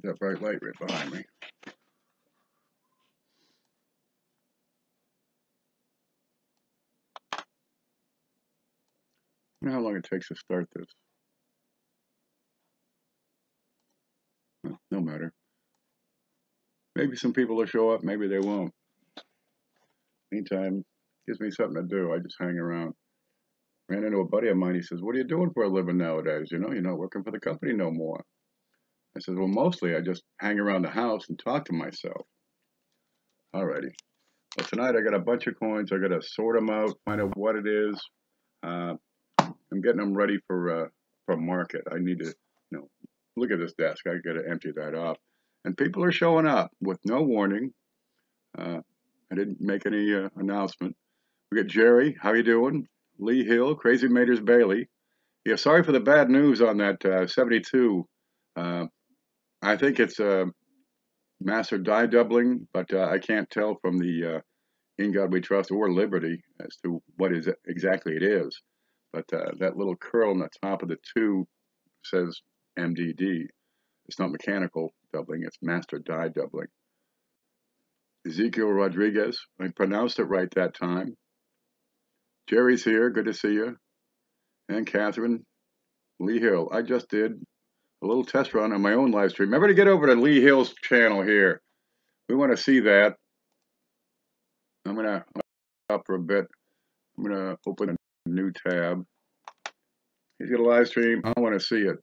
With that bright light right behind me. I don't know how long it takes to start this. No matter. Maybe some people will show up, maybe they won't. Meantime, gives me something to do. I just hang around. Ran into a buddy of mine. He says, "What are you doing for a living nowadays? You're not working for the company no more." I said, "Well, mostly I just hang around the house and talk to myself." Alrighty. Well, tonight I got a bunch of coins. I got to sort them out, find out what it is. I'm getting them ready for market. I need to, look at this desk. I got to empty that off. And people are showing up with no warning. I didn't make any announcement. We got Jerry. How you doing? Lee Hill, Crazy Maters Bailey. Yeah, sorry for the bad news on that 72. I think it's master die doubling, but I can't tell from the In God We Trust or Liberty as to what is exactly it is. But that little curl on the top of the 2 says MDD. It's not mechanical doubling, it's master die doubling. Ezekiel Rodriguez, I pronounced it right that time. Jerry's here, good to see you. And Catherine, Lee Hill. I just did a little test run on my own live stream. Remember to get over to Lee Hill's channel here. We want to see that. I'm going to stop for a bit. I'm going to open a new tab. He's got a live stream. I want to see it.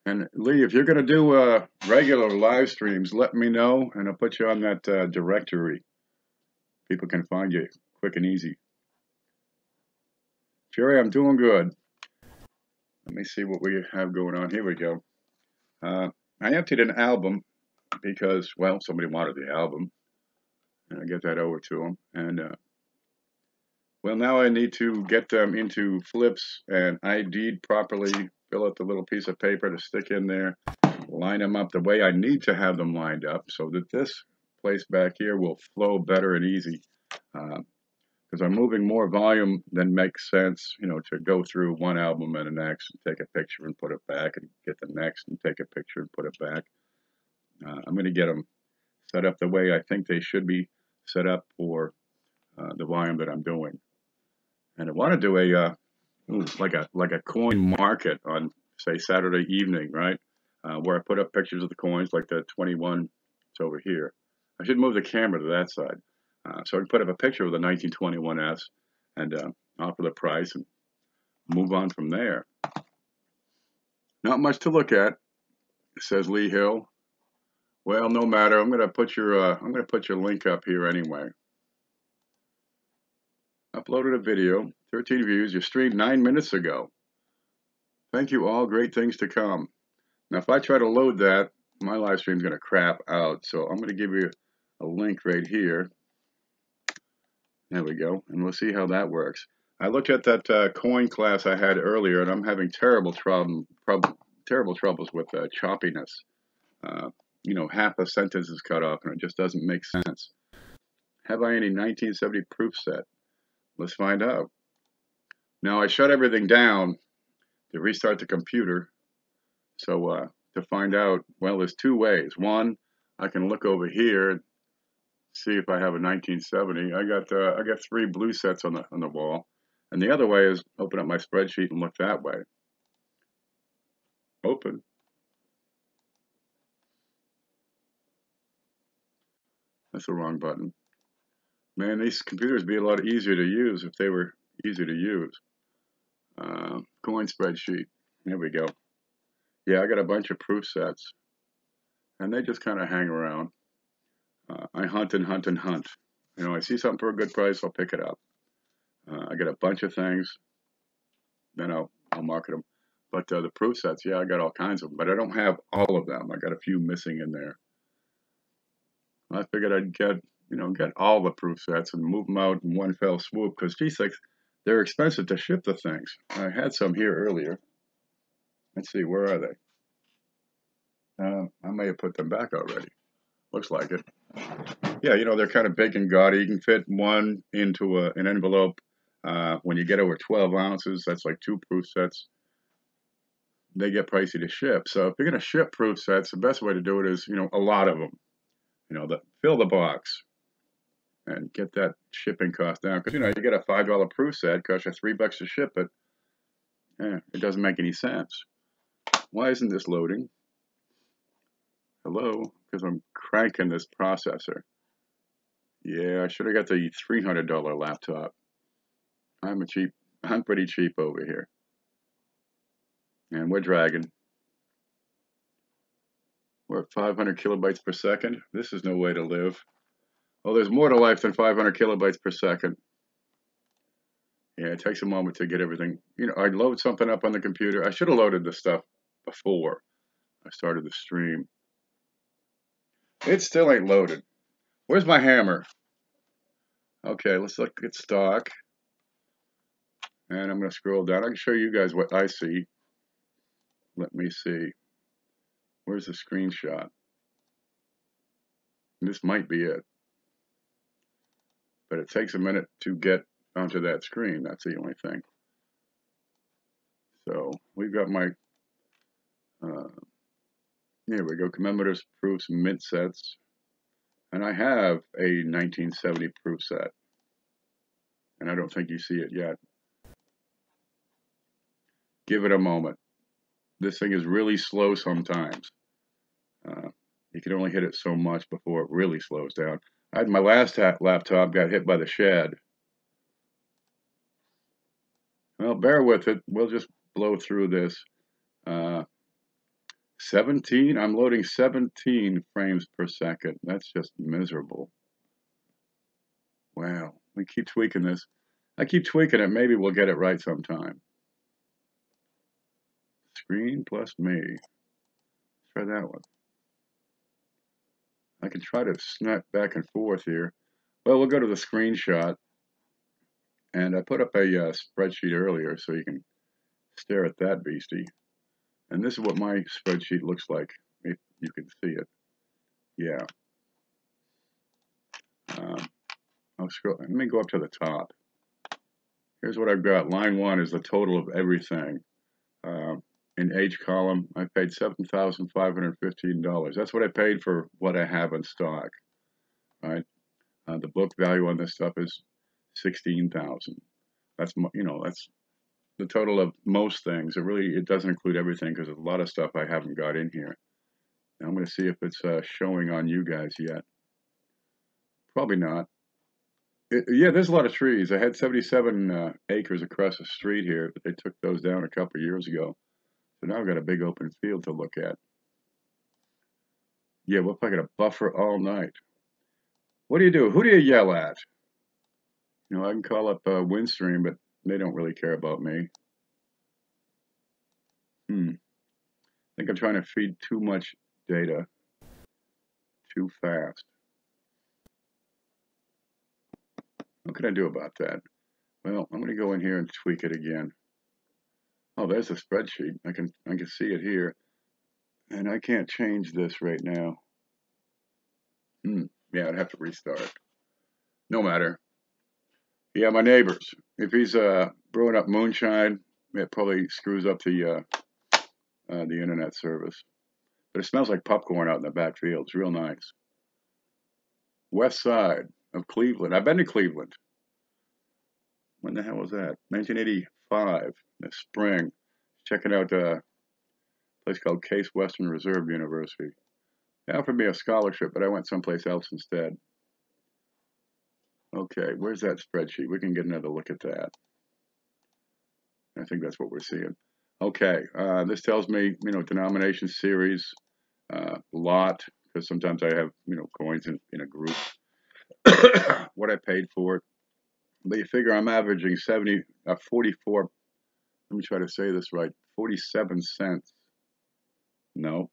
And Lee, if you're going to do regular live streams, let me know, and I'll put you on that directory. People can find you quick and easy. Jerry, I'm doing good. Let me see what we have going on. Here we go. I emptied an album because, well, somebody wanted the album. And I get that over to them. And, well, now I need to get them into flips and ID'd properly, fill out the little piece of paper to stick in there, line them up the way I need to have them lined up so that this place back here will flow better and easy. Because I'm moving more volume than makes sense, to go through one album and the next and take a picture and put it back and get the next and take a picture and put it back. I'm going to get them set up the way I think they should be set up for the volume that I'm doing. And I want to do like a coin market on, say, Saturday evening, right? Where I put up pictures of the coins, like the 21. It's over here. I should move the camera to that side. So I can put up a picture of the 1921S and offer the price and move on from there. Not much to look at, says Lee Hill. Well, no matter. I'm gonna put your link up here anyway. Uploaded a video, 13 views. You streamed 9 minutes ago. Thank you all. Great things to come. Now, if I try to load that, my live stream's gonna crap out. So I'm gonna give you a link right here. There we go, and we'll see how that works. I looked at that coin class I had earlier, and I'm having terrible troubles with choppiness. Half a sentence is cut off, and it just doesn't make sense. Have I any 1970 proof set? Let's find out. Now, I shut everything down to restart the computer. So to find out, well, there's 2 ways. One, I can look over here and see if I have a 1970. I got 3 blue sets on the wall, and the other way is open up my spreadsheet and look that way. Open. That's the wrong button. Man, these computers would be a lot easier to use if they were easy to use. Coin spreadsheet. There we go. Yeah, I got a bunch of proof sets, and they just kind of hang around. I hunt and hunt and hunt. I see something for a good price, I'll pick it up. I got a bunch of things, then I'll market them. But the proof sets, yeah, I got all kinds of them, but I don't have all of them. I got a few missing in there. I figured I'd get all the proof sets and move them out in one fell swoop, because G6, they're expensive to ship the things. I had some here earlier. Let's see, where are they? I may have put them back already. Looks like it. Yeah, they're kind of big and gaudy. You can fit one into an envelope. When you get over 12 ounces, that's like 2 proof sets. they get pricey to ship. So if you're going to ship proof sets, the best way to do it is, a lot of them. Fill the box and get that shipping cost down. Because, you get a $5 proof set, costs you $3 to ship it. It doesn't make any sense. Why isn't this loading? Hello? Because I'm cranking this processor. Yeah, I should have got the $300 laptop. I'm pretty cheap over here. And we're dragging. We're at 500 kilobytes per second. This is no way to live. Oh, there's more to life than 500 kilobytes per second. Yeah, it takes a moment to get everything. I load something up on the computer. I should have loaded this stuff before I started the stream. It still ain't loaded. Where's my hammer? Okay, let's look at stock. And I'm going to scroll down. I can show you guys what I see. Let me see. Where's the screenshot? This might be it. But it takes a minute to get onto that screen. That's the only thing. So we've got my, here we go, commemorators, proofs, mint sets. And I have a 1970 proof set. And I don't think you see it yet. Give it a moment. This thing is really slow sometimes. You can only hit it so much before it really slows down. My last laptop got hit by the shed. Well, bear with it. We'll just blow through this. 17. I'm loading 17 frames per second. That's just miserable. Wow. We keep tweaking this. I keep tweaking it. Maybe we'll get it right sometime. Screen plus me. Let's try that one. I can try to snap back and forth here. Well, we'll go to the screenshot. And I put up a spreadsheet earlier so you can stare at that beastie. And this is what my spreadsheet looks like, if you can see it. Yeah. I'll scroll. Let me go up to the top. Here's what I've got. Line 1 is the total of everything. In H column, I paid $7,515. That's what I paid for what I have in stock. Right? The book value on this stuff is $16,000. That's that's the total of most things. It doesn't include everything because there's a lot of stuff I haven't got in here. Now I'm going to see if it's showing on you guys yet. Probably not. Yeah, there's a lot of trees. I had 77 acres across the street here, but they took those down a couple of years ago. So now I've got a big open field to look at. Yeah, we're probably going to buffer all night. What do you do? Who do you yell at? I can call up Windstream, but they don't really care about me. I think I'm trying to feed too much data too fast. What can I do about that? Well, I'm going to go in here and tweak it again. Oh, there's a spreadsheet. I can see it here. And I can't change this right now. Yeah, I'd have to restart. No matter. Yeah, my neighbors. If he's brewing up moonshine, it probably screws up the internet service. But it smells like popcorn out in the back field. It's real nice. West side of Cleveland. I've been to Cleveland. When the hell was that? 1985, this spring. Checking out a place called Case Western Reserve University. They offered me a scholarship, but I went someplace else instead. Okay, where's that spreadsheet? We can get another look at that. I think that's what we're seeing. Okay, this tells me, denomination series, lot, because sometimes I have, coins in a group. What I paid for it. But you figure I'm averaging 44, let me try to say this right, 47 cents. No,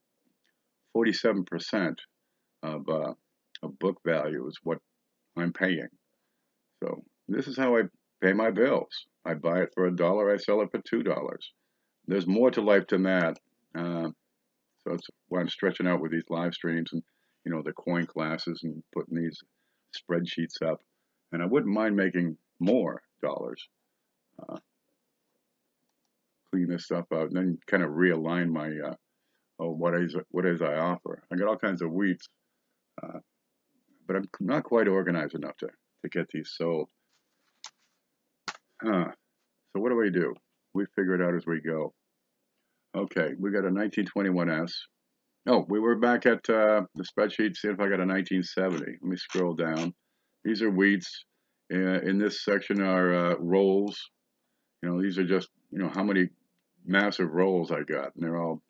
47% of book value is what I'm paying. So this is how I pay my bills. I buy it for $1, I sell it for $2. There's more to life than that. So it's why I'm stretching out with these live streams and, the coin classes and putting these spreadsheets up. And I wouldn't mind making more dollars. clean this stuff out, and then kind of realign my what is I offer. I got all kinds of wheats, uh, but I'm not quite organized enough to get these sold. Huh. So what do we do? We figure it out as we go. Okay, we got a 1921S. Oh, we were back at the spreadsheet, see if I got a 1970. Let me scroll down. These are wheats. In this section are rolls. You know, these are just, you know, how many massive rolls I got. And they're all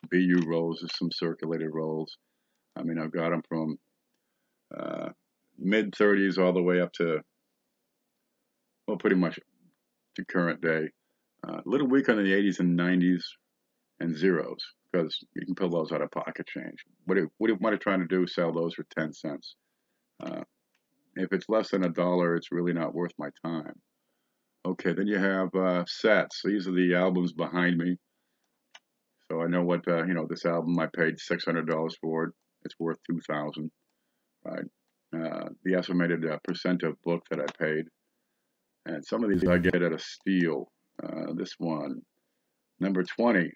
BU rolls. There's some circulated rolls. I mean, I've got them from mid 30s all the way up to, well, pretty much to current day. A little weak on the 80s and 90s and zeros because you can pull those out of pocket change. What am I trying to do? Sell those for 10 cents. If it's less than $1, it's really not worth my time. Okay, then you have sets. These are the albums behind me. So I know what, you know, this album I paid $600 for it. It's worth $2,000, right? The estimated percent of book that I paid. And some of these I get at a steal. This one, number 20.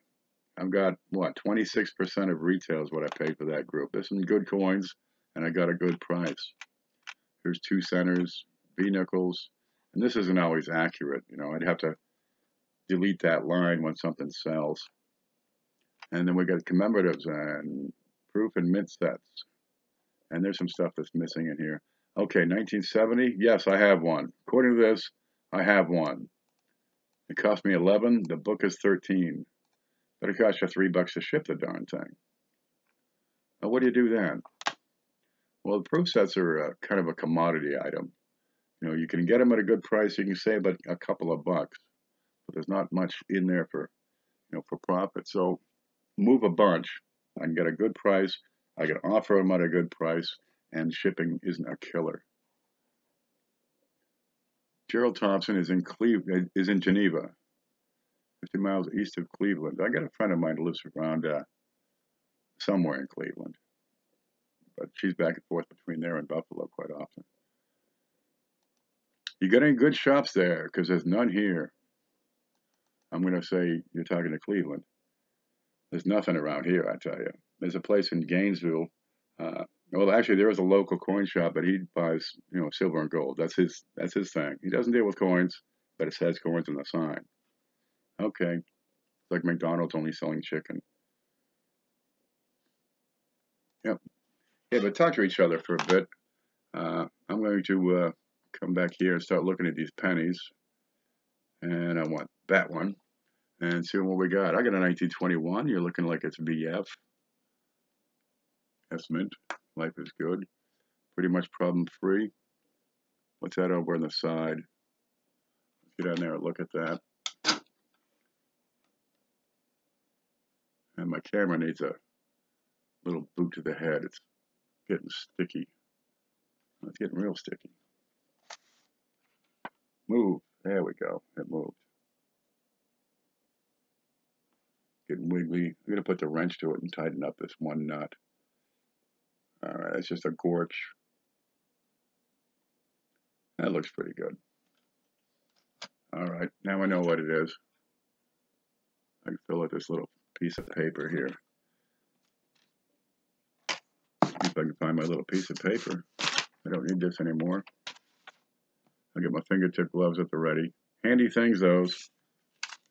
I've got, what, 26% of retail is what I paid for that group. There's some good coins, and I got a good price. Here's 2 centers, B nickels, and this isn't always accurate. You know, I'd have to delete that line when something sells. And then we got commemoratives and proof and mint sets. And there's some stuff that's missing in here. Okay, 1970. Yes, I have one. According to this, I have one. It cost me 11. The book is 13. But it costs you $3 to ship the darn thing. Now, what do you do then? Well, the proof sets are kind of a commodity item. You know, you can get them at a good price. You can save a couple of bucks, but there's not much in there for, you know, for profit. So move a bunch. I can get a good price. I can offer them at a good price, and shipping isn't a killer. Gerald Thompson is in Geneva, 50 miles east of Cleveland. I got a friend of mine who lives around somewhere in Cleveland, but she's back and forth between there and Buffalo quite often. You got any good shops there? Because there's none here. I'm going to say you're talking to Cleveland. There's nothing around here, I tell you. There's a place in Gainesville. Well, actually, there is a local coin shop, but he buys, you know, silver and gold. That's his thing. He doesn't deal with coins, but it says coins in the sign. Okay, it's like McDonald's only selling chicken. Yep. Yeah, but talk to each other for a bit. I'm going to come back here and start looking at these pennies, and I want that one, and see what we got. I got a 1921. You're looking like it's VF. That's mint. Life is good. Pretty much problem free. What's that over on the side? Let's get down there and look at that. And my camera needs a little boot to the head. It's getting sticky. It's getting real sticky. Move. There we go. It moved. Getting wiggly. I'm going to put the wrench to it and tighten up this one nut. Alright, it's just a gorch. That looks pretty good. Alright, now I know what it is. I can fill out this little piece of paper here. See if I can find my little piece of paper. I don't need this anymore. I'll get my fingertip gloves at the ready. Handy things, those.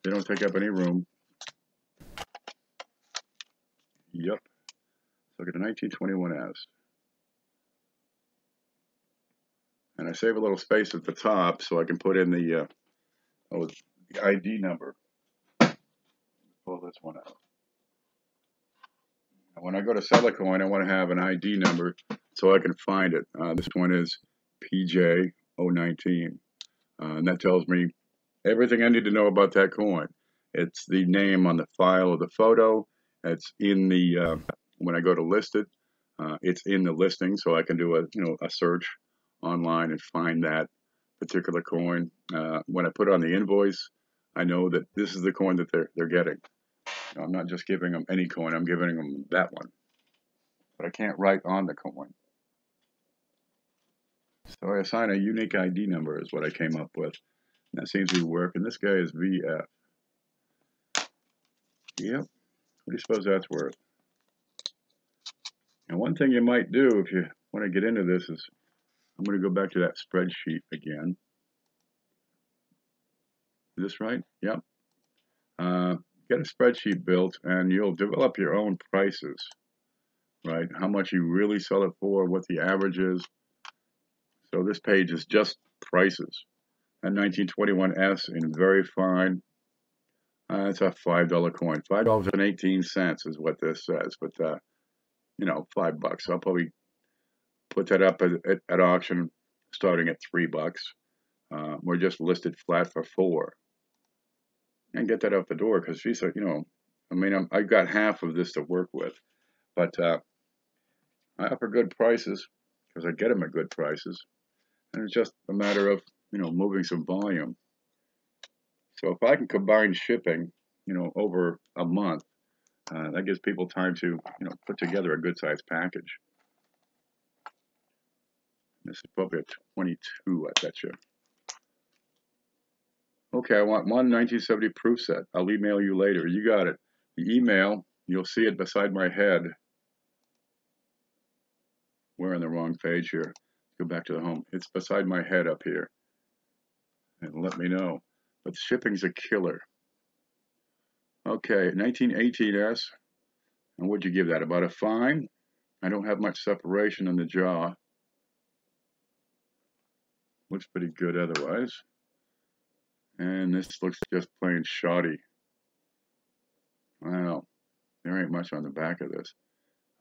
They don't take up any room. Yep. Look at the 1921S. And I save a little space at the top so I can put in the ID number. Pull this one out. And when I go to sell a coin, I want to have an ID number so I can find it. This one is PJ019. And that tells me everything I need to know about that coin. It's the name on the file of the photo. It's in the, when I go to list it, it's in the listing, so I can do a search online and find that particular coin. When I put it on the invoice, I know that this is the coin that they're getting. I'm not just giving them any coin, I'm giving them that one. But I can't write on the coin. So I assign a unique ID number is what I came up with. And that seems to be working. This guy is VF. Yep. What do you suppose that's worth? And one thing you might do if you want to get into this is, I'm going to go back to that spreadsheet again. Is this right? Yep. Get a spreadsheet built and you'll develop your own prices, right? How much you really sell it for, what the average is. So this page is just prices. A 1921S in very fine. It's a $5 coin. $5.18 is what this says, but you know, $5. I'll probably put that up at auction starting at $3. We're just listed flat for $4. And get that out the door because she's, you know, I mean, I've got half of this to work with, but I offer good prices because I get them at good prices, and it's just a matter of, you know, moving some volume. So if I can combine shipping, you know, over a month, that gives people time to, you know, put together a good sized package. This is probably a 22, I bet you. Okay, I want one 1970 proof set. I'll email you later. You got it. The email, you'll see it beside my head. We're on the wrong page here. Go back to the home. It's beside my head up here. And let me know. But shipping's a killer. Okay, 1918S. And what'd you give that? About a fine? I don't have much separation in the jaw. Looks pretty good otherwise. And this looks just plain shoddy. Wow, there ain't much on the back of this.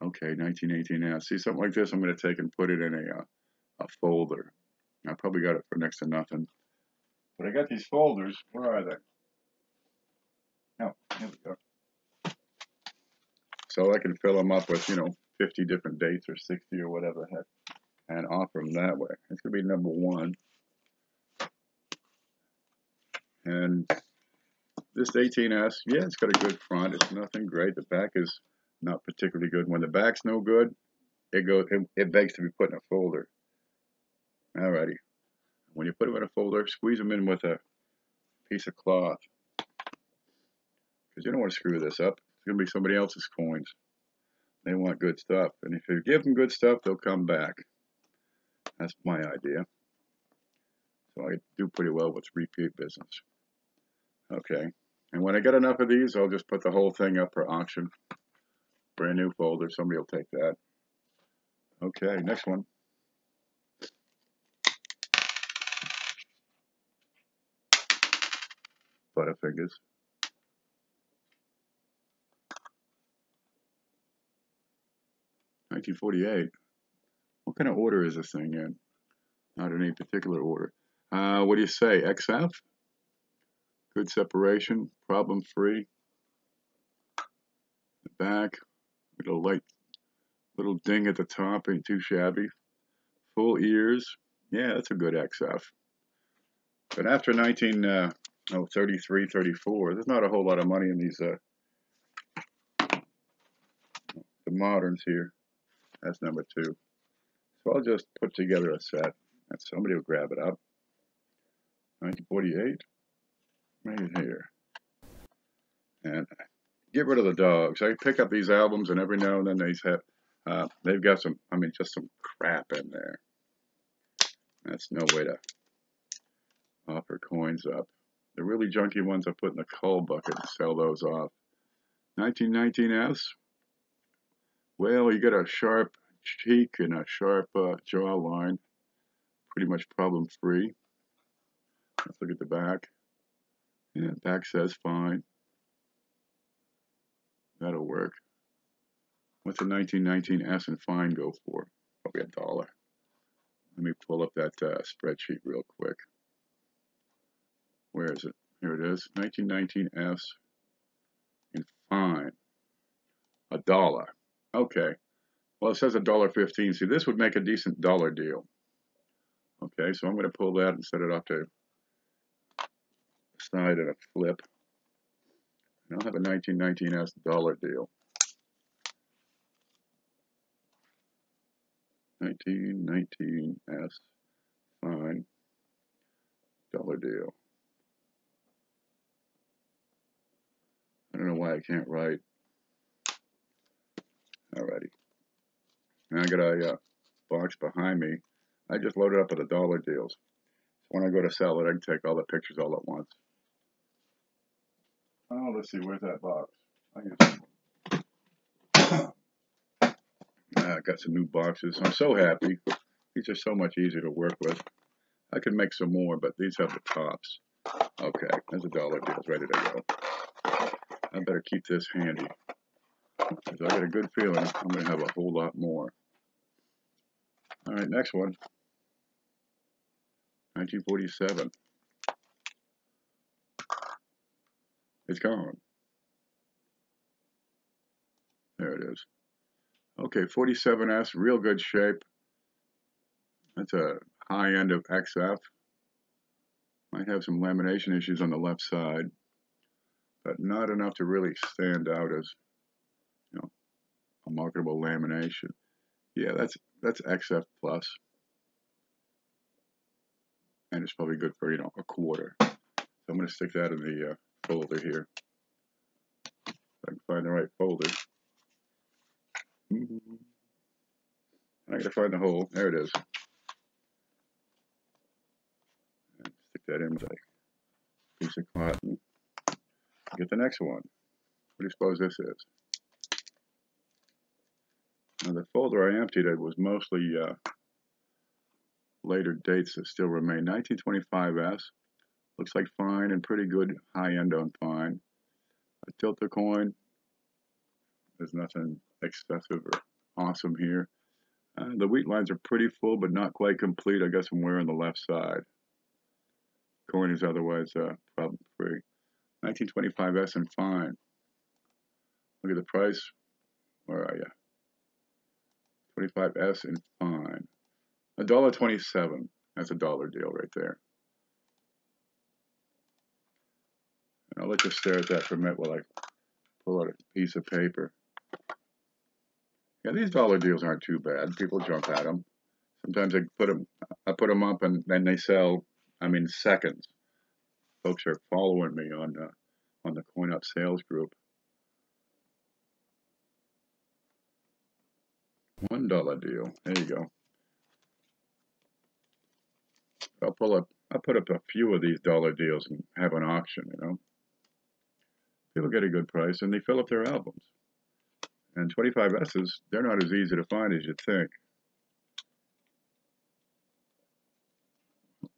Okay, 1918S. See, something like this I'm going to take and put it in a folder. I probably got it for next to nothing. But I got these folders. Where are they? Oh, here we go. So I can fill them up with, you know, 50 different dates or 60 or whatever the heck, and offer them that way. It's going to be number 1. And this 18S, yeah, it's got a good front. It's nothing great. The back is not particularly good. When the back's no good, it begs to be put in a folder. Alrighty. When you put them in a folder, squeeze them in with a piece of cloth, because you don't want to screw this up. It's going to be somebody else's coins. They want good stuff, and if you give them good stuff, they'll come back. That's my idea. So I do pretty well with repeat business. Okay, and when I get enough of these, I'll just put the whole thing up for auction. Brand new folder, somebody will take that. Okay, next one. Butterfingers. $1948. What kind of order is this thing in? Not in any particular order. What do you say? XF? Good separation, problem free. The back, with a light little ding at the top, ain't too shabby. Full ears. Yeah, that's a good XF. But after 33, 34, there's not a whole lot of money in these the moderns here. That's number 2. So I'll just put together a set and somebody will grab it up. 1948, right here. And get rid of the dogs. I pick up these albums and every now and then they've got some, I mean, just some crap in there. That's no way to offer coins up. The really junky ones I put in the coal bucket and sell those off. 1919S. Well, you got a sharp cheek and a sharp jawline. Pretty much problem free. Let's look at the back. Yeah, back says fine. That'll work. What's a 1919S and fine go for? Probably $1. Let me pull up that spreadsheet real quick. Where is it? Here it is. 1919S and fine. $1. Okay. Well, it says $1.15. See, this would make a decent dollar deal. Okay, so I'm going to pull that and set it off to the side and a flip. And I'll have a 1919S dollar deal. 1919S fine dollar deal. I don't know why I can't write. Alrighty. And I got a box behind me. I just loaded up with the dollar deals. So when I go to sell it, I can take all the pictures all at once. Oh, let's see, where's that box? I got some new boxes. I'm so happy. These are so much easier to work with. I could make some more, but these have the tops. Okay, there's the dollar deals ready to go. I better keep this handy, because I got a good feeling I'm going to have a whole lot more. All right, next one. 1947. It's gone. There it is. Okay, 47S, real good shape. That's a high end of XF. Might have some lamination issues on the left side, but not enough to really stand out as, you know, a marketable lamination. Yeah, that's XF plus, and it's probably good for, you know, a quarter. So I'm going to stick that in the folder here. If I can find the right folder. I got to find the hole. There it is. And stick that in with a piece of cotton. Get the next one. What do you suppose this is? Now the folder I emptied it was mostly later dates that still remain. 1925S. Looks like fine and pretty good high end on fine. I tilt the coin. There's nothing excessive or awesome here. The wheat lines are pretty full, but not quite complete. I got some wear on the left side. Coin is otherwise problem free. 1925S and fine. Look at the price. Where are you? 25S and fine. $1.27. That's a dollar deal right there. And I'll let you stare at that for a minute while I pull out a piece of paper. Yeah, these dollar deals aren't too bad. People jump at them. Sometimes I put them up and then they sell. I mean, seconds. Folks are following me on the Coin Up sales group. $1 deal. There you go. I'll put up a few of these dollar deals and have an auction. You know, people get a good price and they fill up their albums. And 25Ss, they're not as easy to find as you'd think.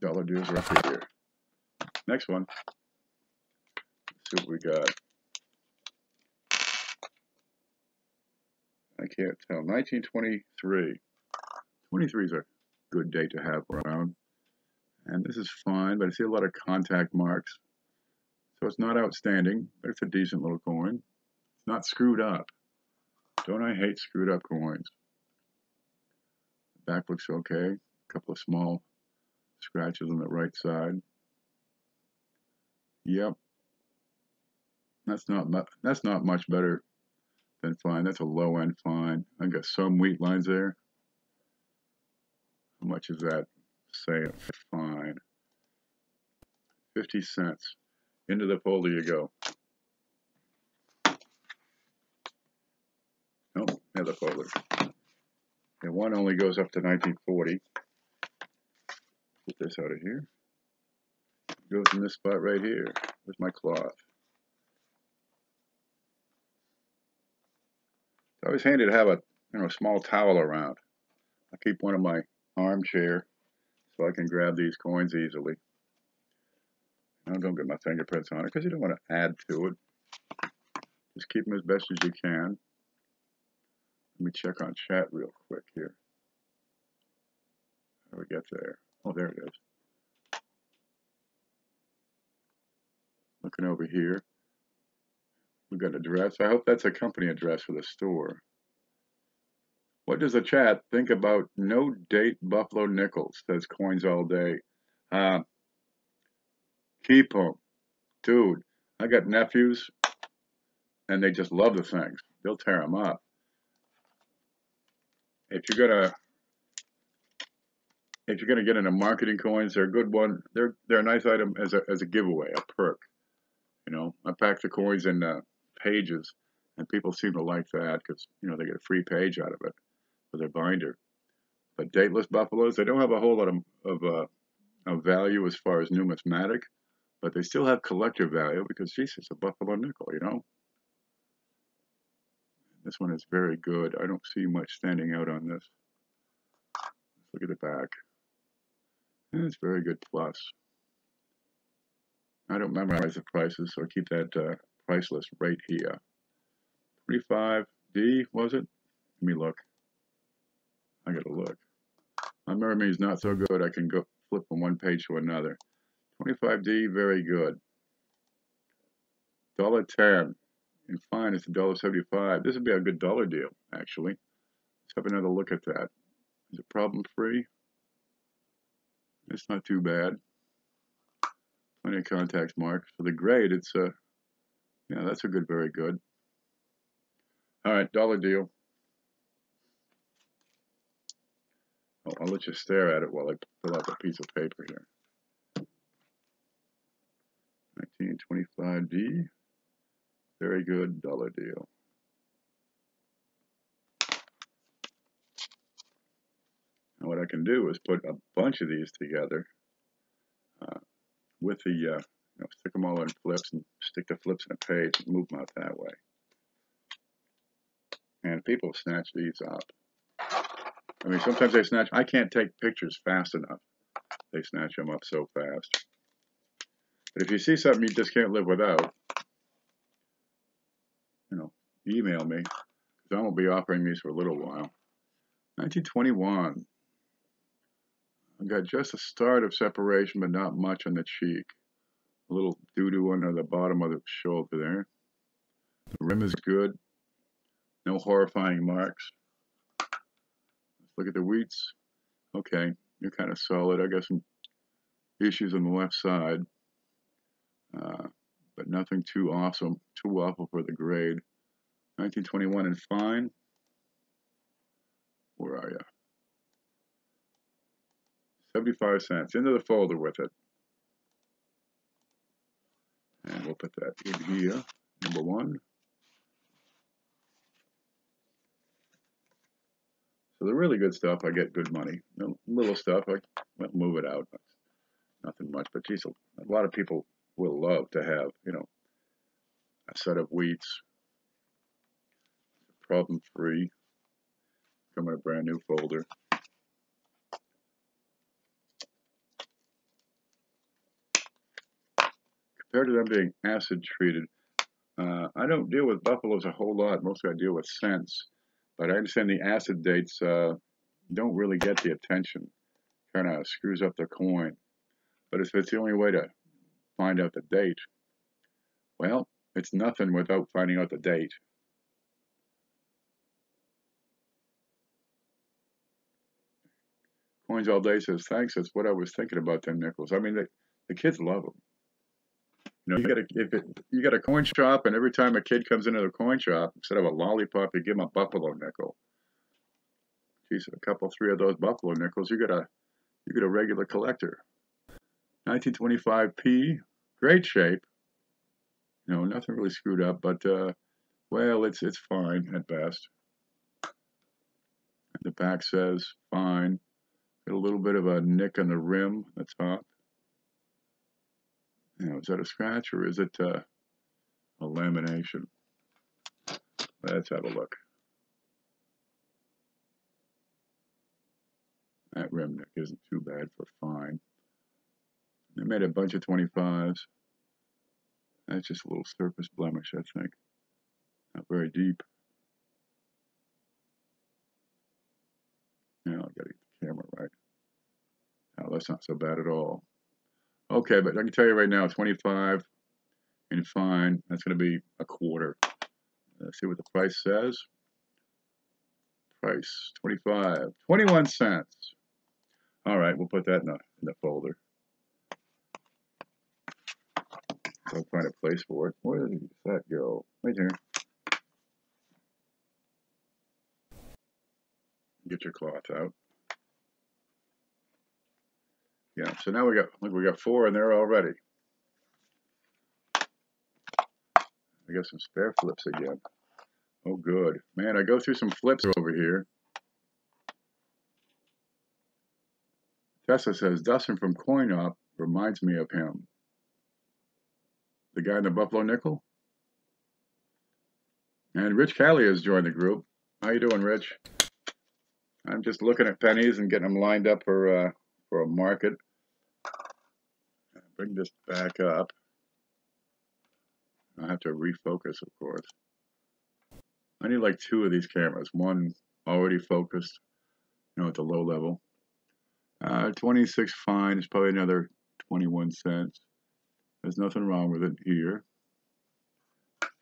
Dollar deals are up here. Next one. Let's see what we got. I can't tell. 1923. 23 is a good date to have around. And this is fine, but I see a lot of contact marks. So it's not outstanding, but it's a decent little coin. It's not screwed up. Don't I hate screwed up coins? The back looks okay. A couple of small scratches on the right side. Yep. That's not much better than fine. That's a low end fine. I've got some wheat lines there. How much is that? Say fine. 50 cents. Into the folder you go. Nope, another folder. And one only goes up to 1940. Get this out of here. It goes in this spot right here with my cloth. It's always handy to have a small towel around. I keep one in my armchair so I can grab these coins easily. Now don't get my fingerprints on it because you don't want to add to it. Just keep them as best as you can. Let me check on chat real quick here. How do we get there? Oh, there it is. Looking over here. We've got an address. I hope that's a company address for the store. What does the chat think about no date Buffalo nickels? Says coins all day. Keep them. Dude, I got nephews and they just love the things. They'll tear them up. If you're gonna get into marketing coins, they're a good one. They're a nice item as a giveaway, a perk. You know, I pack the coins in pages, and people seem to like that because they get a free page out of it for their binder. But dateless buffaloes, they don't have a whole lot of value as far as numismatic, but they still have collector value because, geez, it's a buffalo nickel. This one is very good. I don't see much standing out on this. Let's look at the back. And it's very good plus. I don't memorize the prices, so I keep that price list right here. 25D, was it? Let me look. I gotta look. My memory is not so good. I can go flip from one page to another. 25D, very good. $1.10. And fine, it's $1.75. This would be a good dollar deal, actually. Let's have another look at that. Is it problem free? It's not too bad. Plenty of contact marks. For the grade, it's yeah, that's a good, very good. All right, dollar deal. Oh, I'll let you stare at it while I fill out the piece of paper here. 1925D. Very good, dollar deal. Now what I can do is put a bunch of these together with the, stick them all in flips and stick the flips in a page and move them out that way. And people snatch these up. I mean, sometimes they snatch, I can't take pictures fast enough. They snatch them up so fast. But if you see something you just can't live without, email me, because I won't be offering these for a little while. 1921. I've got just a start of separation, but not much on the cheek. A little doo-doo under the bottom of the shoulder there. The rim is good. No horrifying marks. Let's look at the wheats. Okay, you're kind of solid. I got some issues on the left side, but nothing too awesome, too awful for the grade. 1921 and fine. Where are you? 75 cents. Into the folder with it. And we'll put that in here. Number one. So the really good stuff, I get good money. The little stuff, I move it out. Nothing much, but geez, a lot of people will love to have, a set of wheats. Problem free. Come in a brand new folder. Compared to them being acid treated, I don't deal with buffaloes a whole lot. Mostly I deal with scents. But I understand the acid dates don't really get the attention. Kind of screws up the coin. But if it's the only way to find out the date, well, it's nothing without finding out the date. Coins All Day says, thanks, that's what I was thinking about them nickels. I mean, the kids love them. You got a coin shop, and every time a kid comes into the coin shop, instead of a lollipop, you give them a buffalo nickel. Geez, a couple, three of those buffalo nickels, you get a regular collector. 1925p, great shape. Nothing really screwed up, but well, it's fine at best. And the back says fine. Got a little bit of a nick on the rim, the top. Is that a scratch or is it a lamination? Let's have a look. That rim nick isn't too bad for fine. They made a bunch of 25s. That's just a little surface blemish, I think. Not very deep. Now I gotta get the camera right. Now that's not so bad at all. Okay, but I can tell you right now, 25 and fine, that's going to be a quarter. Let's see what the price says. Price, 25, 21 cents. All right, we'll put that in the folder. I'll find a place for it. Where does that go? Right here. Get your cloth out. Yeah, so now we got 4 in there already. I got some spare flips again. Oh, good. Man, I go through some flips over here. Tessa says, Dustin from CoinOp reminds me of him. The guy in the Buffalo Nickel? And Rich Callie has joined the group. How you doing, Rich? I'm just looking at pennies and getting them lined up for a market. Bring this back up. I have to refocus, of course. I need like 2 of these cameras. One already focused, at the low level. 26 fine. It's probably another 21 cents. There's nothing wrong with it here.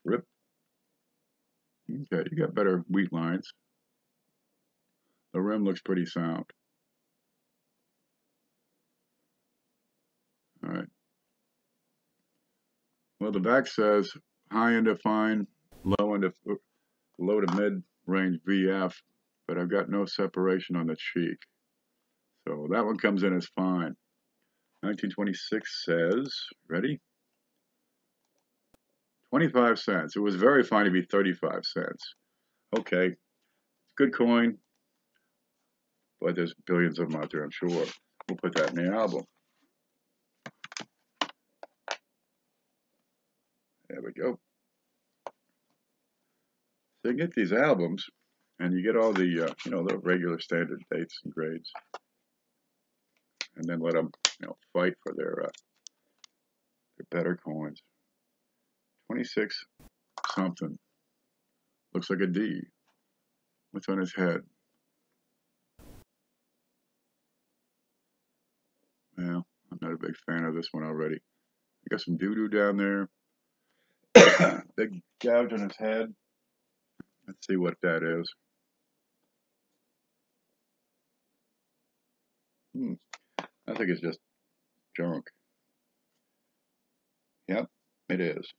Rip. Okay, you got better wheat lines. The rim looks pretty sound. All right. Well, the back says high end of fine, low to mid range VF, but I've got no separation on the cheek. So that one comes in as fine. 1926 says, ready? 25 cents. It was very fine to be 35 cents. Okay, it's good coin, but there's billions of them out there, I'm sure. We'll put that in the album. There we go. So you get these albums, and you get all the, the regular standard dates and grades, and then let them, fight for their better coins. 26 something. Looks like a D. What's on his head? Well, I'm not a big fan of this one already. I got some doo-doo down there. Big gouge on his head. Let's see what that is. I think it's just junk. Yep, it is.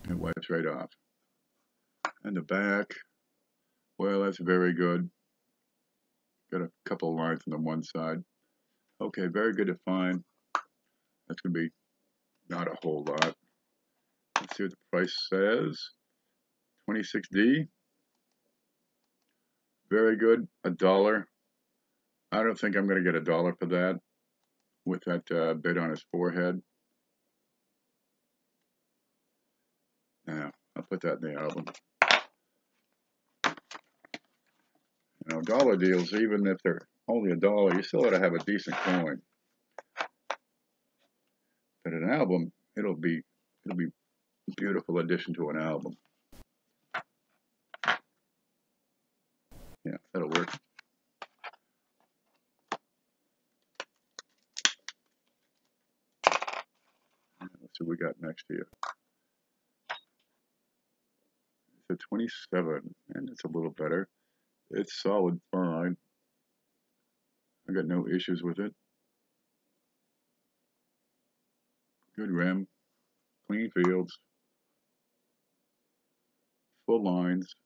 It wipes right off. And the back, well, that's very good. Got a couple of lines on the one side. Okay, very good to find. That's going to be not a whole lot. Let's see what the price says. 26D. Very good. $1. I don't think I'm going to get $1 for that with that bit on his forehead. Now, I'll put that in the album. Dollar deals, even if they're only $1, you still ought to have a decent coin. But an album, it'll be a beautiful addition to an album. Yeah, that'll work. Let's see what we got next here. It's a 27, and it's a little better. It's solid fine. I got no issues with it. Good rim, clean fields, full lines,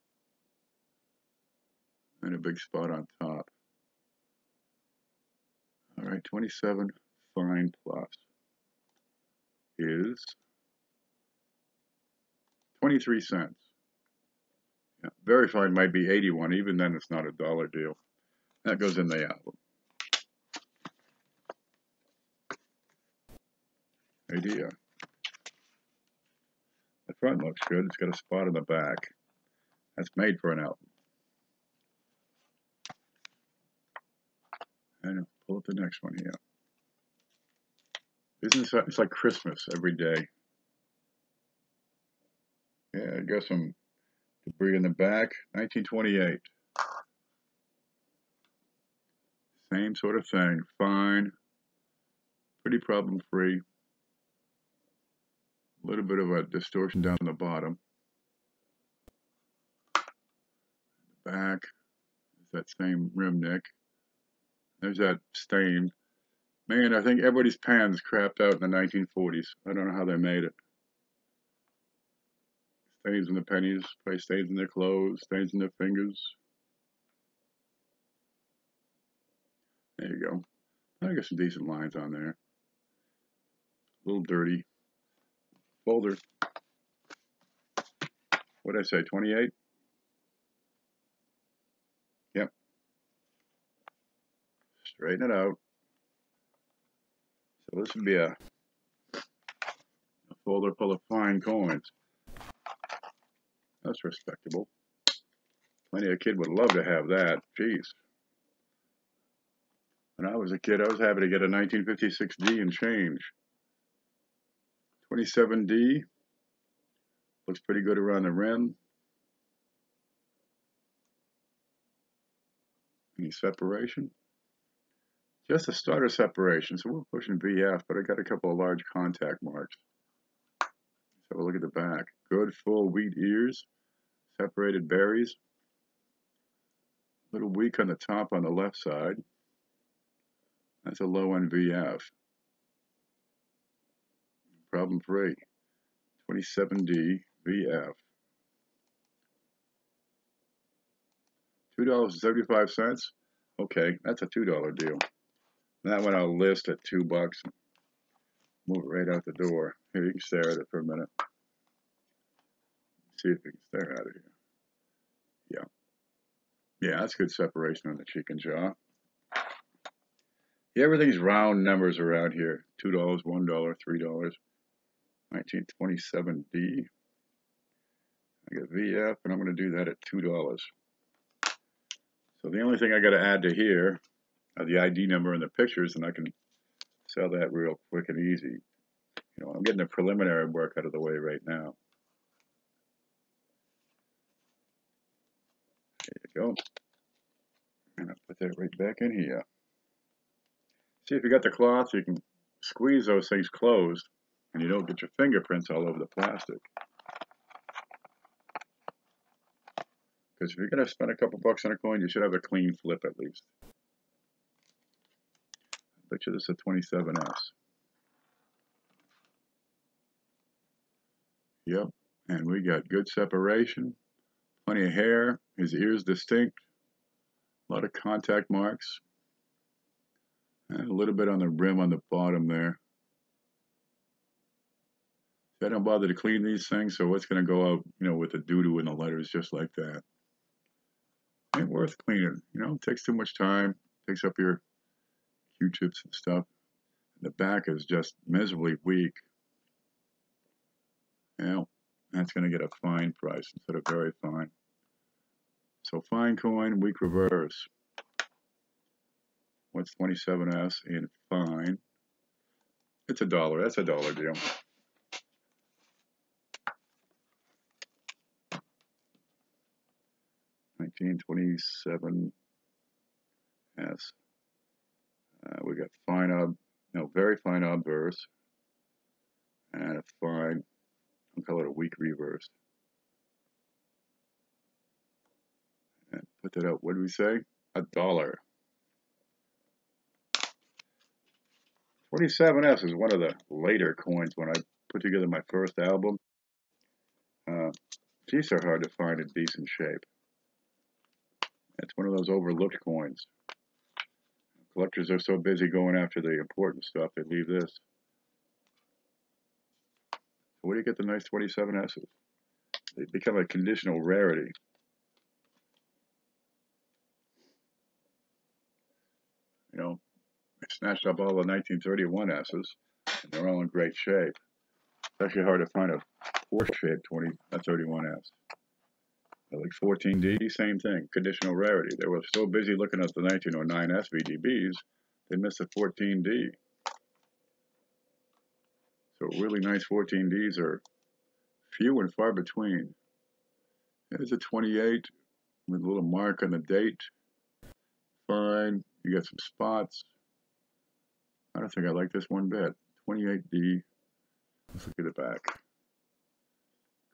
and a big spot on top. All right, 27 fine plus is 23 cents. Yeah, very fine might be 81. Even then, it's not $1 deal. That goes in the album. Idea. The front looks good. It's got a spot in the back. That's made for an album. And pull up the next one here. It's like Christmas every day. Yeah, I got some debris in the back. 1928. Same sort of thing. Fine. Pretty problem free. A little bit of a distortion down the bottom. The back is that same rim nick. There's that stain. Man, I think everybody's pans crapped out in the 1940s. I don't know how they made it. Stains in the pennies, probably stains in their clothes, stains in their fingers. There you go. I got some decent lines on there. A little dirty. folder. What did I say, 28? Yep. Straighten it out. So this would be a folder full of fine coins. That's respectable. Plenty of kid would love to have that. Jeez. When I was a kid, I was happy to get a 1956D and change. 27D. Looks pretty good around the rim. Any separation? Just a starter separation, so we're pushing VF, but I got a couple of large contact marks. Let's have a look at the back. Good full wheat ears, separated berries. A little weak on the top on the left side. That's a low end VF. Problem free. 27D VF. $2.75. Okay, that's a $2 deal. That one I'll list at $2. Move it right out the door. Here, you can stare at it for a minute. See if you can stare at it here. Yeah. Yeah, that's good separation on the cheek and jaw. Yeah, everything's round numbers around here. $2, $1, $3. 1927D. I got VF, and I'm going to do that at $2. So the only thing I got to add to here are the ID number and the pictures, and I can sell that real quick and easy. You know, I'm getting the preliminary work out of the way right now. There you go. And I'll put that right back in here. See, if you got the cloth, you can squeeze those things closed, and you don't get your fingerprints all over the plastic. Because if you're going to spend a couple bucks on a coin, you should have a clean flip at least. I bet you this is a 27S. Yep, and we got good separation, plenty of hair, his ears distinct, a lot of contact marks, and a little bit on the rim on the bottom there. I don't bother to clean these things, so what's going to go out, you know, with the doo-doo and the letters just like that? Ain't worth cleaning, you know, it takes too much time, takes up your Q-tips and stuff. The back is just miserably weak. Well, that's going to get a fine price instead of very fine. So fine coin, weak reverse. What's 27S in fine? It's $1. That's $1 deal. $1927S. We got fine very fine obverse, and a fine, I'll call it a weak reverse. And put that out, what did we say? $1. 27S is one of the later coins when I put together my first album. These are hard to find in decent shape. It's one of those overlooked coins. Collectors are so busy going after the important stuff, they leave this. So where do you get the nice 27S's? They become a conditional rarity. You know, I snatched up all the 1931S's, and they're all in great shape. It's actually hard to find a Porsche-shaped 31S. Like 14D, same thing, conditional rarity. They were so busy looking at the 1909 SVDBs, they missed the 14D. So really nice 14Ds are few and far between. There's a 28 with a little mark on the date. Fine, you got some spots. I don't think I like this one bit. 28D. Let's look at the back.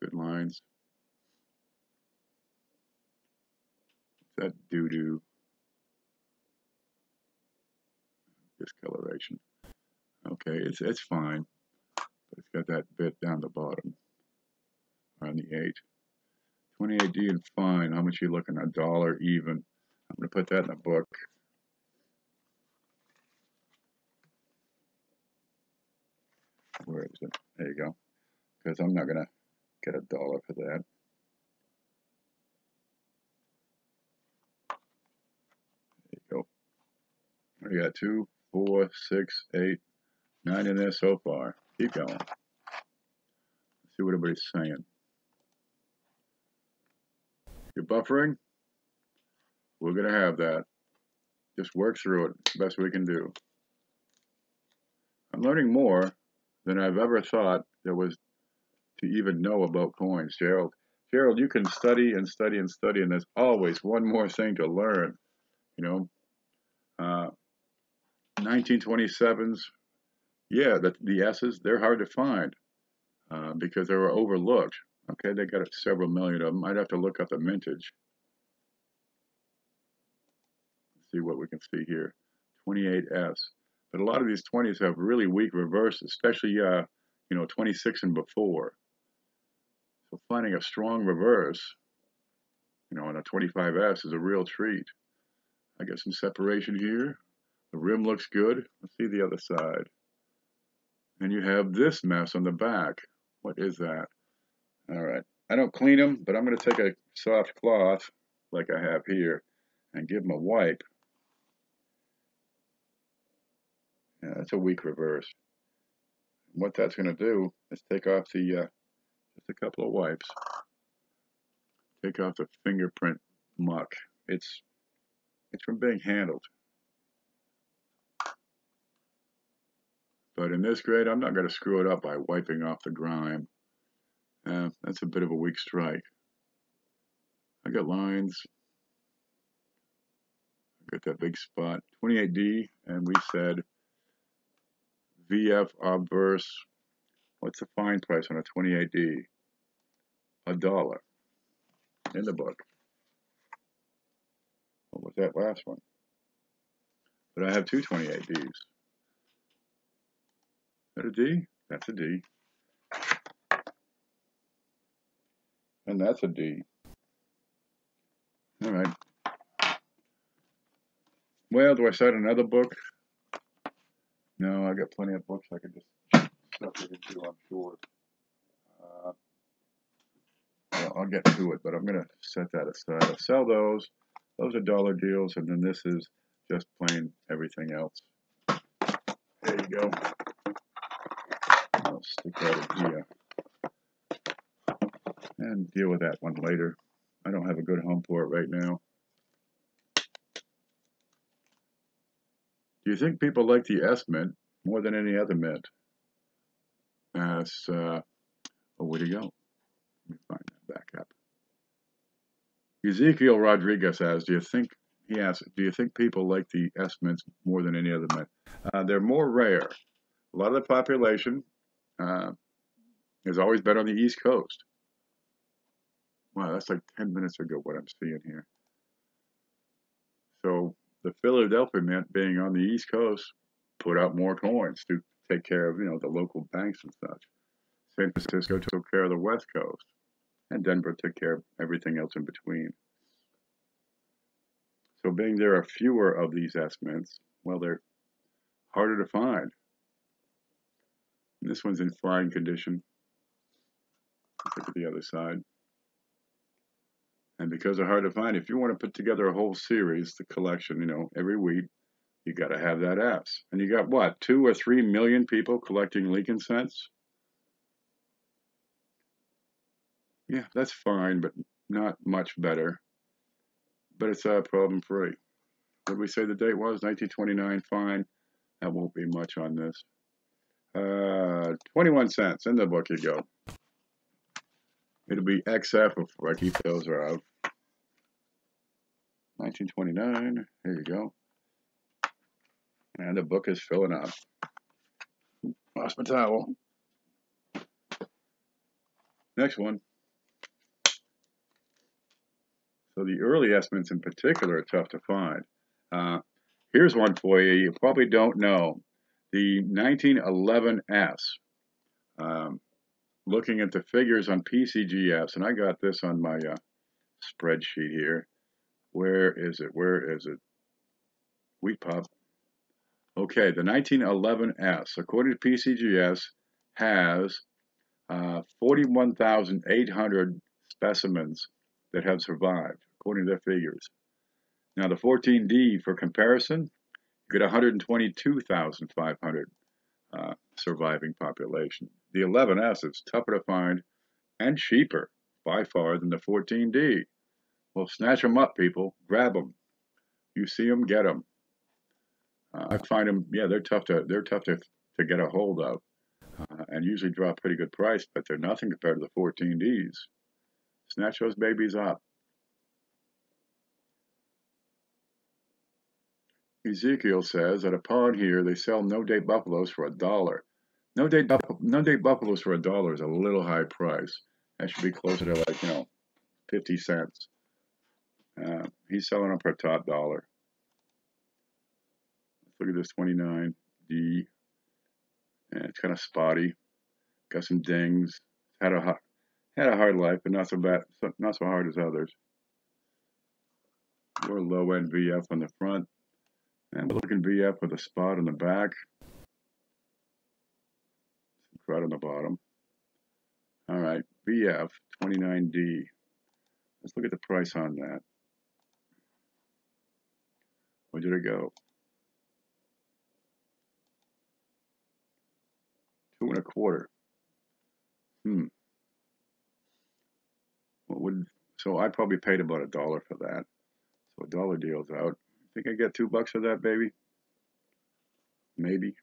Good lines. That doo-doo. Discoloration. Okay, it's fine, but it's got that bit down the bottom on the 8. 28D and fine. How much are you looking at? $1 even. I'm going to put that in the book. Where is it? There you go. because I'm not going to get $1 for that. There you go. We got 2, 4, 6, 8, 9 in there so far. Keep going. Let's see what everybody's saying. You're buffering? We're going to have that. Just work through it. Best we can do. I'm learning more than I've ever thought there was to even know about coins, Gerald. Gerald, you can study and study and study, and there's always one more thing to learn. You know, 1927s, yeah, the S's, they're hard to find because they were overlooked. Okay, they got several million of them. I'd have to look up the mintage. Let's see what we can see here. 28S. But a lot of these 20s have really weak reverses, especially, 26 and before. So finding a strong reverse, on a 25S is a real treat. I get some separation here. The rim looks good. Let's see the other side. And you have this mess on the back. What is that? All right. I don't clean them, but I'm going to take a soft cloth, like I have here, and give them a wipe. Yeah, that's a weak reverse. What that's going to do is take off the, just a couple of wipes, take off the fingerprint muck. It's from being handled. But in this grade, I'm not going to screw it up by wiping off the grime. That's a bit of a weak strike. I got lines. I got that big spot. 28D, and we said VF obverse. What's the fine price on a 28D? $1 in the book. What was that last one? But I have two 28Ds. Is that a D? That's a D. And that's a D. All right. Well, do I start another book? No, I got plenty of books I could just stuff it into, I'm sure. Well, I'll get to it, but I'm going to set that aside. I'll sell those. Those are dollar deals, and then this is just plain everything else. There you go. I'll stick that in here and deal with that one later. I don't have a good home for it right now. Do you think people like the S Mint more than any other mint? Well, where'd he go? Let me find that back up. Ezekiel Rodriguez asks, do you think people like the S mints more than any other mint? They're more rare. A lot of the population has always been on the East Coast. Wow, that's like 10 minutes ago what I'm seeing here. So the Philadelphia Mint, being on the East Coast, put out more coins to take care of, the local banks and such. San Francisco took care of the West Coast, and Denver took care of everything else in between. So being there are fewer of these S mints, well, they're harder to find. And this one's in fine condition. Let's look at the other side. And because they're hard to find, if you want to put together a whole series, the collection, every week, you got to have that S. And you got what, 2 or 3 million people collecting Lincoln cents? Yeah, that's fine, but not much better. But it's problem free. What did we say the date was? 1929, fine. That won't be much on this. 21 cents. In the book you go. It'll be XF before I keep those out. 1929. Here you go. And the book is filling up. Lost my towel. Next one. So the early S mints in particular are tough to find. Here's one for you. You probably don't know. The 1911S. Looking at the figures on PCGS, and I got this on my spreadsheet here. Where is it? Where is it? Wheat Pop. Okay, the 1911S, according to PCGS, has 41,800 specimens that have survived, according to their figures. Now, the 14D, for comparison, you get 122,500 surviving population. The 11S is tougher to find and cheaper by far than the 14D. Well, snatch them up, people. Grab them. You see them, get them. I find them, yeah, they're tough to get a hold of, and usually draw a pretty good price, but they're nothing compared to the 14Ds. Snatch those babies up. Ezekiel says at a pond here they sell no-date buffaloes for $1. No-date buffaloes for $1 is a little high price. That should be closer to, like, 50 cents. He's selling them for top dollar. Look at this 29D. And it's kind of spotty. Got some dings. Had a hard life, but not so bad, not so hard as others. More low-end VF on the front. And we're looking VF with a spot on the back. Some crud on the bottom. All right, VF 29D. Let's look at the price on that. Where did it go? $2.25. So I probably paid about $1 for that. So $1 deals out. Think I get $2 for that, baby? Maybe.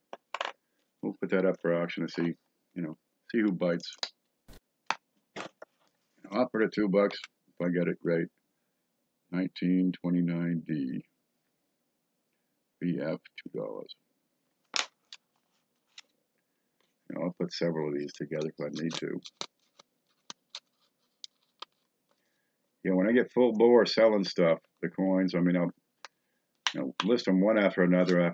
We'll put that up for auction and see, see who bites. I'll offer it $2. If I get it, great. 1929D. VF, $2. I'll put several of these together if I need to. When I get full bore selling stuff, the coins, I'll list them one after another.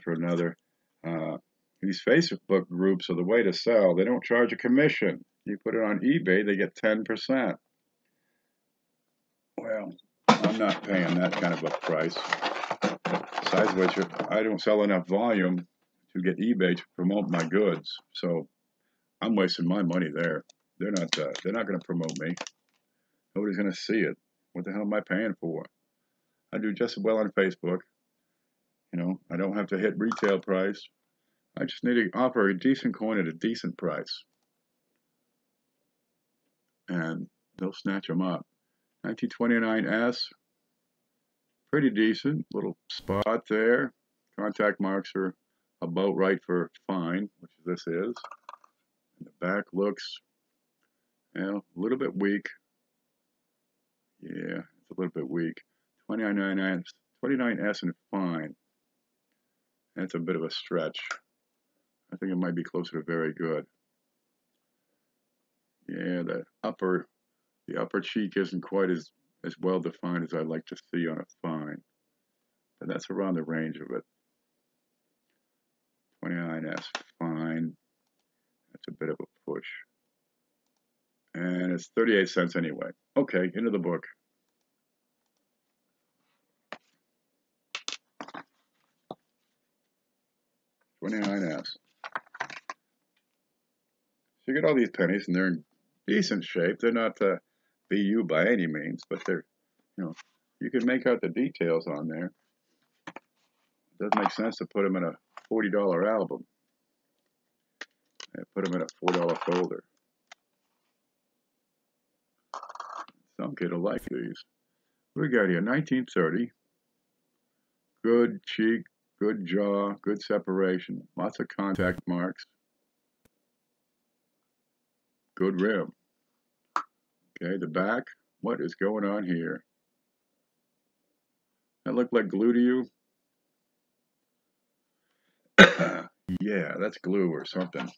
These Facebook groups are the way to sell. They don't charge a commission. You put it on eBay, they get 10%. Well, I'm not paying that kind of a price. Besides which, I don't sell enough volume to get eBay to promote my goods. So I'm wasting my money there. They're not going to promote me. Nobody's going to see it. What the hell am I paying for? I do just as well on Facebook. I don't have to hit retail price. I just need to offer a decent coin at a decent price. And they'll snatch them up. 1929S. Pretty decent. Little spot there. Contact marks are about right for fine, which this is. And the back looks, a little bit weak. Yeah, it's a little bit weak. 29S and fine. That's a bit of a stretch. I think it might be closer to very good. Yeah, the upper cheek isn't quite as well defined as I'd like to see on a fine. But that's around the range of it. 29S fine. That's a bit of a push. And it's 38 cents anyway. Okay, into the book. $29S. So you get all these pennies, and they're in decent shape. They're not BU by any means, but they're, you can make out the details on there. It doesn't make sense to put them in a $40 album. I put them in a $4 folder. Some kid will like these. We got here 1930. Good cheek, good jaw, good separation. Lots of contact marks. Good rim. Okay, the back. What is going on here? That look like glue to you? Yeah, that's glue or something.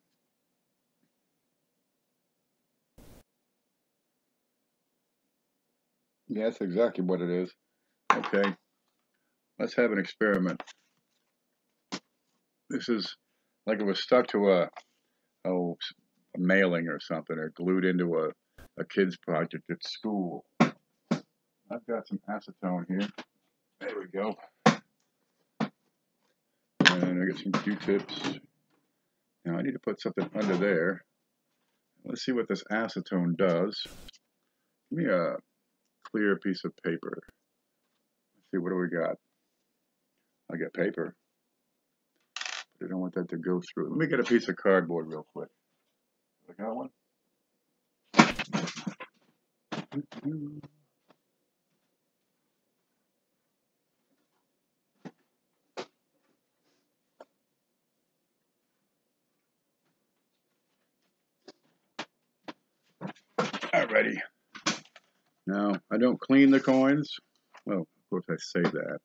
Yeah, that's exactly what it is. Okay, let's have an experiment. This is like it was stuck to a mailing or something, or glued into a kid's project at school. I've got some acetone here. There we go. And I got some Q-tips. Now I need to put something under there. Let's see what this acetone does. Give me a clear piece of paper. Let's see, what do we got? I got paper. But I don't want that to go through. Let me get a piece of cardboard real quick. I got one. Alrighty. Now, I don't clean the coins. Well, of course I say that.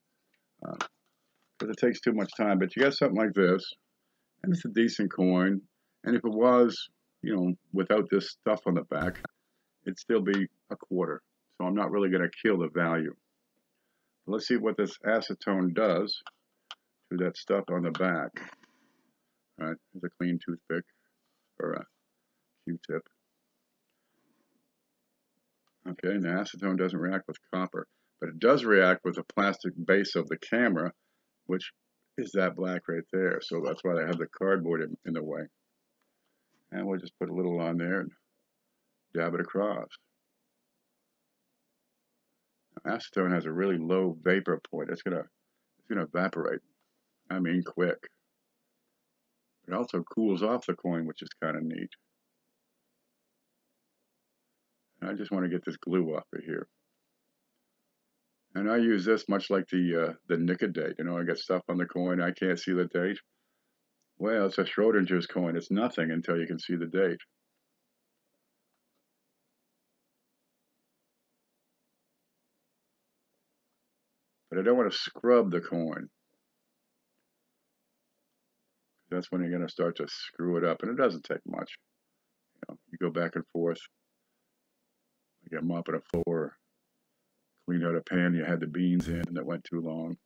Because it takes too much time. But you got something like this, and it's a decent coin. And if it was, you know, without this stuff on the back, it'd still be a quarter. So I'm not really going to kill the value. Let's see what this acetone does to that stuff on the back. All right, here's a clean toothpick or a Q-tip. Okay, and the acetone doesn't react with copper, but it does react with the plastic base of the camera, which is that black right there. So that's why I have the cardboard in the way. And we'll just put a little on there and dab it across. Now, acetone has a really low vapor point. It's gonna evaporate. I mean, quick. It also cools off the coin, which is kind of neat. And I just want to get this glue off of here. And I use this much like the Nicodate. You know, I got stuff on the coin. I can't see the date. Well, it's a Schrodinger's coin. It's nothing until you can see the date. But I don't want to scrub the coin. That's when you're going to start to screw it up. And it doesn't take much. You know, you go back and forth. Like I'm mopping a floor. Cleaned out a pan you had the beans in that went too long.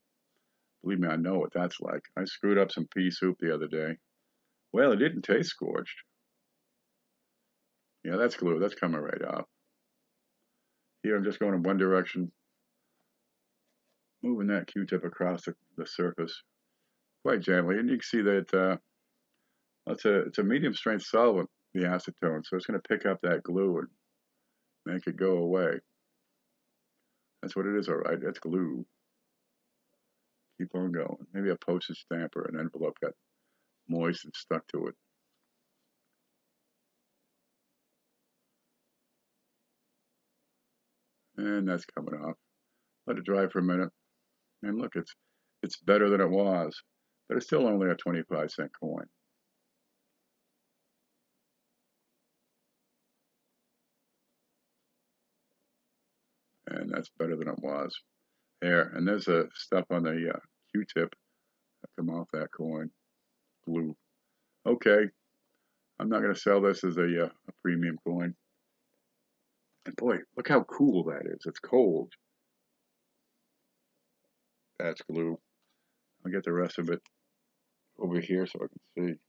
Believe me, I know what that's like. I screwed up some pea soup the other day. Well, it didn't taste scorched. Yeah, that's glue. That's coming right off. Here, I'm just going in one direction. Moving that Q-tip across the surface quite gently. And you can see that it's a medium strength solvent, the acetone. So it's going to pick up that glue and make it go away. That's what it is, all right. That's glue. Keep on going. Maybe a postage stamp or an envelope got moist and stuck to it. And that's coming off. Let it dry for a minute. And look, it's better than it was, but it's still only a 25-cent coin. And that's better than it was. There, and there's a stuff on the Q-tip that come off that coin. Glue. Okay, I'm not going to sell this as a premium coin. And boy, look how cool that is. It's cold. That's glue. I'll get the rest of it over here so I can see.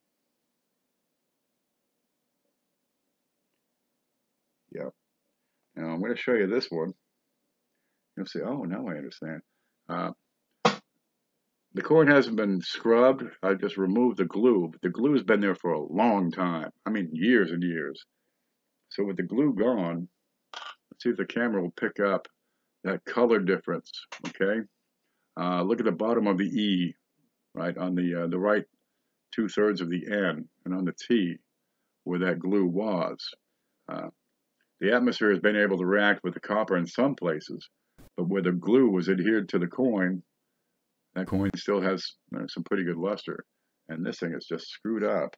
Yep. Now I'm going to show you this one. You'll see, oh, now I understand. The coin hasn't been scrubbed. I just removed the glue, but the glue has been there for a long time. I mean, years and years. So with the glue gone, let's see if the camera will pick up that color difference, okay? Look at the bottom of the E, right, on the right 2/3 of the N, and on the T, where that glue was. The atmosphere has been able to react with the copper in some places, but where the glue was adhered to the coin, that coin still has some pretty good luster. And this thing is just screwed up.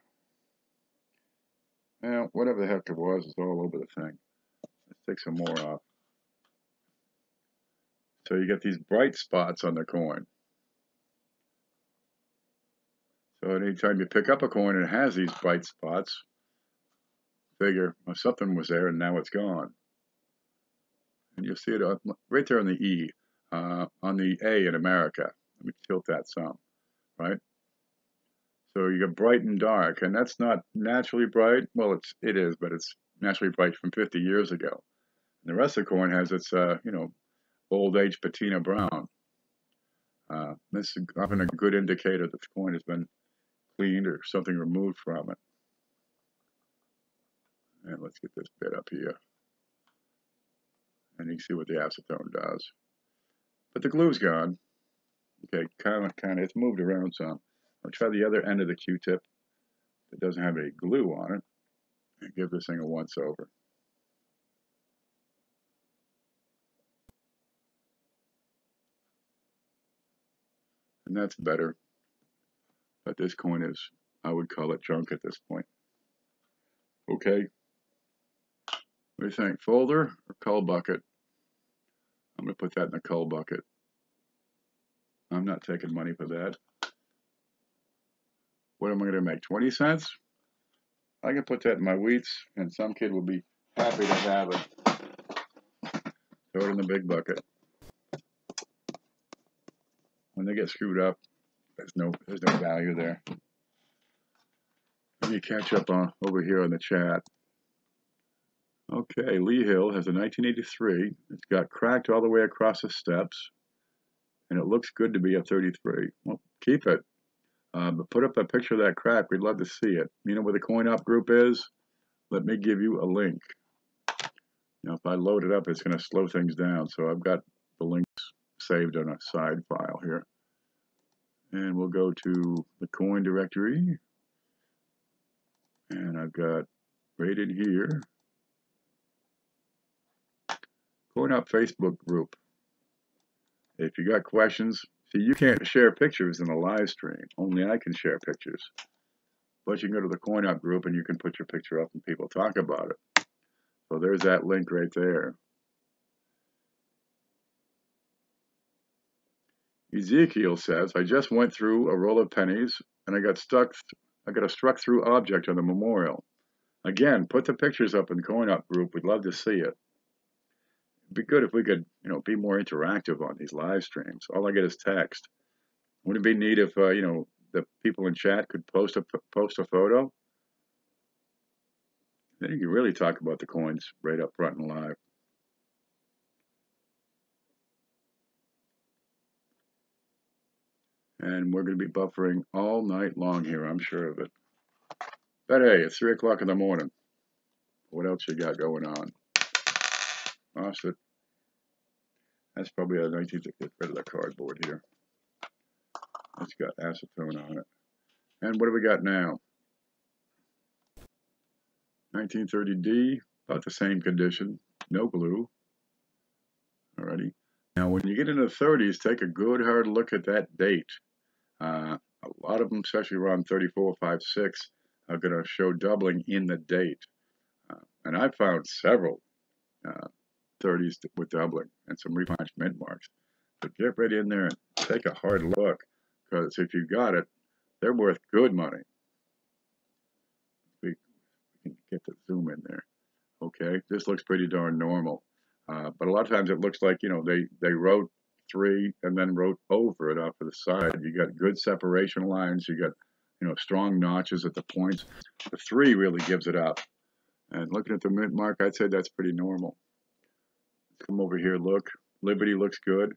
Well, whatever the heck it was is all over the thing. Let's take some more off. So you get these bright spots on the coin. So anytime you pick up a coin and it has these bright spots, figure well, something was there and now it's gone. And you'll see it right there on the E, on the A in America. Let me tilt that some, right? So you get bright and dark, and that's not naturally bright. Well, it is, but it's naturally bright from 50 years ago. And the rest of the coin has its, old age patina brown. This is often a good indicator that the coin has been cleaned or something removed from it. And let's get this bit up here. And you can see what the acetone does. But the glue's gone. Okay, kind of, it's moved around some. I'll try the other end of the Q-tip that doesn't have any glue on it and give this thing a once over. And that's better. But this coin is, I would call it junk at this point. Okay. What do you think? Folder or cull bucket? I'm going to put that in the cull bucket. I'm not taking money for that. What am I going to make? 20 cents? I can put that in my wheats, and some kid will be happy to have it. Throw it in the big bucket. When they get screwed up, there's no value there. Let me catch up on over here on the chat. Okay, Lee Hill has a 1983. It's got cracked all the way across the steps, and it looks good to be a 33. Well, keep it. But put up a picture of that crack. We'd love to see it. You know where the Coin Op group is? Let me give you a link. Now, if I load it up, it's going to slow things down. So I've got the links saved on a side file here. And we'll go to the coin directory. And I've got right in here, Coin Op Facebook group. If you got questions, see, you can't share pictures in a live stream. Only I can share pictures. But you can go to the Coin Op group and you can put your picture up and people talk about it. So there's that link right there. Ezekiel says, I just went through a roll of pennies and I got a struck through object on the memorial. Again, put the pictures up in the Coin Op group. We'd love to see it. It'd be good if we could, be more interactive on these live streams. All I get is text. Wouldn't it be neat if, the people in chat could post a photo? Then you can really talk about the coins right up front and live. And we're going to be buffering all night long here, I'm sure of it. But hey, it's 3 o'clock in the morning. What else you got going on? Lost it. That's probably a 19 to get rid of the cardboard here. It's got acetone on it. And what do we got now? 1930D, about the same condition, no glue. Alrighty. Now, when you get into the 30s, take a good hard look at that date. A lot of them, especially around 34, 5, 6, are going to show doubling in the date. And I found several 30s with doubling and some repunched mint marks. So get right in there and take a hard look, because if you got it, they're worth good money. We can get the zoom in there. Okay, this looks pretty darn normal. But a lot of times it looks like, they wrote 3 and then wrote over it off to the side. You got good separation lines. You got, strong notches at the points. The 3 really gives it up. And looking at the mint mark, I'd say that's pretty normal. Come over here, look. Liberty looks good.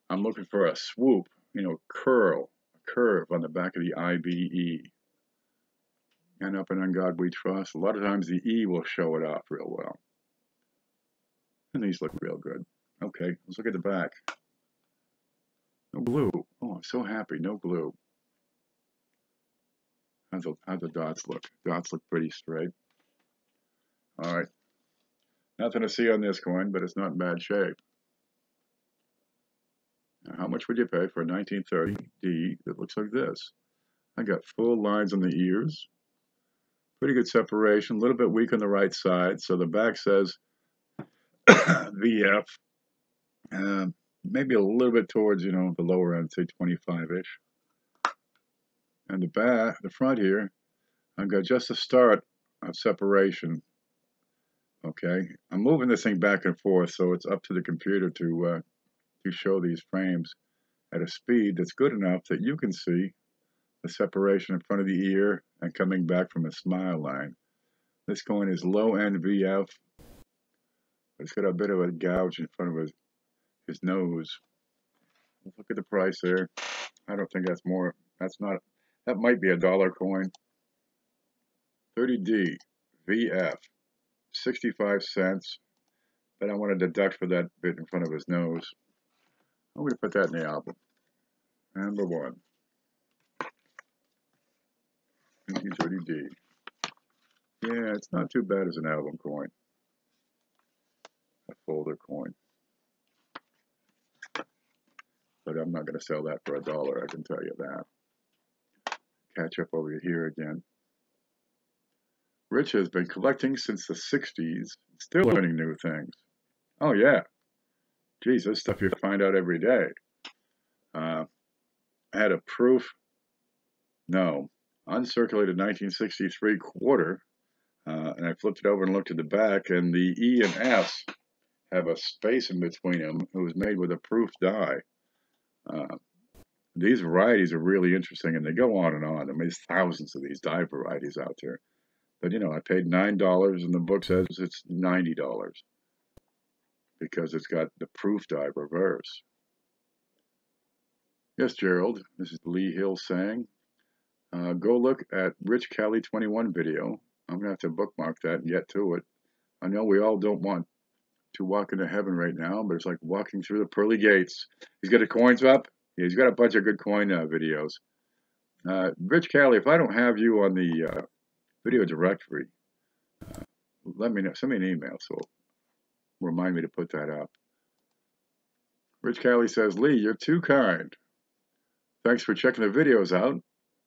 I'm looking for a swoop, a curve on the back of the IBE. And up and on God we trust. A lot of times the E will show it off real well. And these look real good. Okay, let's look at the back. No glue. Oh, I'm so happy. No glue. How's the dots look? Dots look pretty straight. All right. Nothing to see on this coin, but it's not in bad shape. Now, how much would you pay for a 1930D that looks like this? I got full lines on the ears. Pretty good separation. A little bit weak on the right side. So the back says VF. Maybe a little bit towards, the lower end, say 25-ish. And the front here, I've got just a start of separation. Okay, I'm moving this thing back and forth, so it's up to the computer to show these frames at a speed that's good enough that you can see the separation in front of the ear and coming back from a smile line. This coin is low end VF. It's got a bit of a gouge in front of his nose. Let's look at the price there. I don't think that's more. That might be a dollar coin. 30D VF. 65 cents. But I want to deduct for that bit in front of his nose. I'm going to put that in the album. Number 1. 1930D. Yeah, it's not too bad as an album coin. A folder coin. But I'm not going to sell that for $1, I can tell you that. Catch up over here again. Rich has been collecting since the 60s, still learning new things. Oh, yeah. Geez, this stuff you find out every day. I had a proof, no, uncirculated 1963 quarter, and I flipped it over and looked at the back, and the E and S have a space in between them. It was made with a proof die. These varieties are really interesting, and they go on and on. I mean, there's thousands of these die varieties out there. But, you know, I paid $9, and the book says it's $90 because it's got the proof die reverse. Yes, Gerald, this is Lee Hill saying, go look at Rich Cali 21 video. I'm going to have to bookmark that and get to it. I know we all don't want to walk into heaven right now, but it's like walking through the pearly gates. He's got the coins up. Yeah, he's got a bunch of good coin videos. Rich Cali, if I don't have you on the video directory, let me know. Send me an email so remind me to put that up. Rich Cali says, Lee, you're too kind. Thanks for checking the videos out.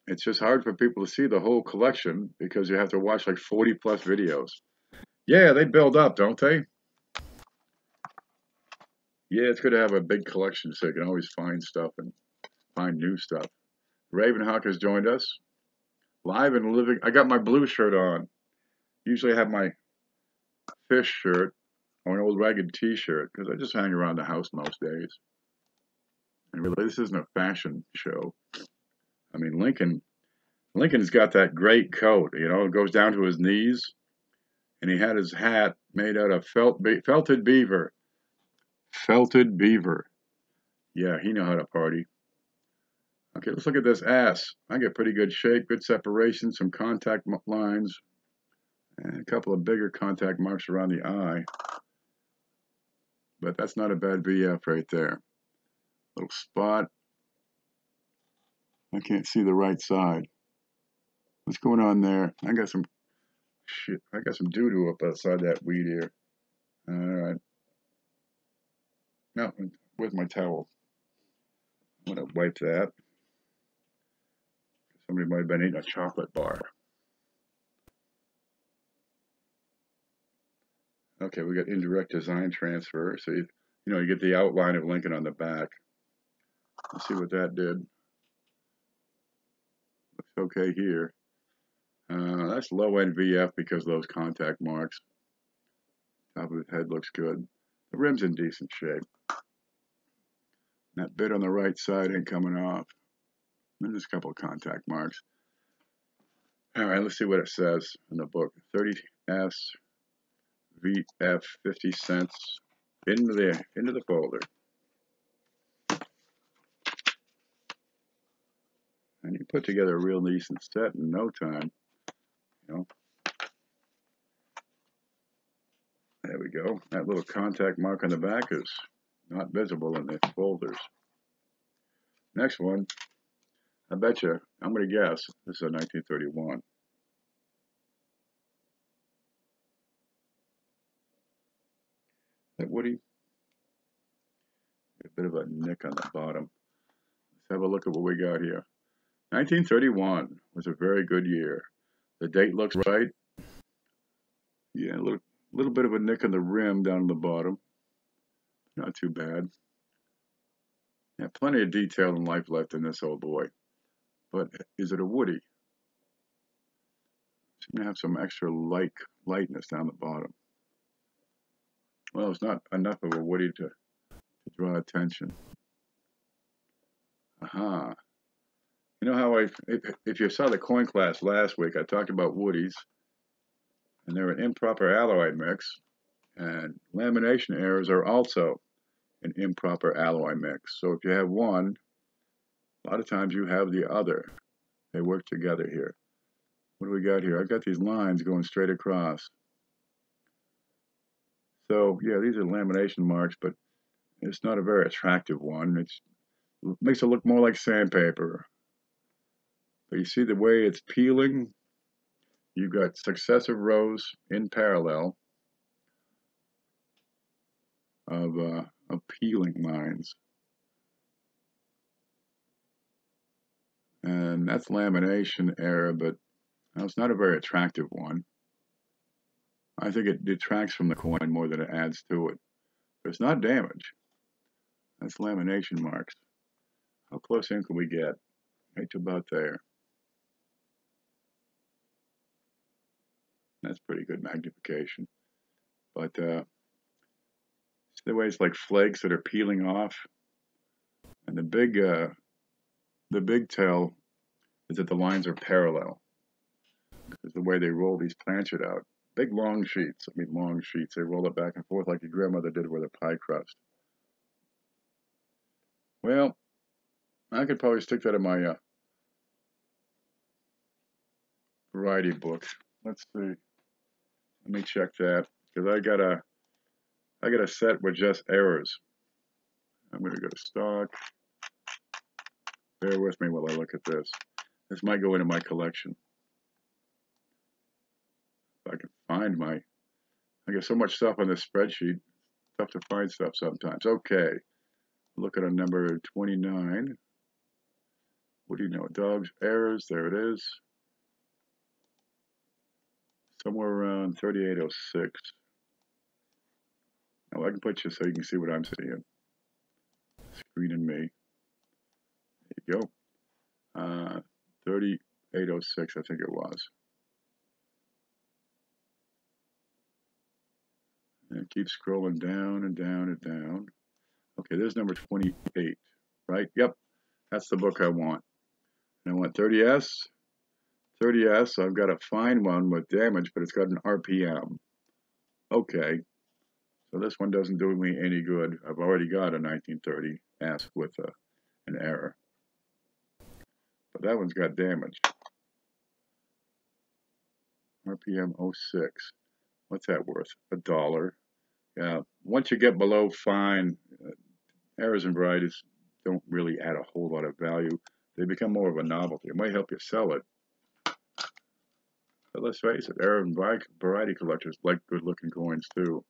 It's just hard for people to see the whole collection because you have to watch like 40 plus videos. Yeah, they build up, don't they? Yeah, it's good to have a big collection so you can always find stuff and find new stuff. Ravenhawk has joined us. Live and living. I got my blue shirt on. Usually I have my fish shirt or an old ragged t-shirt because I just hang around the house most days. And really, this isn't a fashion show. I mean, Lincoln's got that great coat, you know, it goes down to his knees. And he had his hat made out of felted beaver. Felted beaver. Yeah, he knew how to party. Okay, let's look at this ass. I get pretty good shape, good separation, some contact lines, and a couple of bigger contact marks around the eye. But that's not a bad VF right there. Little spot. I can't see the right side. What's going on there? I got some shit. I got some doo-doo up outside that weed here. All right. Now, where's my towel? I'm going to wipe that. Somebody might have been eating a chocolate bar. Okay, we got indirect design transfer. So, you know, you get the outline of Lincoln on the back. Let's see what that did. Looks okay here. That's low-end VF because of those contact marks. Top of his head looks good. The rim's in decent shape. That bit on the right side ain't coming off. There's a couple of contact marks. All right, let's see what it says in the book. 30S VF 50 cents into the folder. And you put together a real decent set in no time. You know. There we go. That little contact mark on the back is not visible in the folders. Next one, I bet you, I'm going to guess, this is a 1931. That Woody? A bit of a nick on the bottom. Let's have a look at what we got here. 1931 was a very good year. The date looks right. Yeah, a little bit of a nick on the rim down the bottom. Not too bad. Yeah, plenty of detail and life left in this old boy. But is it a Woody? It's going to have some extra lightness down the bottom. Well, it's not enough of a Woody to draw attention. Aha. You know how if you saw the coin class last week, I talked about Woodies. And they're an improper alloy mix. And lamination errors are also an improper alloy mix. So if you have one, a lot of times you have the other. They work together here. What do we got here? I've got these lines going straight across. So yeah, these are lamination marks, but it's not a very attractive one. It makes it look more like sandpaper. But you see the way it's peeling? You've got successive rows in parallel of peeling lines. And that's lamination error, but it's not a very attractive one. I think it detracts from the coin more than it adds to it. But it's not damage. That's lamination marks. How close in can we get? Right to about there. That's pretty good magnification. But the way it's like flakes that are peeling off. And the big tell is that the lines are parallel. Because the way they roll these planchet out. Big long sheets. I mean long sheets. They roll it back and forth like your grandmother did with a pie crust. Well, I could probably stick that in my variety books. Let's see. Let me check that because I got a set with just errors. I'm going to go to stock. Bear with me while I look at this. This might go into my collection. If I can find I got so much stuff on this spreadsheet. Tough to find stuff sometimes. Okay. Look at a number 29. What do you know? Dogs, errors. There it is. Somewhere around 3806. Now I can put you so you can see what I'm seeing. Screen and me. There you go. 3806, I think it was. And keep scrolling down and down and down. Okay, there's number 28, right? Yep, that's the book I want. And I want 30S. 30S, I've got to find one with damage, but it's got an RPM. Okay, so this one doesn't do me any good. I've already got a 1930S with an error. But that one's got damage. RPM 06. What's that worth? $1. Yeah, once you get below fine, errors and varieties don't really add a whole lot of value. They become more of a novelty. It might help you sell it. But let's face it, error and variety collectors like good-looking coins too.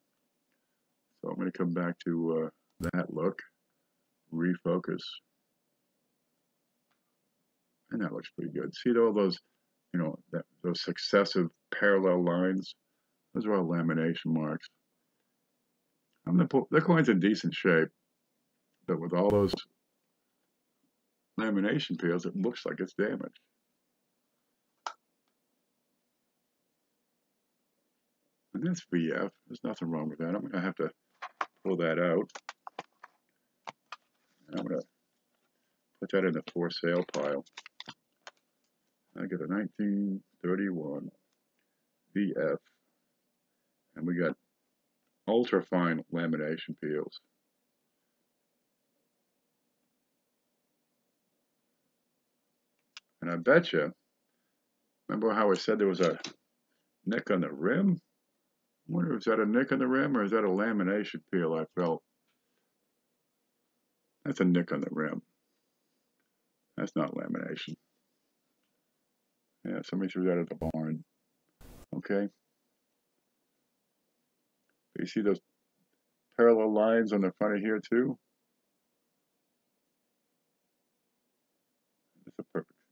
So I'm going to come back to that look, refocus, and that looks pretty good. See all those, those successive parallel lines? Those are all lamination marks. The coin's in decent shape, but with all those lamination peels, it looks like it's damaged. And that's VF. There's nothing wrong with that. I'm going to have to pull that out. And I'm going to put that in the for sale pile. I get a 1931 VF. And we got ultra fine lamination peels. And I bet you, remember how I said there was a nick on the rim? I wonder if is that a nick on the rim or is that a lamination peel I felt? That's a nick on the rim. That's not lamination. Yeah, somebody threw that at the barn. Okay. You see those parallel lines on the front of here too?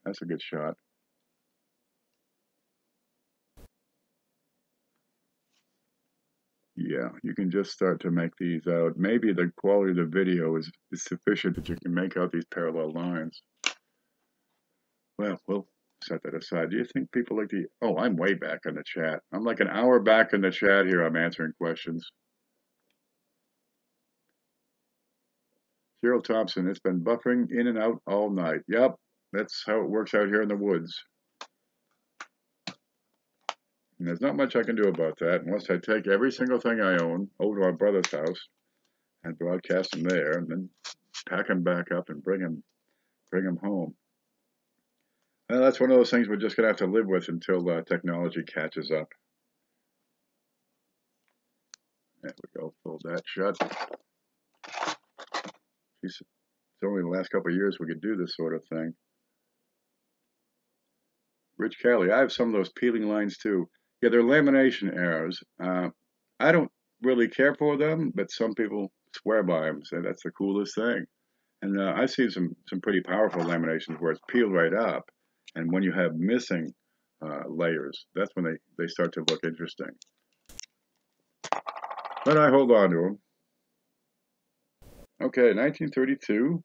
That's a good shot. Yeah, you can just start to make these out. Maybe the quality of the video is sufficient that you can make out these parallel lines. Well, we'll set that aside. Do you think people like the... Oh, I'm way back in the chat. I'm like an hour back in the chat here. I'm answering questions. Gerald Thompson, it's been buffering in and out all night. Yep, that's how it works out here in the woods. And there's not much I can do about that unless I take every single thing I own over to my brother's house and broadcast them there and then pack them back up and bring them home. And that's one of those things we're just going to have to live with until technology catches up. There we go. Pull that shut. It's only the last couple of years we could do this sort of thing. Rich Kelly, I have some of those peeling lines too. Yeah, they're lamination errors. I don't really care for them, but some people swear by them, say that's the coolest thing. And I've seen some pretty powerful laminations where it's peeled right up, and when you have missing layers, that's when they start to look interesting. But I hold on to them. Okay, 1932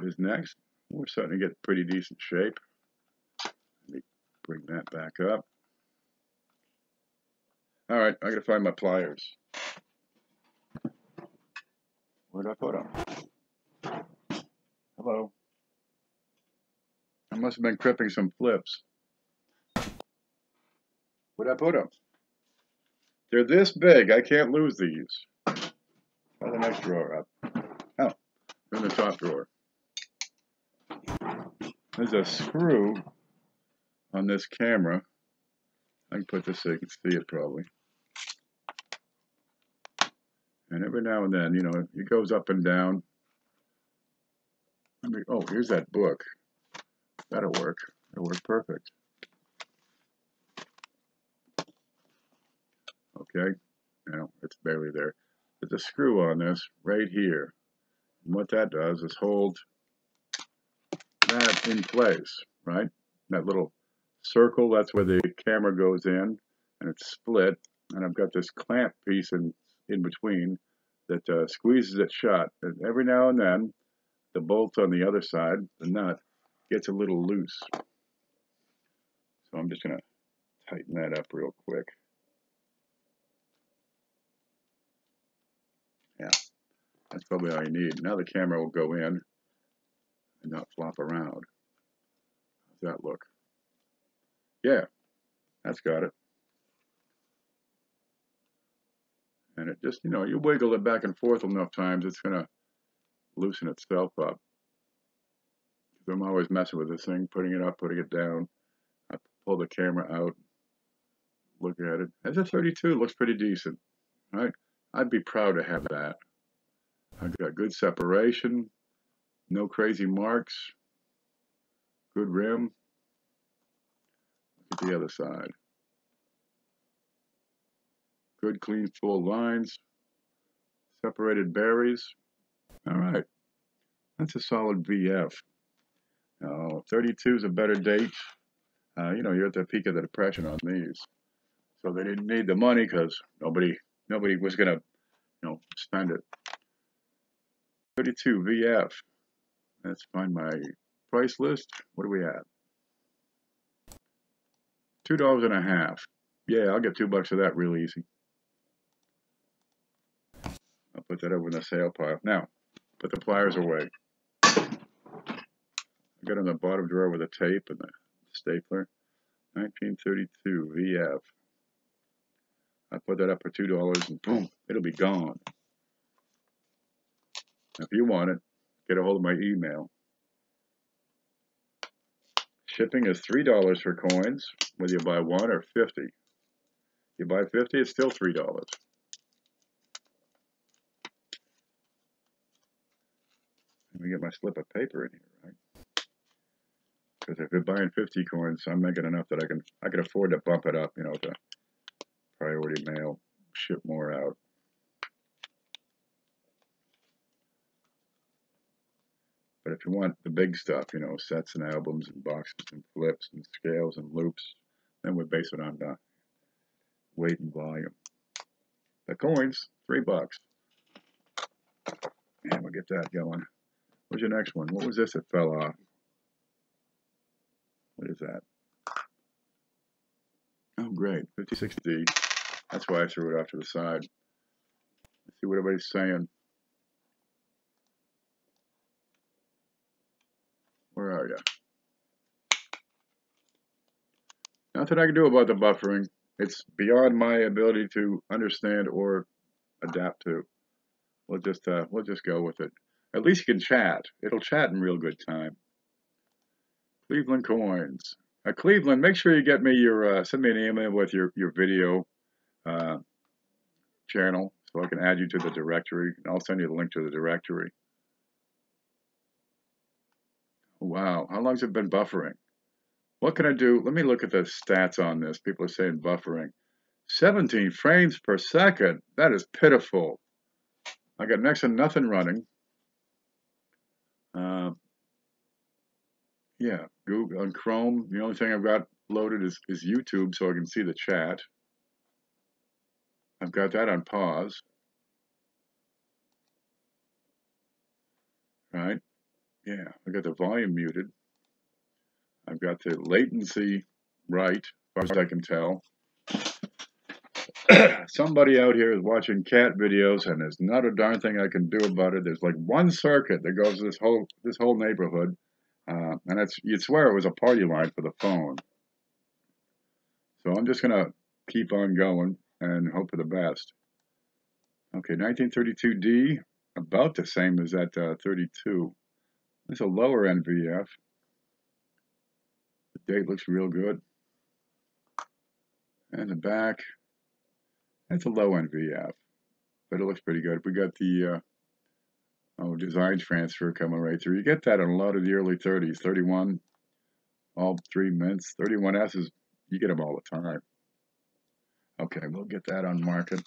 is next. We're starting to get pretty decent shape. Let me bring that back up. All right, I gotta find my pliers. Where'd I put them? Hello. I must have been cripping some flips. Where'd I put them? They're this big, I can't lose these. Try the next drawer up. Oh, in the top drawer. There's a screw on this camera. I can put this so you can see it probably. And every now and then, you know, it goes up and down. Oh, here's that book. That'll work. That'll work perfect. Okay. Now, it's barely there. There's a screw on this right here. And what that does is hold that in place, right? That little circle, that's where the camera goes in, and it's split. And I've got this clamp piece in between that squeezes it shut. And every now and then, the bolt on the other side, the nut, gets a little loose. So I'm just going to tighten that up real quick. Yeah, that's probably all you need. Now the camera will go in and not flop around. How's that look? Yeah, that's got it. And it just, you know, you wiggle it back and forth enough times, it's going to loosen itself up. I'm always messing with this thing, putting it up, putting it down. I pull the camera out, look at it. As a 32, it looks pretty decent, right? I'd be proud to have that. I've got good separation, no crazy marks, good rim. Look at the other side. Good, clean, full lines, separated berries. All right, that's a solid VF. Now, 32 is a better date. You know, you're at the peak of the Depression on these. So they didn't need the money because nobody was going to, you know, spend it. 32 VF. Let's find my price list. What are we at? $2.50. Yeah, I'll get $2 of that real easy. I'll put that over in the sale pile. Now, put the pliers away. I got in the bottom drawer with the tape and the stapler. 1932 VF. I put that up for $2 and boom, it'll be gone. If you want it, get a hold of my email. Shipping is $3 for coins, whether you buy 1 or 50. You buy 50, it's still $3. Let me get my slip of paper in here, right? Because if you're buying 50 coins, I'm making enough that I can afford to bump it up, you know, to priority mail, ship more out. But if you want the big stuff, you know, sets and albums and boxes and flips and scales and loops, then we base it on weight and volume. The coins, $3. And we'll get that going. Where's your next one? What was this that fell off? What is that? Oh, great. 56D. That's why I threw it off to the side. Let's see what everybody's saying. Where are you? Nothing I can do about the buffering. It's beyond my ability to understand or adapt to. We'll just go with it. At least you can chat. It'll chat in real good time. Cleveland coins. Cleveland, make sure you get me your send me an email with your video channel so I can add you to the directory, and I'll send you the link to the directory. Wow, how long's it been buffering? What can I do? Let me look at the stats on this. People are saying buffering. 17 frames per second. That is pitiful. I got next to nothing running. Yeah, Google on Chrome. The only thing I've got loaded is YouTube, so I can see the chat. I've got that on pause. Right? Yeah, I got the volume muted. I've got the latency right, as far as I can tell. Somebody out here is watching cat videos, and there's not a darn thing I can do about it. There's like one circuit that goes this whole neighborhood, and you'd swear it was a party line for the phone. So I'm just gonna keep on going and hope for the best. Okay, 1932D, about the same as that 32. It's a lower NVF. The date looks real good. And the back, that's a low NVF, but it looks pretty good. We got the design transfer coming right through. You get that on a lot of the early 30s. 31, all 3 minutes. 31S's, you get them all the time. Okay, we'll get that on market.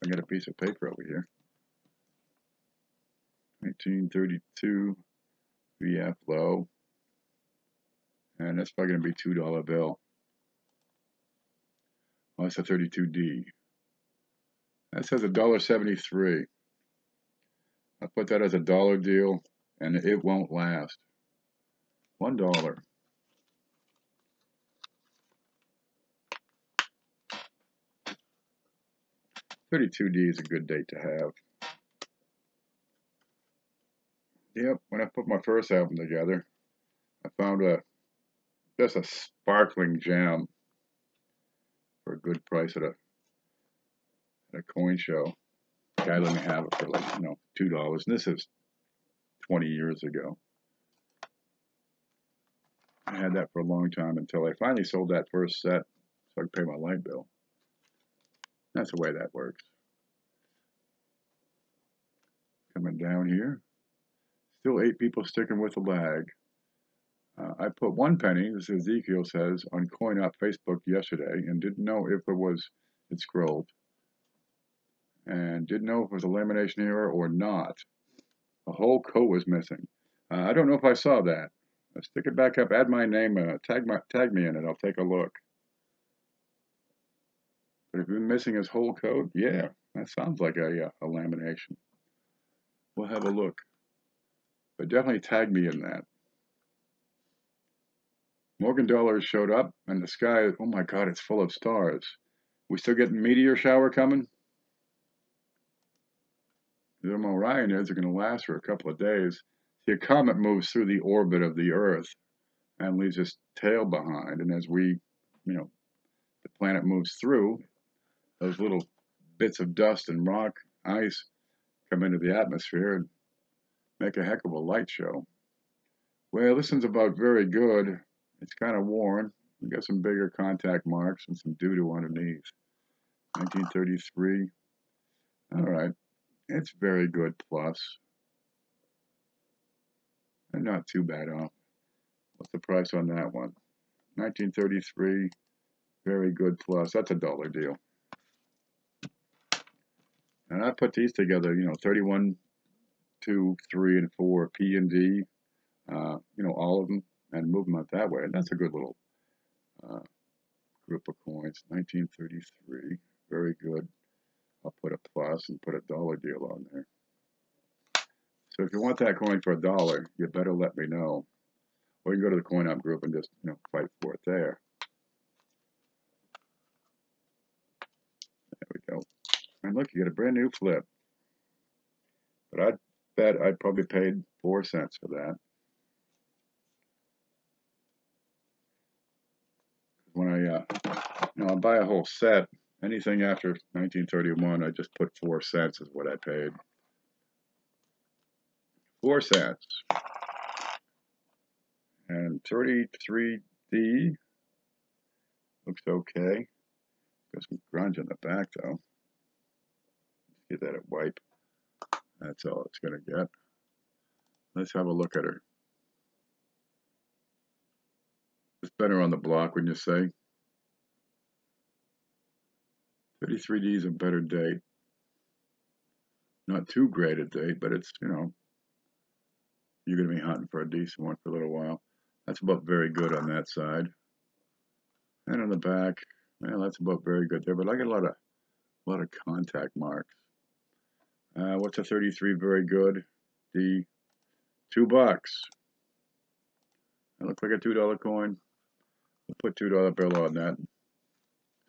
I got a piece of paper over here. 1932 VF low. And that's probably going to be $2 bill. Oh, that's a 32D. That says $1.73. I put that as a dollar deal, and it won't last. $1. $32D is a good date to have. Yep, when I put my first album together, I found just a sparkling gem for a good price at a coin show. The guy let me have it for like, $2, and this is 20 years ago. I had that for a long time until I finally sold that first set so I could pay my light bill. That's the way that works. Coming down here. Still 8 people sticking with the lag. I put 1 penny, as Ezekiel says, on CoinOp Facebook yesterday and didn't know if it scrolled. And didn't know if it was a lamination error or not. A whole coat was missing. I don't know if I saw that. Stick it back up, add my name, tag me in it, I'll take a look. But if you're missing his whole coat, yeah, that sounds like a lamination. We'll have a look. But definitely tag me in that. Morgan Dollars showed up, and the sky, oh my God, it's full of stars. We still getting meteor shower coming? The Orion is going to last for a couple of days. See, a comet moves through the orbit of the Earth and leaves its tail behind. And as the planet moves through, those little bits of dust and rock, ice, come into the atmosphere and make a heck of a light show. Well, this one's about very good. It's kind of worn. We got some bigger contact marks and some doo-doo underneath. 1933. All right. It's very good plus. And not too bad off. What's the price on that one? 1933. Very good plus. That's a $1 deal. And I put these together, 31, 2, 3, and 4 P and D, all of them, and move them out that way. And that's a good little group of coins. 1933, very good. I'll put a plus and put a $1 deal on there. So if you want that coin for $1, you better let me know. Or you can go to the CoinOp group and just, fight for it there. There we go. And look, you get a brand new flip. But I'd bet I probably paid 4 cents for that. When I buy a whole set, anything after 1931, I just put 4 cents is what I paid. 4 cents. And 33D looks okay. Got some grunge in the back though. Give that a wipe. That's all it's gonna get. Let's have a look at her. It's better on the block, wouldn't you say? 33D is a better date. Not too great a date, but it's, you know, you're going to be hunting for a decent one for a little while. That's about very good on that side. And on the back, well, that's about very good there. But I got a lot of contact marks. What's a 33 very good? The $2. That looks like a $2 coin. We'll put $2 bill on that.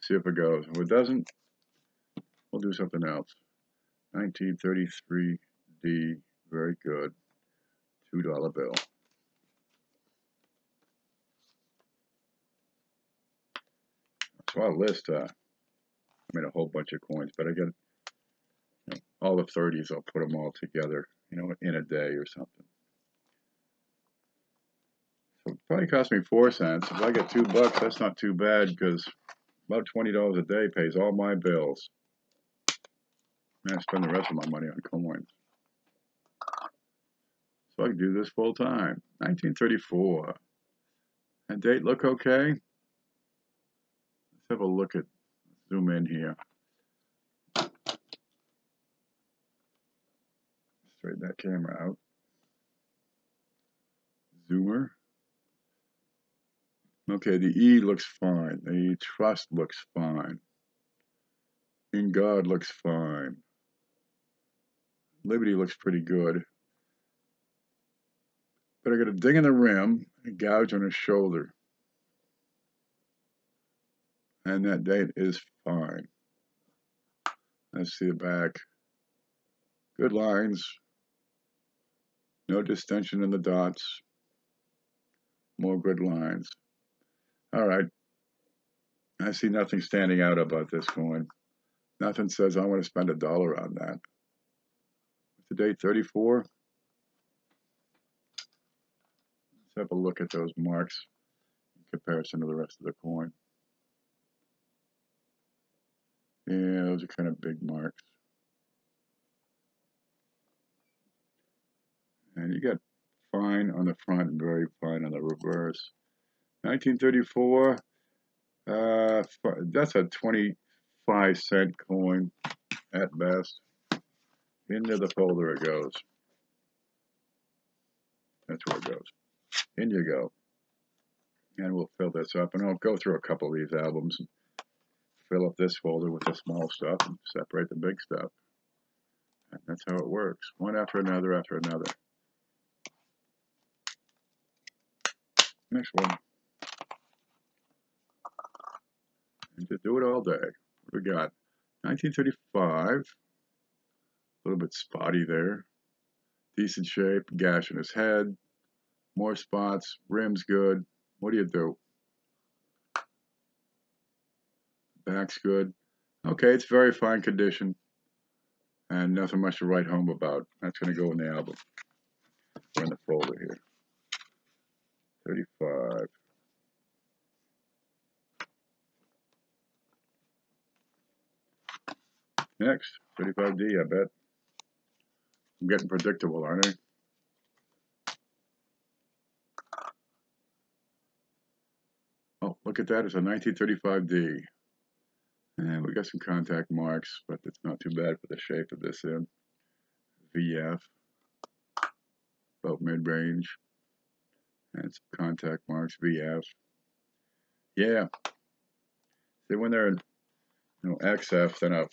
See if it goes. If it doesn't, we'll do something else. 1933D, very good. $2 bill. So I'll list, I made a whole bunch of coins, but I get, you know, all the 30s, I'll put them all together, you know, in a day or something. So it probably cost me 4 cents. If I get $2, that's not too bad because about $20 a day pays all my bills. And I spend the rest of my money on coins. So I can do this full time. 1934. That date look okay? Let's have a look at, zoom in here. Straighten that camera out. Zoomer. Okay, the E looks fine. The trust looks fine. In God looks fine. Liberty looks pretty good. But I got a ding in the rim, a gouge on his shoulder. And that date is fine. Let's see the back. Good lines. No distension in the dots. More good lines. All right. I see nothing standing out about this coin. Nothing says I want to spend $1 on that. The date 34. Let's have a look at those marks in comparison to the rest of the coin. Yeah, those are kind of big marks. And you got fine on the front and very fine on the reverse. 1934, that's a 25-cent coin at best. Into the folder it goes. That's where it goes. In you go. And we'll fill this up, and I'll go through a couple of these albums and fill up this folder with the small stuff and separate the big stuff. And that's how it works. One after another after another. Next one. And just do it all day. What we got? 1935. A little bit spotty there. Decent shape. Gash in his head. More spots. Rim's good. What do you do? Back's good. Okay, it's very fine condition. And nothing much to write home about. That's going to go in the album. Or in the folder here. 35. Next, 35D, I bet. I'm getting predictable, aren't I? Oh, look at that. It's a 1935D. And we got some contact marks, but it's not too bad for the shape of this in. VF. About mid-range. And some contact marks, VF. Yeah. See, when they're in, you know, XF, then I'll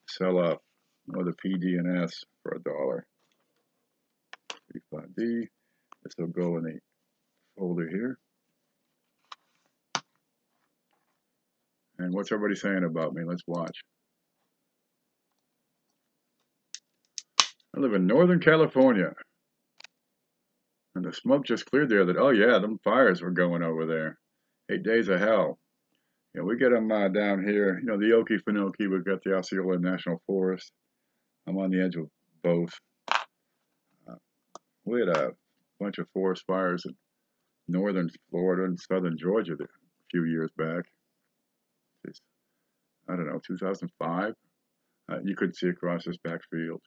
sell up the PD and S for $1. 35D. This will go in the folder here. And what's everybody saying about me? Let's watch. I live in Northern California. And the smoke just cleared there that, oh yeah, them fires were going over there. 8 days of hell. You know, we get them down here. You know, the Okefenokee, we've got the Osceola National Forest. I'm on the edge of both. We had a bunch of forest fires in northern Florida and southern Georgia a few years back. I don't know, 2005. You couldn't see across this backfield.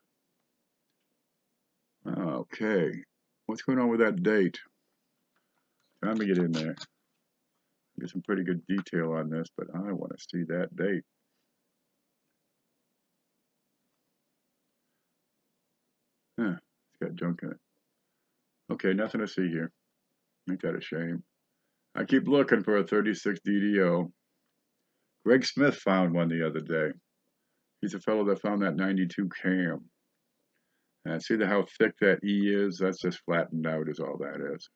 Okay, what's going on with that date? Time to get in there. Get some pretty good detail on this, but I want to see that date. It's got junk in it. Okay, nothing to see here. Ain't that a shame? I keep looking for a 36 DDO. Greg Smith found one the other day. He's a fellow that found that 92 cam. And see how thick that E is? That's just flattened out is all that is.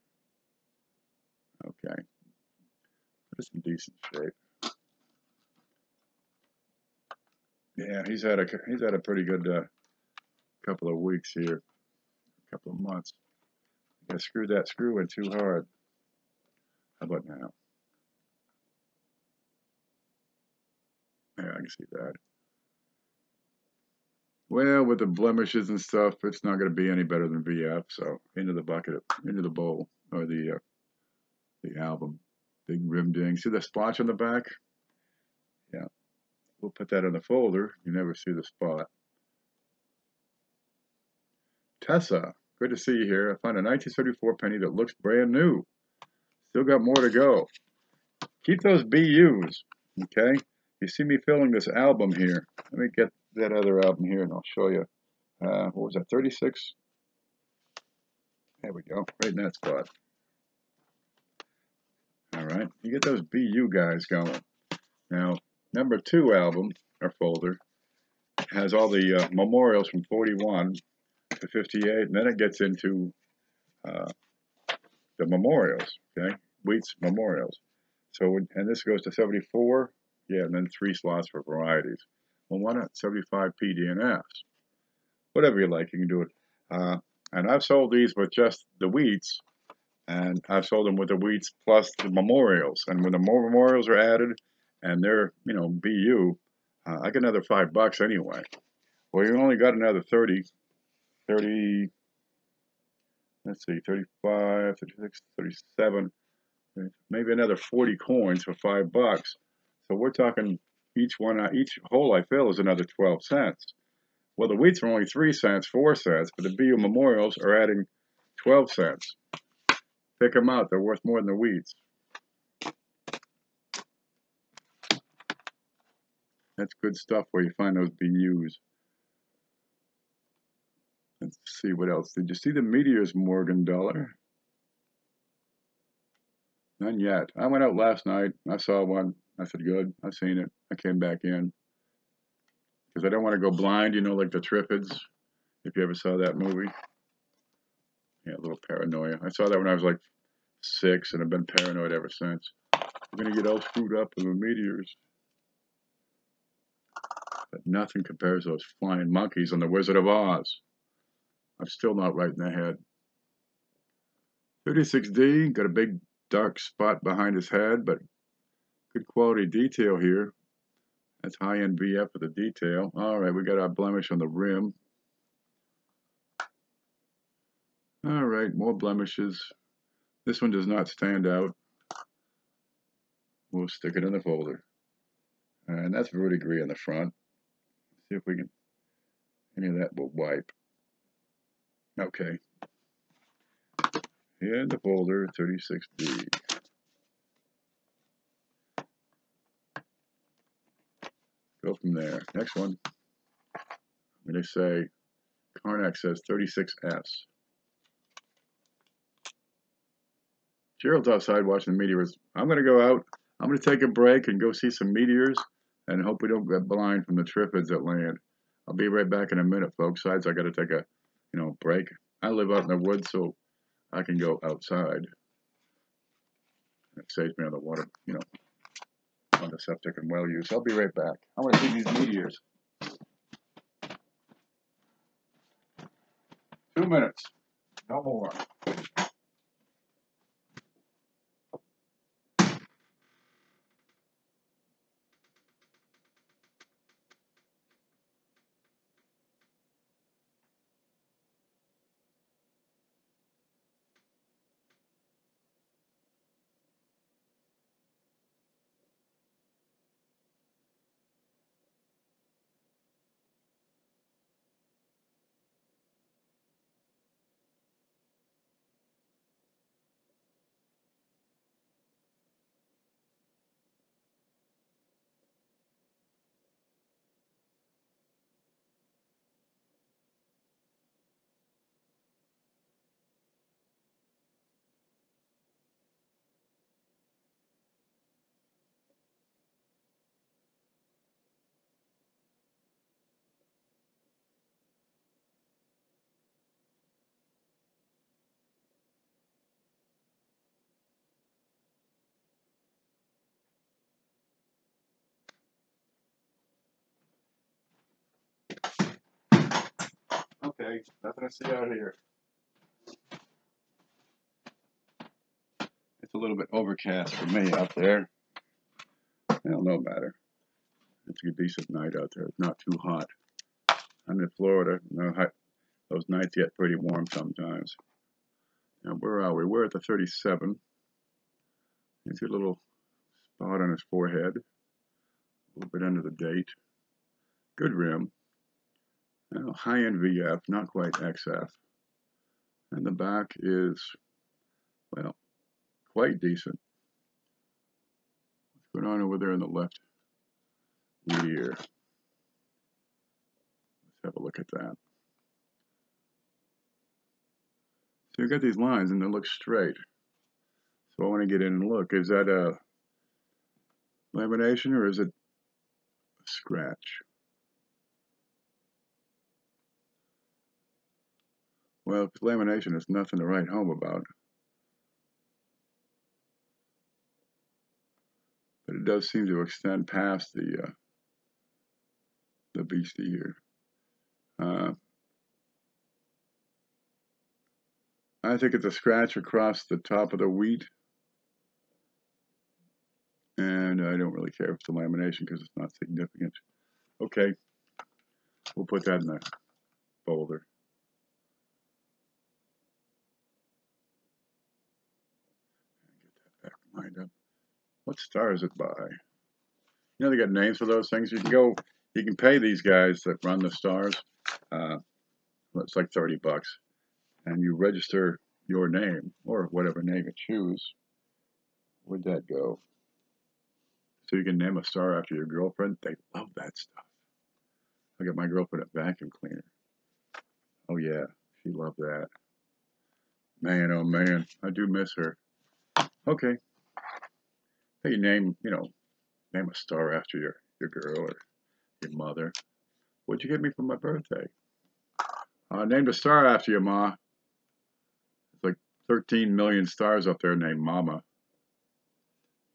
Okay. That's in decent shape. Yeah, he's had a pretty good couple of weeks here, couple of months. I screwed that screw in too hard. How about now? Yeah, I can see that. Well, with the blemishes and stuff, it's not going to be any better than VF. So into the bucket, into the bowl, or the album. Big rim ding. See the splotch on the back? Yeah. We'll put that in the folder. You never see the spot. Tessa, good to see you here. I found a 1974 penny that looks brand new. Still got more to go. Keep those BUs, okay? You see me filling this album here. Let me get that other album here and I'll show you. What was that, 36? There we go, right in that spot. All right, you get those BU guys going. Now, number 2 album, or folder, has all the memorials from 41 to 58, and then it gets into the memorials, okay? Wheat's memorials. So, and this goes to 74, yeah, and then 3 slots for varieties. Well, why not 75 PDNFs? Whatever you like, you can do it. And I've sold these with just the wheats, and I've sold them with the wheats plus the memorials. And when the memorials are added, and they're, BU, I get another $5 anyway. Well, you only got another 30, let's see, 35, 36, 37, maybe another 40 coins for $5. So we're talking each hole I fill is another 12 cents. Well, the wheats are only 3 cents, 4 cents, but the BU memorials are adding 12 cents. Pick them out. They're worth more than the wheats. That's good stuff where you find those BUs. Let's see what else. Did you see the Meteors Morgan dollar? None yet. I went out last night. I saw one. I said, good. I've seen it. I came back in. Because I don't want to go blind, like the Triffids. If you ever saw that movie. Yeah, a little paranoia. I saw that when I was like 6, and I've been paranoid ever since. I'm going to get all screwed up in the Meteors. But nothing compares to those flying monkeys on the Wizard of Oz. I'm still not right in the head. 36D, got a big dark spot behind his head, but good quality detail here. That's high-end VF with the detail. All right, we got our blemish on the rim. All right, more blemishes. This one does not stand out. We'll stick it in the folder. And that's verdigris on the front. See if we can, any of that will wipe. Okay. In the folder, 36D. Go from there. Next one. I'm going to say, Karnak says 36S. Gerald's outside watching the meteors. I'm going to go out. I'm going to take a break and go see some meteors and hope we don't get blind from the Triffids that land. I'll be right back in a minute, folks. Besides, I got to take a, break. I live out in the woods, so I can go outside. It saves me on the water, on the septic and well use. I'll be right back. I want to see these meteors. 2 minutes. No more. Okay, nothing to see out here. It's a little bit overcast for me out there. Well, no matter. It's a decent night out there. It's not too hot. I'm in Florida. No, those nights get pretty warm sometimes. Now, where are we? We're at the 37. You see a little spot on his forehead. A little bit under the date. Good rim. Now, high-end VF, not quite XF. And the back is, well, quite decent. What's going on over there in the left ear? Let's have a look at that. So you've got these lines and they look straight. So I want to get in and look. Is that a lamination or is it a scratch? Well, if it's lamination, there's nothing to write home about. But it does seem to extend past the beastie here. I think it's a scratch across the top of the wheat. And I don't really care if it's a lamination because it's not significant. Okay, we'll put that in the folder. Get that back lined up. What star is it by? You know, they got names for those things. You can pay these guys that run the stars. It's like $30, and you register your name or whatever name you choose. Where'd that go? So you can name a star after your girlfriend. They love that stuff. I got my girlfriend a vacuum cleaner. Oh yeah, she loved that. Man, oh man, I do miss her. Okay. Hey, name a star after your girl or your mother. What'd you get me for my birthday? Named a star after your ma. It's like 13 million stars up there named Mama.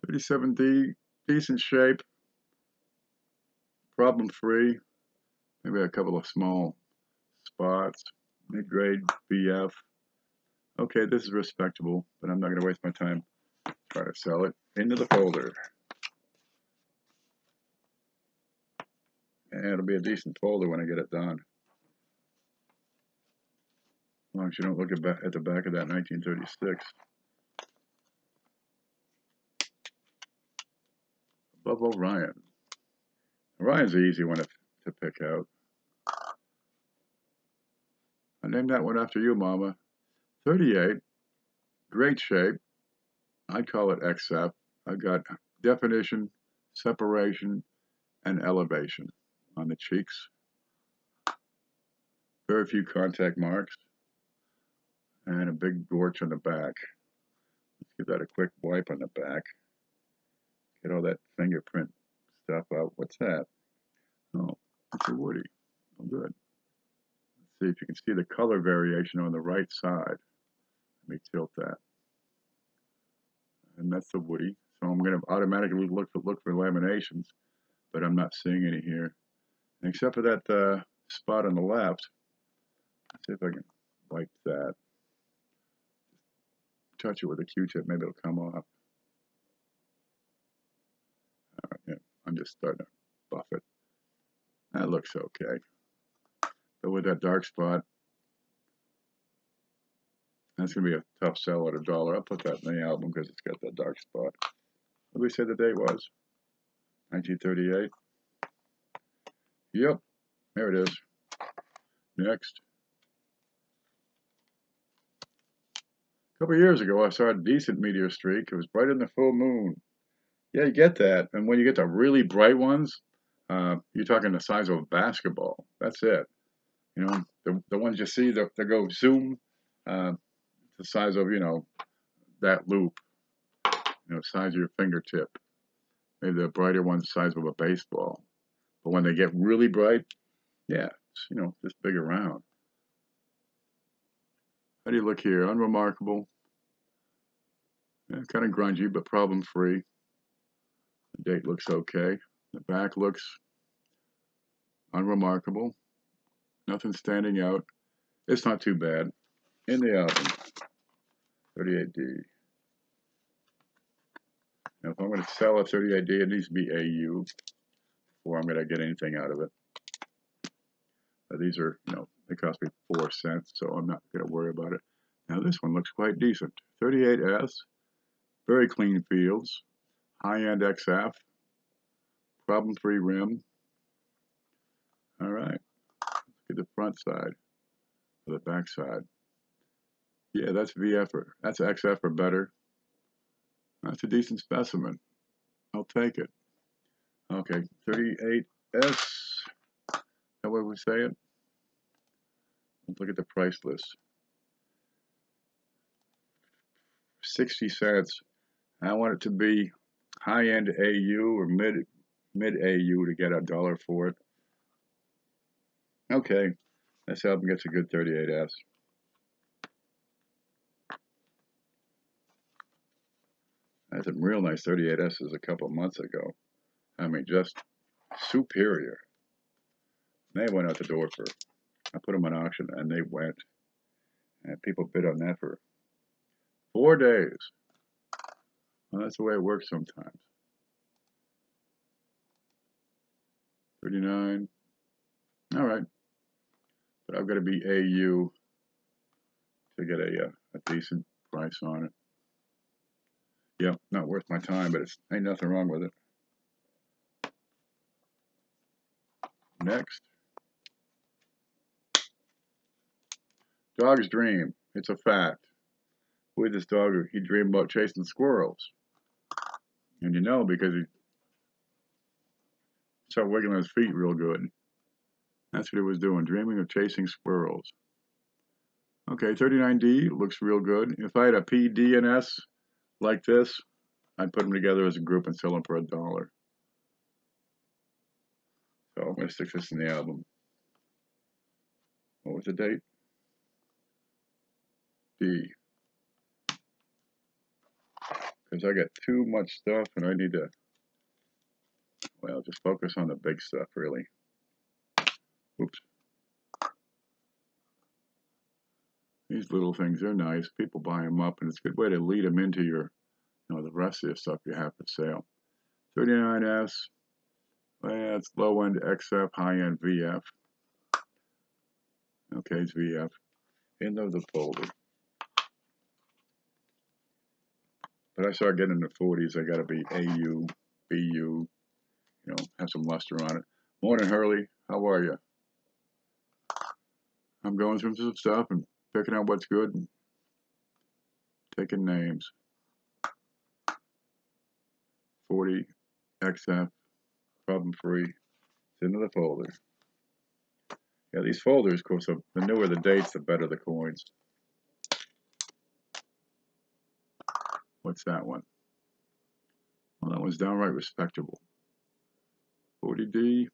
37D, decent shape. Problem free. Maybe a couple of small spots. Mid-grade VF. Okay, this is respectable, but I'm not going to waste my time trying to sell it. Into the folder. And it'll be a decent folder when I get it done. As long as you don't look at the back of that 1936. Above Orion. Orion's an easy one to pick out. I named that one after you, Mama. 38. Great shape. I'd call it XF. I've got definition, separation, and elevation on the cheeks. Very few contact marks. And a big gorge on the back. Let's give that a quick wipe on the back. Get all that fingerprint stuff out. What's that? Oh, it's a Woody. Oh, good. Let's see if you can see the color variation on the right side. Let me tilt that. And that's the Woody. So I'm going to automatically look for laminations, but I'm not seeing any here. And except for that spot on the left. Let's see if I can wipe that. Touch it with a Q-tip, maybe it'll come off. All right, yeah, I'm just starting to buff it. That looks okay. But with that dark spot, that's going to be a tough sell at $1. I'll put that in the album because it's got that dark spot. What did we say the date was? 1938. Yep, there it is. Next. A couple of years ago, I saw a decent meteor streak. It was bright in the full moon. Yeah, you get that. And when you get the really bright ones, you're talking the size of a basketball. That's it. You know, the ones you see that go zoom, the size of, that loop, size of your fingertip. Maybe the brighter ones the size of a baseball. But when they get really bright, yeah, it's, this big around. How do you look here? Unremarkable. Yeah, kind of grungy, but problem-free. The date looks okay. The back looks unremarkable. Nothing standing out. It's not too bad. In the album, 38D. Now, if I'm going to sell a 38D, it needs to be AU before I'm going to get anything out of it. These are, they cost me 4 cents, so I'm not going to worry about it. Now, this one looks quite decent. 38S, very clean fields, high-end XF, problem-free rim. All right, let's get the front side or the back side. Yeah, that's VF or that's XF or better. That's a decent specimen. I'll take it. Okay, 38S. Is that what we say it? Let's look at the price list. 60 cents. I want it to be high-end AU or mid AU to get $1 for it. Okay, this album gets a good 38S. I had some real nice 38S's a couple months ago. I mean, just superior. They went out the door for, I put them on auction and they went. And people bid on that for 4 days. Well, that's the way it works sometimes. 39. All right. But I've got to be AU to get a decent price on it. Yeah, not worth my time, but it's ain't nothing wrong with it. Next. Dog's dream. It's a fact. With this dog, he dreamed about chasing squirrels. And you know, because he started wiggling his feet real good. That's what he was doing, dreaming of chasing squirrels. Okay, 39D looks real good. If I had a P, D, and S like this, I'd put them together as a group and sell them for $1. So I'm going to stick this in the album. What was the date? D. Because I got too much stuff and I need to, well, just focus on the big stuff, really. Oops. These little things, they're nice. People buy them up, and it's a good way to lead them into your, the rest of your stuff you have for sale. 39S, well, it's low-end XF, high-end VF. Okay, it's VF. End of the folder. But I start getting in the 40s, I got to be AU, BU, have some luster on it. Morning, Hurley. How are you? I'm going through some stuff and picking out what's good and taking names. 40 XF, problem free. It's into the folder. Yeah, these folders, of course, the newer the dates, the better the coins. What's that one? Well, that one's downright respectable. 40D.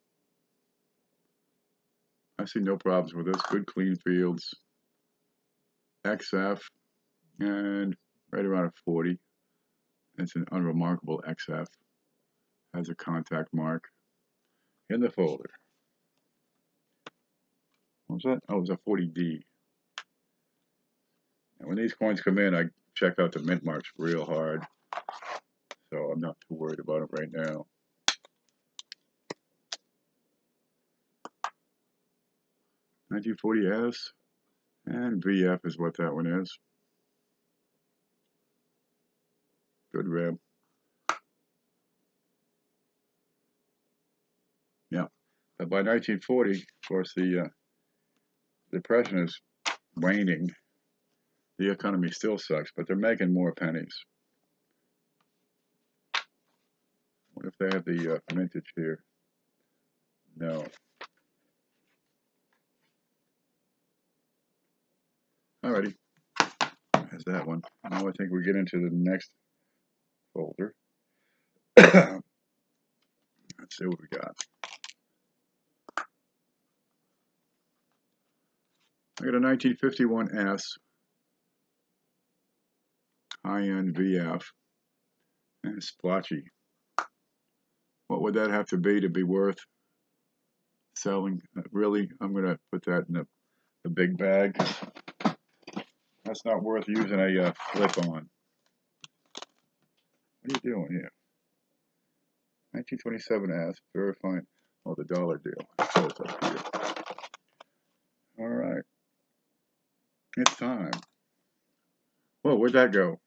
I see no problems with this. Good clean fields. XF. And right around a 40. It's an unremarkable XF. Has a contact mark. In the folder. What was that? Oh, it was a 40D. And when these coins come in, I check out the mint marks real hard. So I'm not too worried about it right now. $1940S and VF is what that one is. Good rim. Yeah. But by 1940, of course, the depression is waning. The economy still sucks, but they're making more pennies. What if they have the vintage here? No. Alrighty. There's that one. Now I think we get into the next folder. Let's see what we got. I got a 1951S, high-end VF, and splotchy. What would that have to be worth selling? Really, I'm going to put that in the the big bag. That's not worth using a flip on. What are you doing here? 1927 S, very fine. Oh, the dollar deal. So it's up here. All right. It's time. Whoa, where'd that go?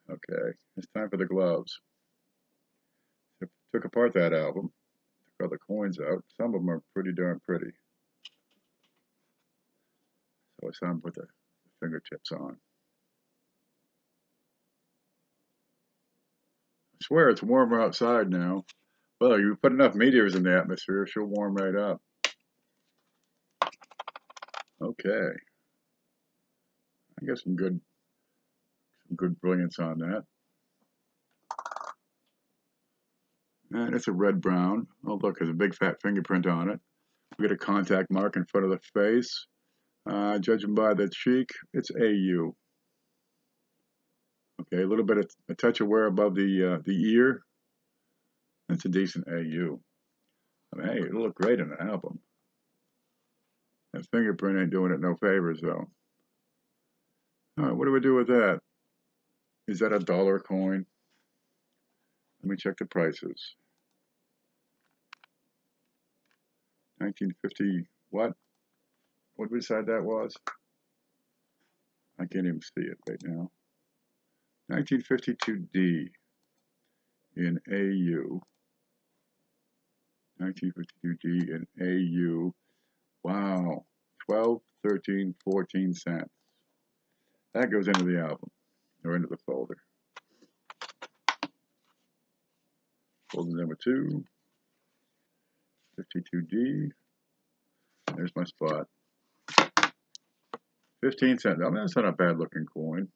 Okay, it's time for the gloves. Took apart that album, took all the coins out. Some of them are pretty darn pretty. So it's time to put the fingertips on. I swear it's warmer outside now. Well, you put enough meteors in the atmosphere, she'll warm right up. Okay. I got some good brilliance on that. And it's a red-brown. Oh, look, there's a big fat fingerprint on it. We got a contact mark in front of the face. Judging by the cheek, it's AU. Okay, a little bit of a touch of wear above the ear. That's a decent AU. I mean, hey, it'll look great in an album. That fingerprint ain't doing it no favors, though. All right, what do we do with that? Is that a dollar coin? Let me check the prices. 1950, what? What did we decide that was? I can't even see it right now. 1952D in AU. 1952D in AU. Wow. 12, 13, 14 cents. That goes into the album, or into the folder. Folder number 2. 52D. There's my spot. 15 cents. I mean, that's not a bad looking coin.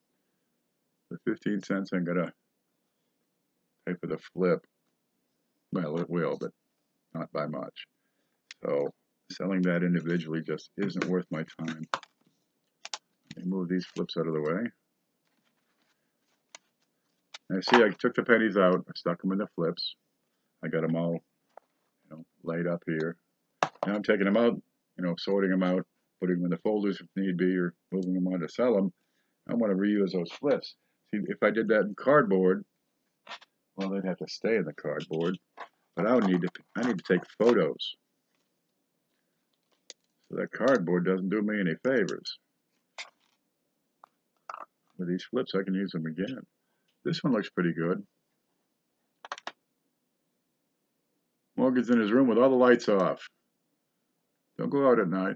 For 15 cents, I'm gonna pay for the flip. Well, it will, but not by much. So selling that individually just isn't worth my time. Let me move these flips out of the way. And see, I took the pennies out, I stuck them in the flips. I got them all, laid up here. Now I'm taking them out, sorting them out, putting them in the folders if need be, or moving them on to sell them. I want to reuse those flips. See, if I did that in cardboard, well, they'd have to stay in the cardboard. But I need to take photos. So that cardboard doesn't do me any favors. With these flips, I can use them again. This one looks pretty good. Morgan's in his room with all the lights off. Don't go out at night.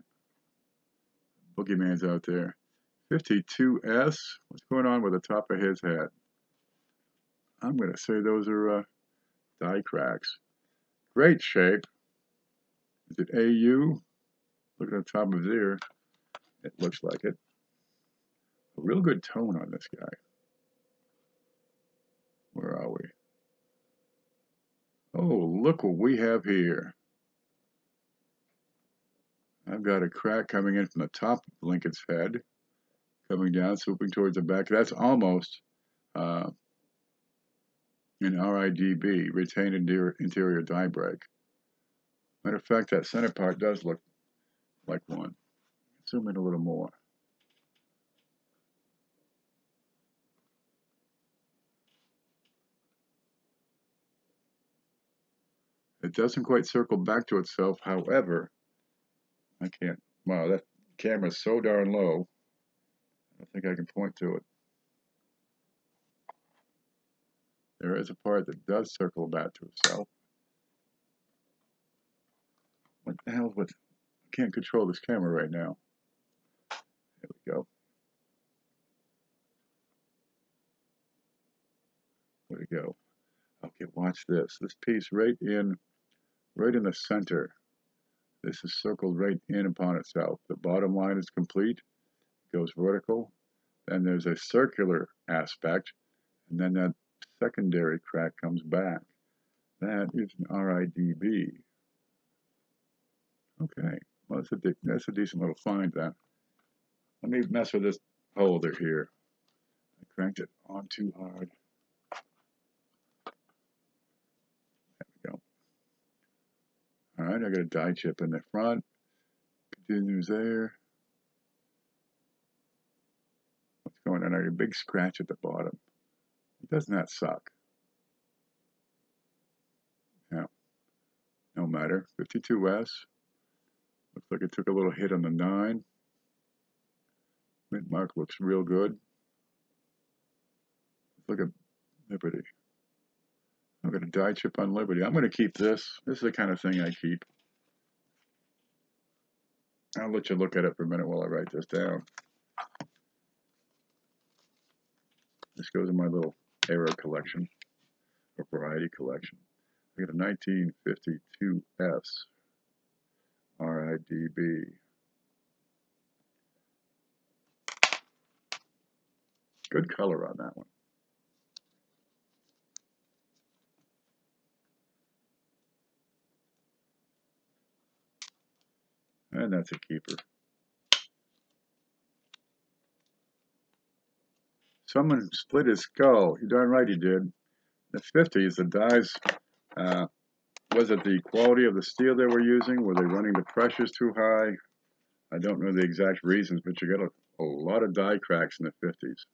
Boogeyman's out there. 52S. What's going on with the top of his head? I'm going to say those are die cracks. Great shape. Is it AU? Look at the top of his ear. It looks like it. A real good tone on this guy. Where are we? Oh, look what we have here. I've got a crack coming in from the top of Lincoln's head, coming down, swooping towards the back. That's almost an RIDB, retained interior die break. Matter of fact, that center part does look like one. Zoom in a little more. It doesn't quite circle back to itself, however, I can't, wow, that camera's so darn low, I don't think I can point to it. There is a part that does circle back to itself. What the hell with, I can't control this camera right now. There we go. Where'd it go? Okay, watch this. This piece right in the center. This is circled right in upon itself. The bottom line is complete, goes vertical. Then there's a circular aspect, and then that secondary crack comes back. That is an RIDB. Okay, well, that's a decent little find then. Let me mess with this holder here. I cranked it on too hard. There we go. All right, I got a die chip in the front. News there. What's going on? A big scratch at the bottom. Doesn't that suck? Yeah, no matter. 52S. Looks like it took a little hit on the 9. Mint mark looks real good. Look at Liberty. I've got a die chip on Liberty. I'm going to keep this. This is the kind of thing I keep. I'll let you look at it for a minute while I write this down. This goes in my little error collection, or variety collection. I got a 1952S RIDB. Good color on that one. And that's a keeper. Someone split his skull. You're darn right he did. The 50s, the dies, was it the quality of the steel they were using? Were they running the pressures too high? I don't know the exact reasons, but you got a lot of die cracks in the 50s.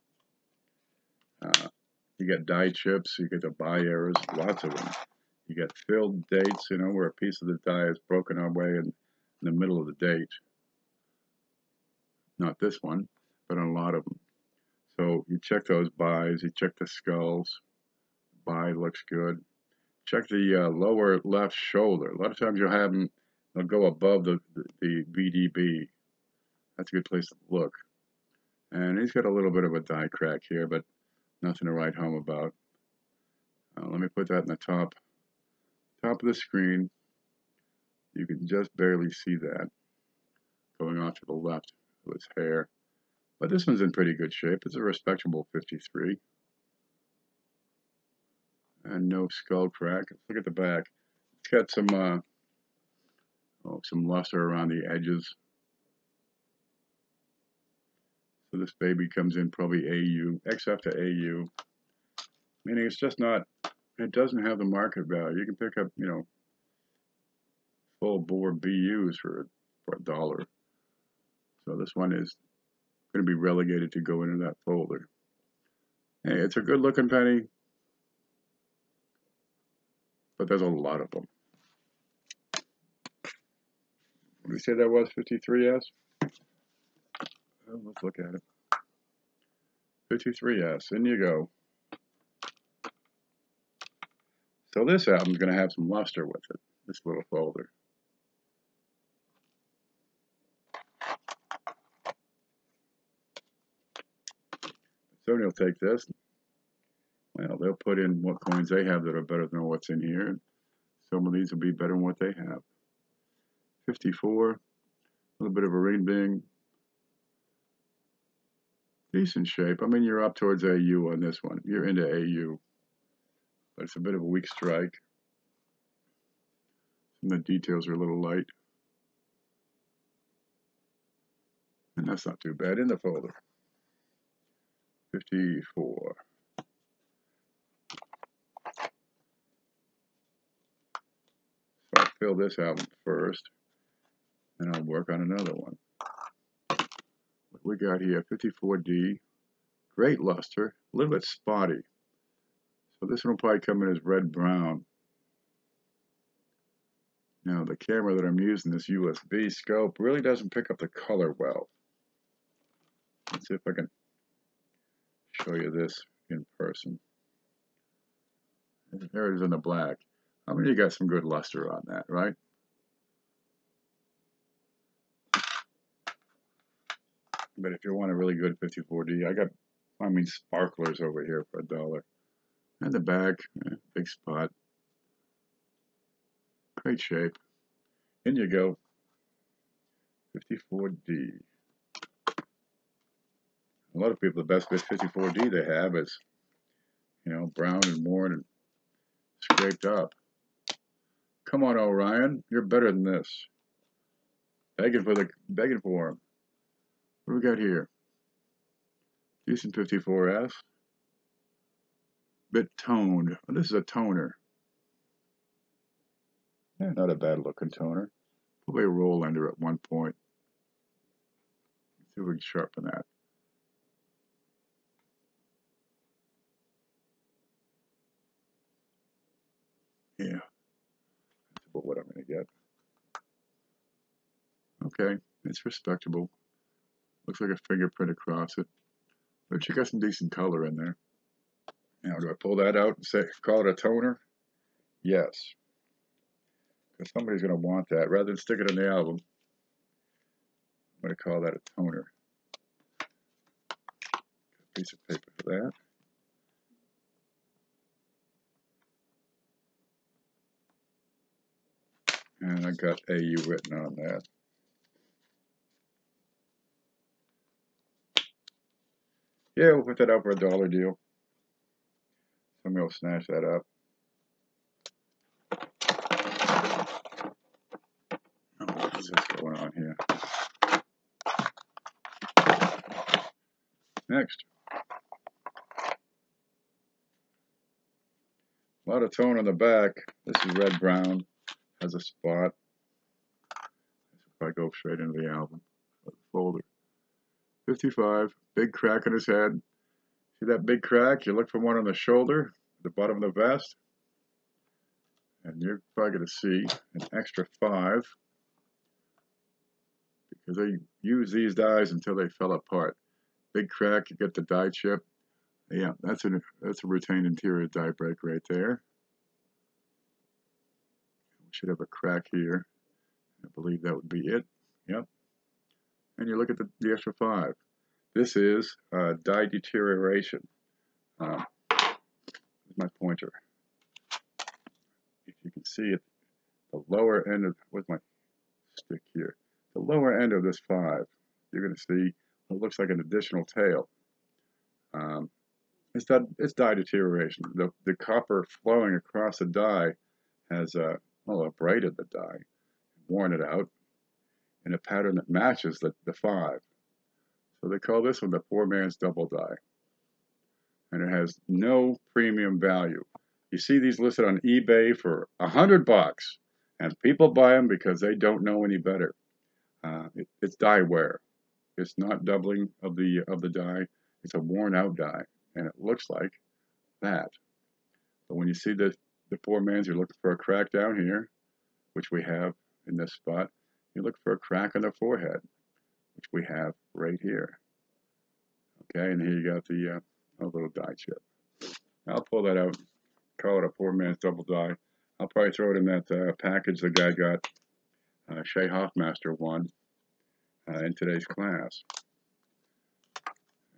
You get die chips, you get the buy errors, lots of them. You get filled dates, you know, where a piece of the die is broken away in the middle of the date. Not this one, but on a lot of them. So you check those buys, you check the skulls. Buy looks good. Check the lower left shoulder. A lot of times you'll have them, they'll go above the VDB. That's a good place to look. And he's got a little bit of a die crack here, but nothing to write home about. Let me put that in the top of the screen. You can just barely see that going off to the left of his hair. But this one's in pretty good shape. It's a respectable 53. And no skull crack. Let's look at the back. It's got some luster around the edges. So this baby comes in probably AU, XF to AU. Meaning it's just not, it doesn't have the market value. You can pick up, you know, full bore BUs for $1. So this one is going to be relegated to go into that folder. Hey, it's a good looking penny, but there's a lot of them. What did we say that was, 53S? Well, let's look at it. 53S, in you go. So this album's going to have some luster with it, this little folder. Sony will take this. Well, they'll put in what coins they have that are better than what's in here. Some of these will be better than what they have. 54, a little bit of a ring ding. Decent shape. I mean, you're up towards AU on this one. You're into AU. But it's a bit of a weak strike. And the details are a little light. And that's not too bad in the folder. 54. So I'll fill this album first. And I'll work on another one. What we got here, 54D. Great luster. A little bit spotty. So this one will probably come in as red-brown. Now the camera that I'm using, this USB scope, really doesn't pick up the color well. Let's see if I can show you this in person. There it is in the black. I mean, you got some good luster on that, right? But if you want a really good 54D, I mean, sparklers over here for $1. And the back, big spot. Great shape. In you go. 54D. A lot of people, the best bit 54D they have is, you know, brown and worn and scraped up. Come on, Orion, you're better than this. Begging for him. What do we got here? Decent 54S. Bit toned. Oh, this is a toner. Yeah, not a bad looking toner. Probably a roll ender at one point. if we can sharpen that. Yeah, that's about what I'm going to get. Okay, it's respectable. Looks like a fingerprint across it. But you got some decent color in there. Now, do I pull that out and say, call it a toner? Yes. Because somebody's going to want that. Rather than stick it in the album, I'm going to call that a toner. A piece of paper for that. And I got AU written on that. Yeah, we'll put that out for $1 deal. Somebody will snatch that up. Oh, what is this going on here? Next. A lot of tone on the back. This is red brown. Has a spot. If I go straight into the album, the folder. 55. Big crack in his head. See that big crack? You look for one on the shoulder, the bottom of the vest, and you're probably going to see an extra 5 because they use these dies until they fell apart. Big crack, you get the die chip. Yeah, that's a retained interior die break right there. We should have a crack here. I believe that would be it. Yep. And you look at the extra 5. This is die deterioration. Here's my pointer. If you can see it, the lower end of, where's my stick here? The lower end of this 5, you're going to see what looks like an additional tail. It's die deterioration. The copper flowing across the die has abraded the die, worn it out in a pattern that matches the 5. So they call this one the poor man's double die. And it has no premium value. You see these listed on eBay for $100, and people buy them because they don't know any better. It's die wear. It's not doubling of the die. It's a worn out die, and it looks like that. But when you see the poor man's, you're looking for a crack down here, which we have in this spot. You look for a crack on the forehead, which we have right here. Okay, and here you got the little die chip. I'll pull that out, call it a poor man's double die. I'll probably throw it in that package the guy got, Shea Hoffmaster won in today's class.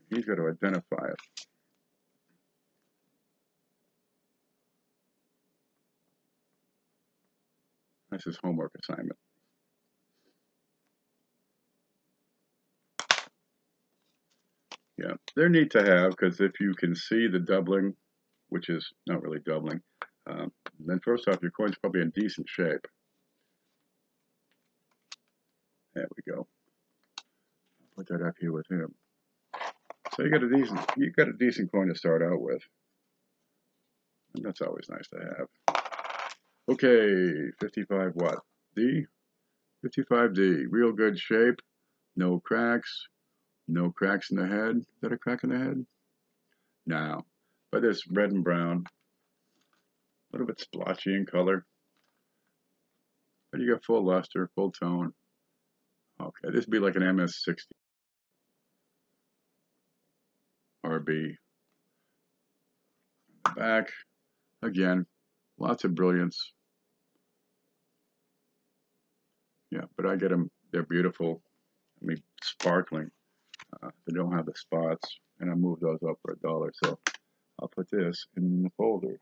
He's got to identify it. That's his homework assignment. Yeah, they're neat to have because if you can see the doubling, which is not really doubling, then first off, your coin's probably in decent shape. There we go. I'll put that up here with him. So you got a decent coin to start out with. And that's always nice to have. Okay, 55 what? D? 55D. Real good shape. No cracks. No cracks in the head. Is that a crack in the head? No. But it's red and brown. A little bit splotchy in color. But you got full luster, full tone. Okay, this would be like an MS60. RB. Back. Again, lots of brilliance. Yeah, but I get them. They're beautiful. I mean, sparkling. They don't have the spots, and I moved those up for $1. So I'll put this in the folder.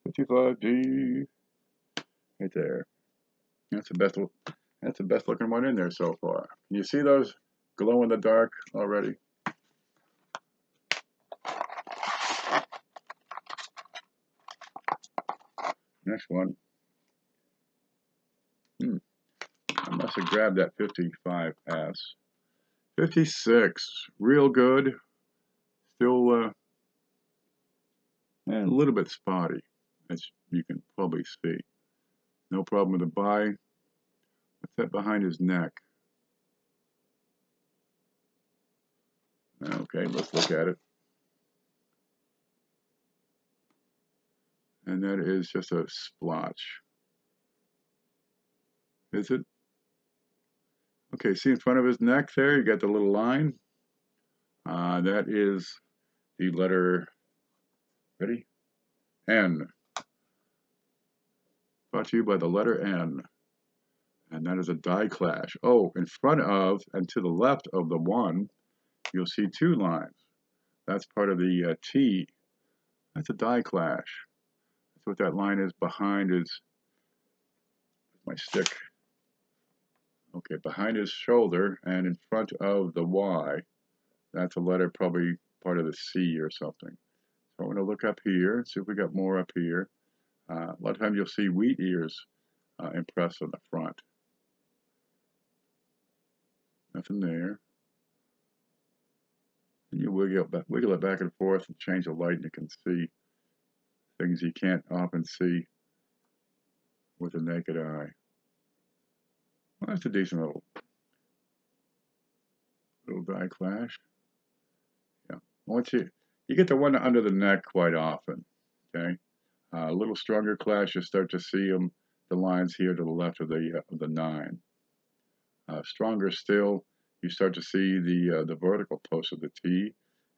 55D, right there. That's the best looking one in there so far. Can you see those glow in the dark already? Next one. I must have grabbed that 55S. 56, real good. Still a little bit spotty, as you can probably see. No problem with the buy. What's that behind his neck? Okay, let's look at it. And that is just a splotch. Is it? Okay, see in front of his neck there, you got the little line. That is the letter, ready? N. Brought to you by the letter N. And that is a die clash. Oh, in front of and to the left of the 1, you'll see 2 lines. That's part of the T. That's a die clash. That's what that line is behind his, my stick. Okay, behind his shoulder and in front of the Y. That's a letter probably part of the C or something. So I'm going to look up here and see if we got more up here. A lot of times you'll see wheat ears impressed on the front. Nothing there. And you wiggle it back and forth and change the light, and you can see things you can't often see with the naked eye. Well, that's a decent little die clash. Yeah. Once you get the one under the neck quite often. Okay. A little stronger clash, you start to see them, the lines here to the left of the 9. Stronger still, you start to see the vertical post of the T,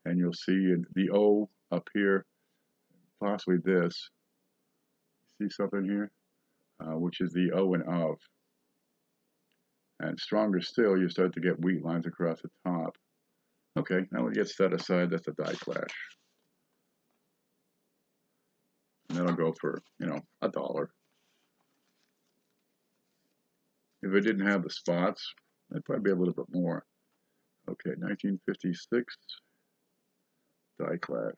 and you'll see the O up here, possibly this. See something here, which is the O and of. And stronger still, you start to get wheat lines across the top. Okay, now we get set aside. That's a die clash. And that'll go for, $1. If it didn't have the spots, it'd probably be a little bit more. Okay, 1956 die clash.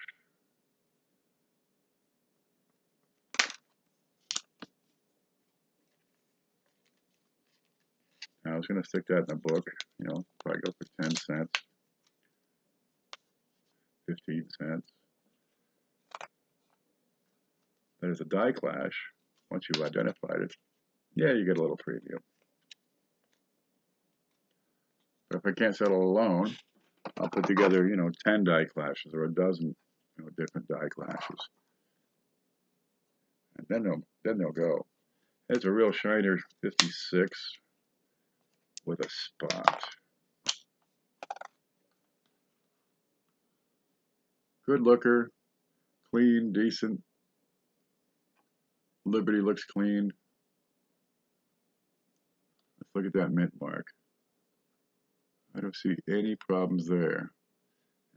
Now, I was going to stick that in a book, probably go for 10 cents, 15 cents. That is a die clash. Once you've identified it, yeah, you get a little premium. But if I can't settle alone, I'll put together, 10 die clashes or a dozen, different die clashes. And then they'll go. It's a real shiner 56 with a spot. Good looker, clean, decent. Liberty looks clean. Let's look at that mint mark. I don't see any problems there.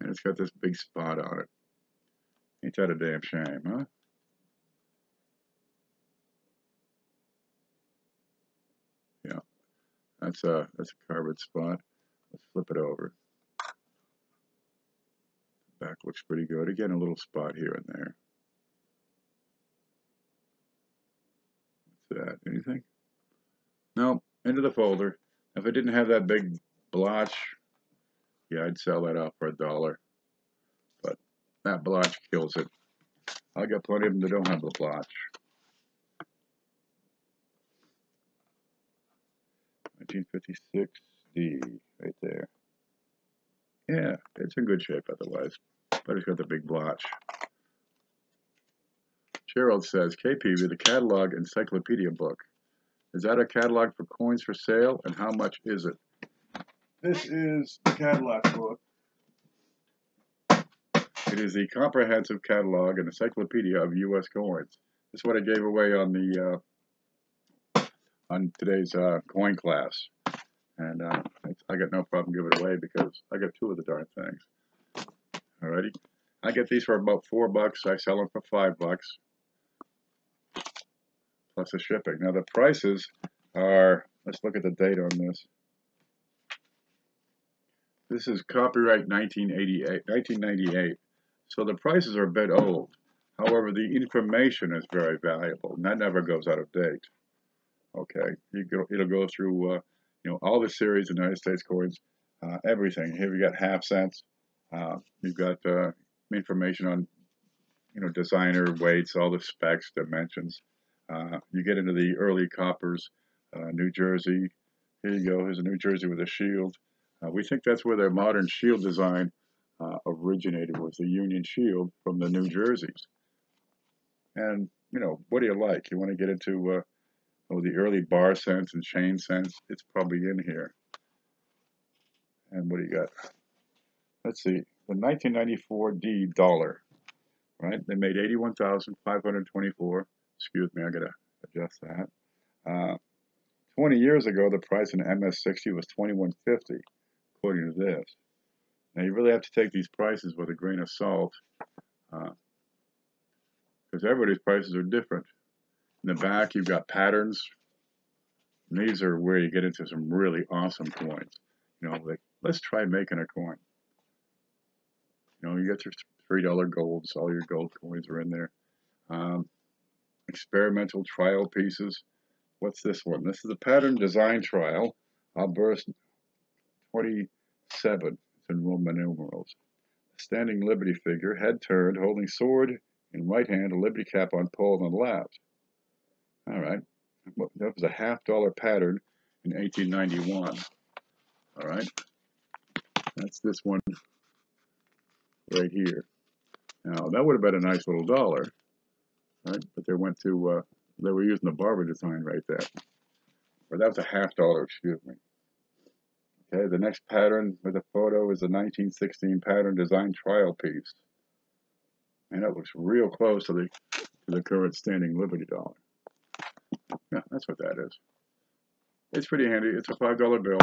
And it's got this big spot on it. Ain't that a damn shame, huh? Yeah, that's a carbon spot. Let's flip it over. Back looks pretty good. Again, a little spot here and there. What's that? Anything? No, into the folder. If I didn't have that big blotch, yeah, I'd sell that off for $1. But that blotch kills it. I got plenty of them that don't have the blotch. 1956D, right there. Yeah, it's in good shape otherwise, but it's got the big blotch. Gerald says, KP, the catalog encyclopedia book. Is that a catalog for coins for sale, and how much is it? This is the catalog book. It is the comprehensive catalog and encyclopedia of U.S. coins. This is what I gave away on today's coin class, and I got no problem giving it away because I got 2 of the darn things. Alrighty, I get these for about $4. I sell them for $5 plus the shipping. Now the prices are. Let's look at the date on this. This is copyright 1998. So the prices are a bit old. However, the information is very valuable, and that never goes out of date. Okay, it'll go through, all the series of United States coins, everything. Here we got half cents. You've got information on, designer, weights, all the specs, dimensions. You get into the early coppers, New Jersey. Here you go. Here's a New Jersey with a shield. We think that's where their modern shield design originated was the Union Shield from the New Jerseys. And, you know, what do you like? You want to get into the early bar cents and chain cents? It's probably in here. And what do you got? Let's see. The 1994 D dollar, right? They made 81,524. Excuse me, I got to adjust that. 20 years ago, the price in MS60 was 21.50, according to this. Now, you really have to take these prices with a grain of salt, because everybody's prices are different. In the back, you've got patterns. And these are where you get into some really awesome coins. You know, like, let's try making a coin. You know, you got your $3 golds. All your gold coins are in there. Experimental trial pieces. What's this one? This is a pattern design trial. Burst 27. It's in Roman numerals. Standing Liberty figure, head turned, holding sword in right hand, a Liberty cap on pole on the left. All right. That was a $50 pattern in 1891. All right. That's this one right here. Now, that would have been a nice little dollar, right? But they went to, they were using the barber design right there. But that was a $50, excuse me. Okay, the next pattern with a photo is a 1916 pattern design trial piece. And that looks real close to the current standing Liberty dollar. Yeah, that's what that is. It's pretty handy. It's a $5 bill,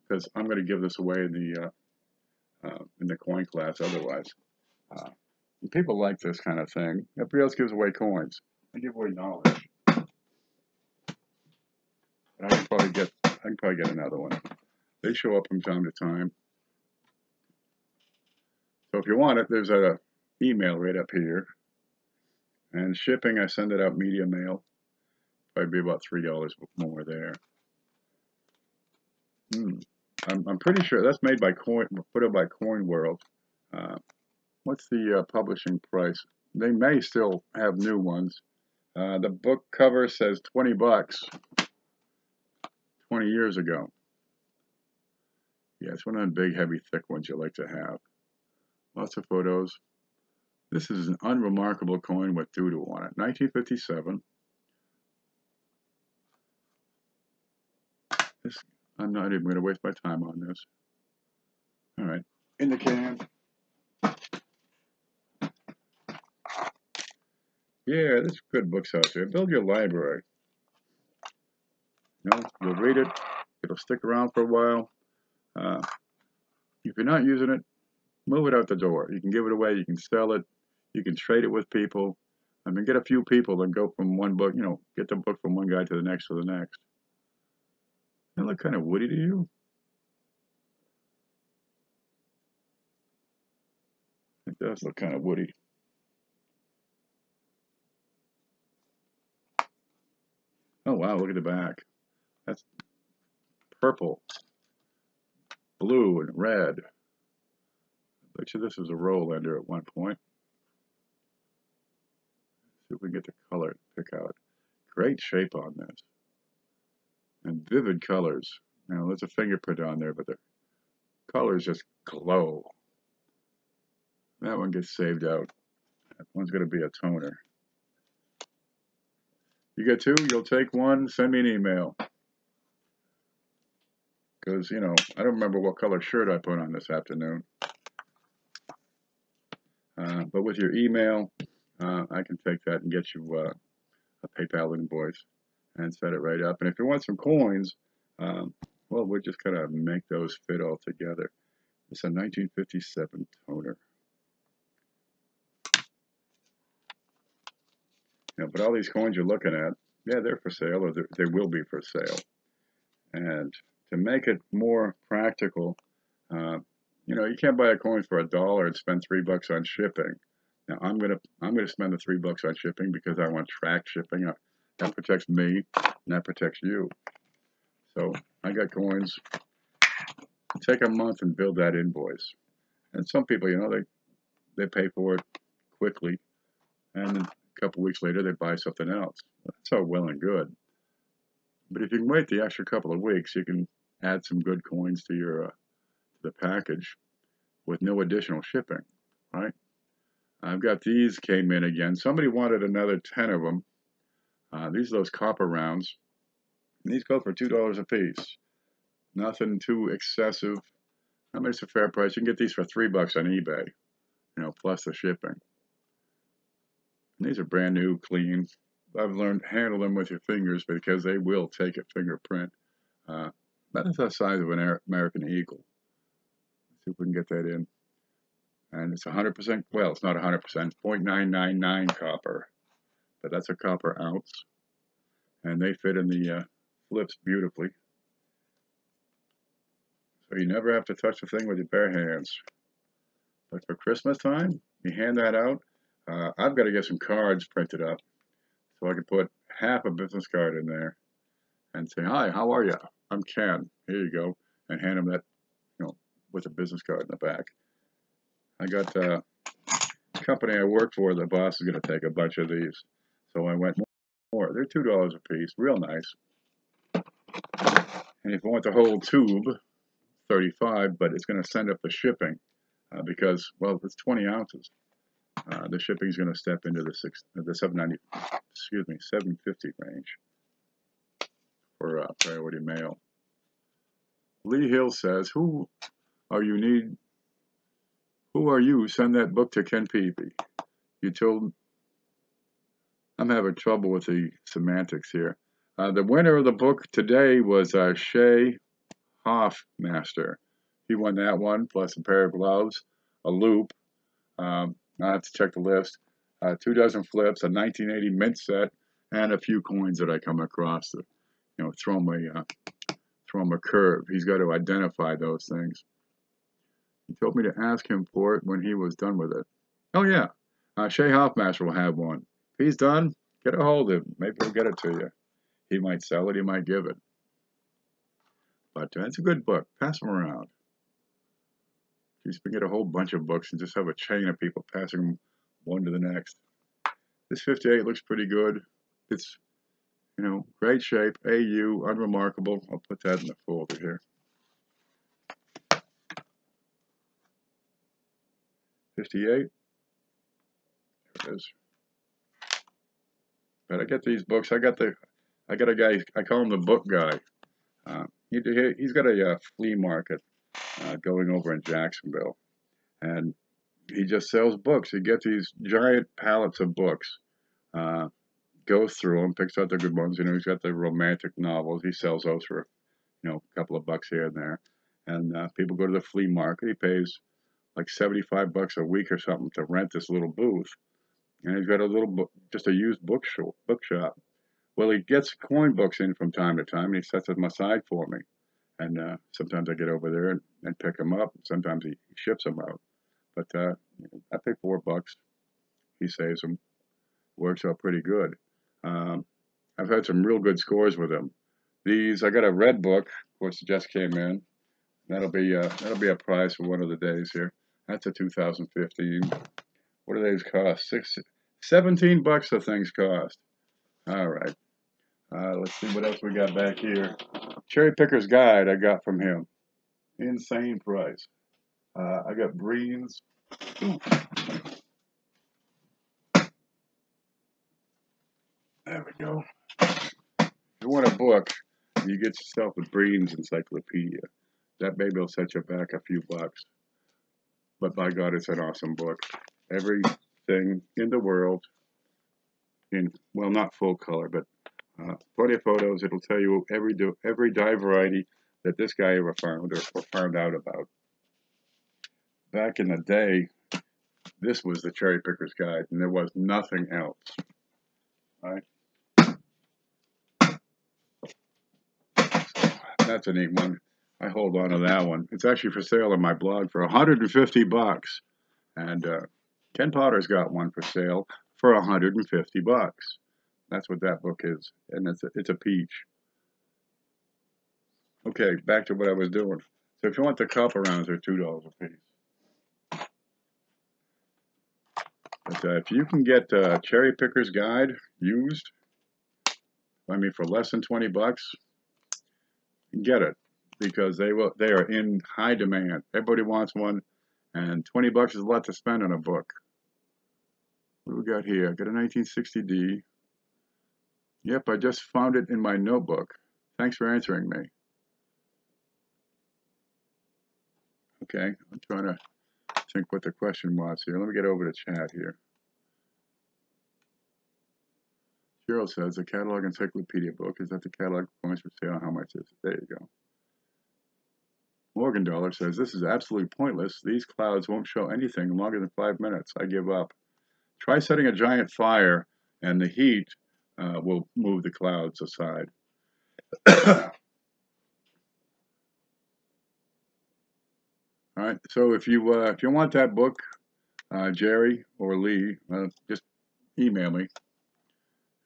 because I'm going to give this away in the coin class otherwise. People like this kind of thing. Everybody else gives away coins. I give away knowledge. And I can probably get another one. They show up from time to time. So if you want it, there's an email right up here. And shipping, I send it out media mail. Probably be about $3 more there. I'm pretty sure that's made by put up by Coin World. What's the publishing price? They may still have new ones. The book cover says $20 20 years ago. Yeah, it's one of the big, heavy, thick ones you like to have. Lots of photos. This is an unremarkable coin with doo-doo on it. 1957. I'm not even going to waste my time on this. All right, in the can. Yeah, there's good books out there. Build your library. You know, you'll read it. It'll stick around for a while. If you're not using it, move it out the door. You can give it away. You can sell it. You can trade it with people. I mean, get a few people and go from one book, you know, get the book from one guy to the next to the next. Doesn't that look kind of woody to you? It does look kind of woody. Oh, wow, look at the back. That's purple, blue, and red. I bet you this was a roll ender at one point. See if we can get the color to pick out. Great shape on this. And vivid colors. Now, there's a fingerprint on there, but the colors just glow. That one gets saved out. That one's going to be a toner. You get two, you'll take one, send me an email. Because, you know, I don't remember what color shirt I put on this afternoon. But with your email, I can take that and get you a PayPal invoice and set it right up. And if you want some coins, well, we'll just kind of make those fit all together. It's a 1957 toner. You know, but all these coins you're looking at, yeah, they're for sale, or they will be for sale. And to make it more practical, you know, you can't buy a coin for $1 and spend $3 on shipping. Now I'm gonna spend the $3 on shipping because I want tracked shipping. That protects me and that protects you. So I got coins. Take a month and build that invoice. And some people, you know, they pay for it quickly, and a couple weeks later they buy something else. That's all well and good. But if you can wait the extra couple of weeks, you can add some good coins to your the package. with no additional shipping, right? I've got these came in again. Somebody wanted another 10 of them. These are those copper rounds. These go for $2 a piece. Nothing too excessive. I mean, it's a fair price. You can get these for $3 on eBay, plus the shipping. And these are brand new, clean. I've learned to handle them with your fingers because they will take a fingerprint. That's the size of an American Eagle. Let's see if we can get that in. And it's 100%, well, it's not 100%, 0.999 copper, but that's a copper ounce. And they fit in the flips beautifully. So you never have to touch the thing with your bare hands. But for Christmas time, you hand that out. I've got to get some cards printed up so I can put half a business card in there and say, "Hi, how are you? I'm Ken. Here you go," and hand them that, with a business card in the back. I got a company I work for. The boss is going to take a bunch of these, so I went more. They're $2 a piece, real nice. And if you want the whole tube, $35, but it's going to send up the shipping because, well, it's 20 ounces. The shipping is going to step into the $750 range for priority mail. Lee Hill says, "Who are you? Send that book to Ken Peavy. You told." I'm having trouble with the semantics here. The winner of the book today was Shay Hoffmaster. He won that one, plus a pair of gloves, a loop. I have to check the list. 2 dozen flips, a 1980 mint set, and a few coins that I come across to, throw him a curve. He's got to identify those things. He told me to ask him for it when he was done with it. Oh yeah, Shay Hoffmaster will have one. If he's done, get a hold of him. Maybe we'll get it to you. He might sell it. He might give it. But it's a good book. Pass them around. You can get a whole bunch of books and just have a chain of people passing them one to the next. This 58 looks pretty good. It's, great shape. AU, unremarkable. I'll put that in the folder here. 58. There it is. But I get these books. I got a guy. I call him the book guy. He's got a flea market going over in Jacksonville, and he just sells books. He gets these giant pallets of books, goes through them, picks out the good ones. He's got the romantic novels. He sells those for, a couple of bucks here and there. And people go to the flea market. He pays like $75 a week or something to rent this little booth. And he's got a little book, just a used bookshop. Well, he gets coin books in from time to time, and he sets them aside for me. And sometimes I get over there and pick them up. Sometimes he ships them out. But I pay $4. He saves them. Works out pretty good. I've had some real good scores with him. I got a red book, of course, it just came in. That'll be a prize for one of the days here. That's a 2015. What do these cost? $17 the things cost. All right. Let's see what else we got back here. Cherry Picker's Guide I got from him. Insane price. I got Breen's. Ooh. There we go. If you want a book, you get yourself a Breen's Encyclopedia. That baby will set you back a few bucks. But by God, it's an awesome book. Everything in the world, well, not full color, but plenty of photos. It'll tell you every dye variety that this guy ever found or found out about. Back in the day, this was the Cherry Picker's Guide, and there was nothing else. Right? That's a neat one. I hold on to that one. It's actually for sale on my blog for $150. And Ken Potter's got one for sale for $150. That's what that book is, and it's a peach. Okay, back to what I was doing. So if you want the copper rounds, they're $2 a piece. But if you can get Cherry Picker's Guide used, for less than $20, get it, because they are in high demand. Everybody wants one, And 20 bucks is a lot to spend on a book. What do we got here? I got a 1960D. Yep, I just found it in my notebook. Thanks for answering me. Okay, I'm trying to think what the question was here. Let me get over to chat here. Cheryl says, the catalog encyclopedia book. Is that the catalog points for sale? How much is it? There you go. Morgan Dollar says, this is absolutely pointless. These clouds won't show anything longer than 5 minutes. I give up. Try setting a giant fire, and the heat will move the clouds aside. All right. So if you want that book, Jerry or Lee, just email me.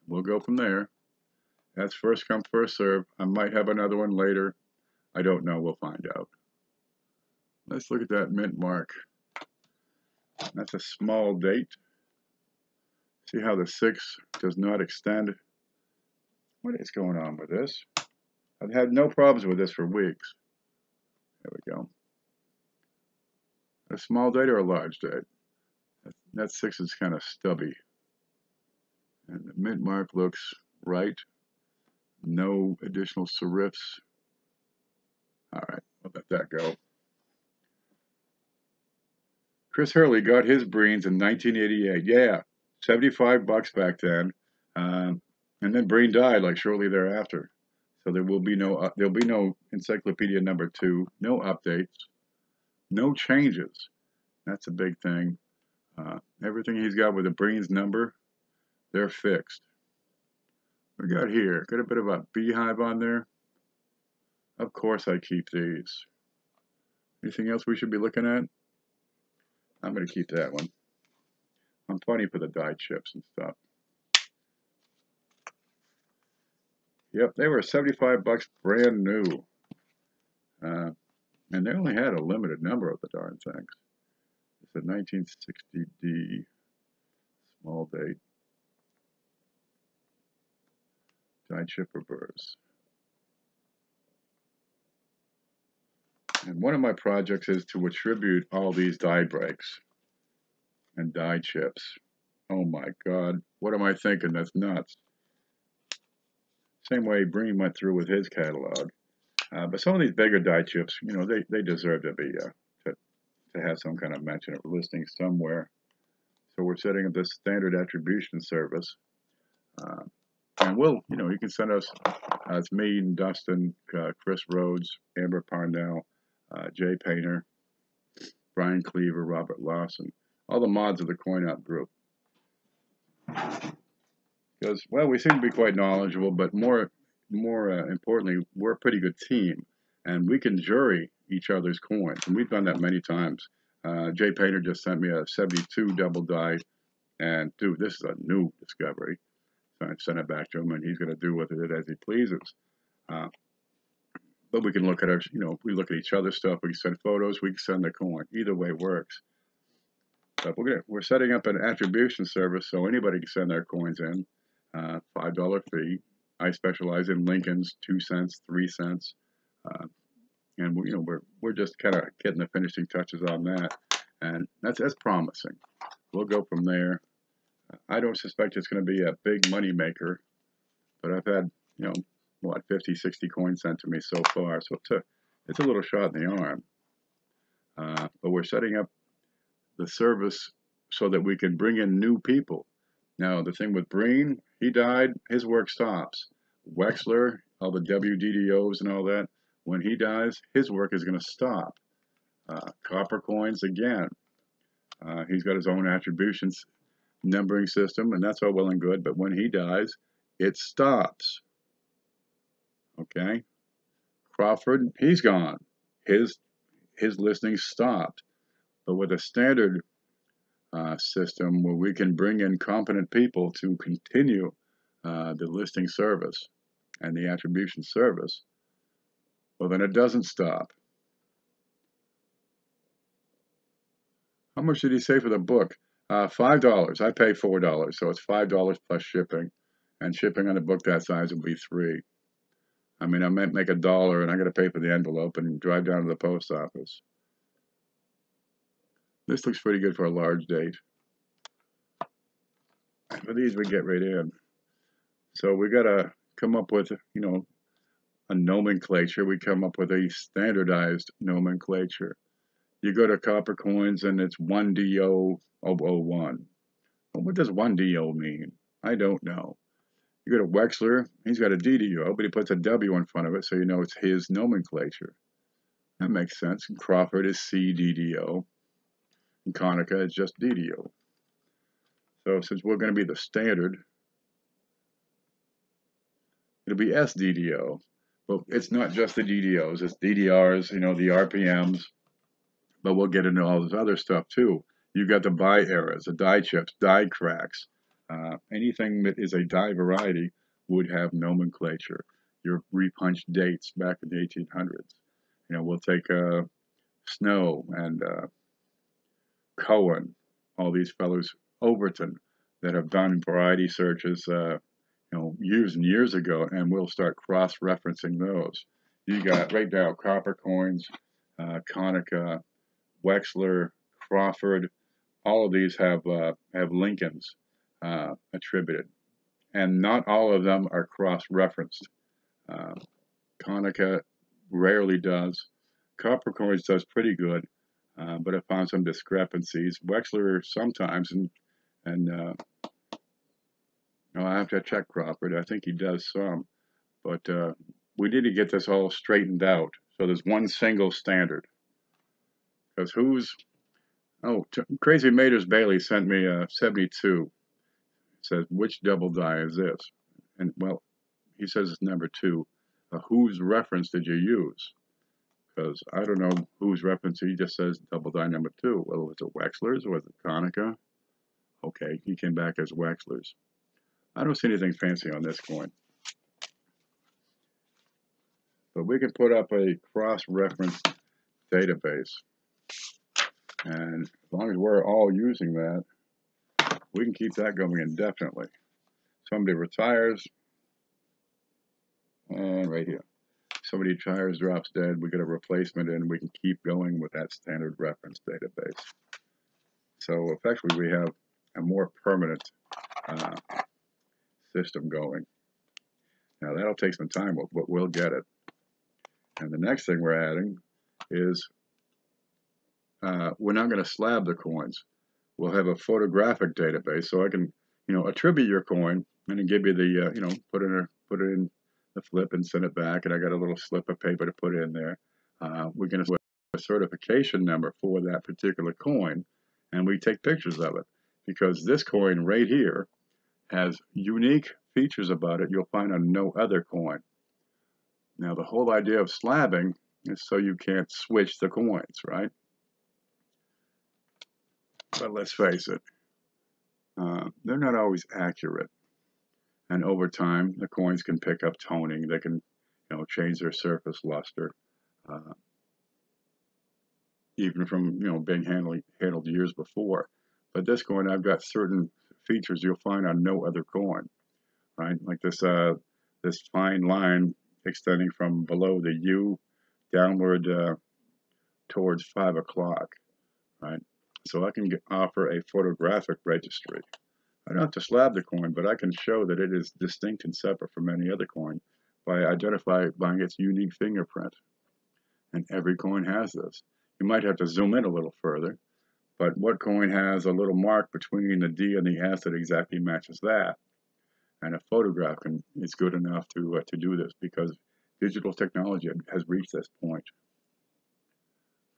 We'll go from there. That's first come, first serve. I might have another one later. I don't know. We'll find out. Let's look at that mint mark. That's a small date. See how the 6 does not extend. What is going on with this? I've had no problems with this for weeks. There we go. A small date or a large date? That 6 is kind of stubby. And the mint mark looks right. No additional serifs. All right, I'll let that go. Chris Hurley got his Breens in 1988. Yeah, 75 bucks back then. And then Breen died like shortly thereafter. So there'll be no encyclopedia number 2, no updates, no changes. That's a big thing. Everything he's got with the Breens number, they're fixed. We got here, got a bit of a beehive on there. Of course I keep these. Anything else we should be looking at? I'm going to keep that one. I'm funny for the die chips and stuff. Yep, they were 75 bucks brand new. And they only had a limited number of the darn things. It's a 1960D small date. Die chipper burrs. And one of my projects is to attribute all these die breaks and die chips. Oh my God, what am I thinking? That's nuts. Same way Breen went through with his catalog. But some of these bigger die chips, you know, they deserve to be to have some kind of mention of listing somewhere. So we're setting up this standard attribution service. And we'll, you know, you can send us, it's me and Dustin, Chris Rhodes, Amber Parnell, Jay Painter, Brian Cleaver, Robert Lawson, all the mods of the CoinOp group. Because, well, we seem to be quite knowledgeable, but more importantly, we're a pretty good team, and we can jury each other's coins, and we've done that many times. Jay Painter just sent me a 72 double die, and dude, this is a new discovery. So I sent it back to him, and he's going to do with it as he pleases. But we can look at our, you know, we look at each other's stuff. We can send photos. We can send the coin. Either way works. But we're setting up an attribution service so anybody can send their coins in. $5 fee. I specialize in Lincolns, 2 cents, 3 cents, and you know we're just kind of getting the finishing touches on that, and that's promising. We'll go from there. I don't suspect it's going to be a big money maker, but I've had, you know, what, 50, 60 coins sent to me so far, so it's a little shot in the arm. But we're setting up the service so that we can bring in new people. Now, the thing with Breen, he died, his work stops. Wexler, all the WDDOs and all that, when he dies, his work is going to stop. Copper Coins, again, he's got his own attributions numbering system, and that's all well and good, but when he dies, it stops. Okay? Crawford, he's gone. His listing stopped. But with a standard system where we can bring in competent people to continue the listing service and the attribution service, well, then it doesn't stop. How much did he say for the book? $5. I pay $4, so it's $5 plus shipping, and shipping on a book that size would be $3. I mean, I might make $1, and I got to pay for the envelope and drive down to the post office. This looks pretty good for a large date. For these, we get right in. So we got to come up with, you know, a nomenclature. We come up with a standardized nomenclature. You go to copper coins and it's 1DO001. Well, what does 1DO mean? I don't know. You go to Wexler, he's got a DDO, but he puts a W in front of it, so you know it's his nomenclature. That makes sense. And Crawford is CDDO, and Konica is just DDO. So since we're going to be the standard, it'll be SDDO. But it's not just the DDOs, it's DDRs, you know, the RPMs, but we'll get into all this other stuff too. You got the BI errors, the die chips, die cracks. Anything that is a die variety would have nomenclature. Your repunched dates back in the 1800s. You know, we'll take Snow and Cohen, all these fellows, Overton, that have done variety searches, you know, years and years ago, and we'll start cross-referencing those. You got right now copper coins, Konica, Wexler, Crawford. All of these have Lincolns attributed, and not all of them are cross-referenced. Konica rarely does. Copper coins does pretty good, but I found some discrepancies. Wexler sometimes, and no, I have to check Crawford. I think he does some, but we need to get this all straightened out. So there's one single standard. Because Crazy Maters Bailey sent me a 72. It says, which double die is this? And well, he says it's number 2. Whose reference did you use? Because I don't know whose reference. He just says double die number 2. Well, was it Wexler's or was it Konica? Okay, he came back as Wexler's. I don't see anything fancy on this coin. But we can put up a cross-reference database. And as long as we're all using that, we can keep that going indefinitely. Somebody retires, and right here. Somebody retires, drops dead, we get a replacement in, we can keep going with that standard reference database. So effectively we have a more permanent system going. Now that'll take some time, but we'll get it. And the next thing we're adding is we're not going to slab the coins. We'll have a photographic database, so I can, you know, attribute your coin and then give you the, you know, put it in the flip and send it back. And I got a little slip of paper to put in there. We're going to put a certification number for that particular coin, and we take pictures of it because this coin right here has unique features about it you'll find on no other coin. Now, the whole idea of slabbing is so you can't switch the coins, right? But let's face it, they're not always accurate. And over time, the coins can pick up toning. They can, you know, change their surface luster, even from, you know, being handled years before. But this coin, I've got certain features you'll find on no other coin, right? Like this this fine line extending from below the U downward towards 5 o'clock, right? So I can offer a photographic registry. I don't have to slab the coin, but I can show that it is distinct and separate from any other coin by identifying its unique fingerprint. And every coin has this. You might have to zoom in a little further, but what coin has a little mark between the D and the S that exactly matches that? And a photograph is good enough to do this because digital technology has reached this point.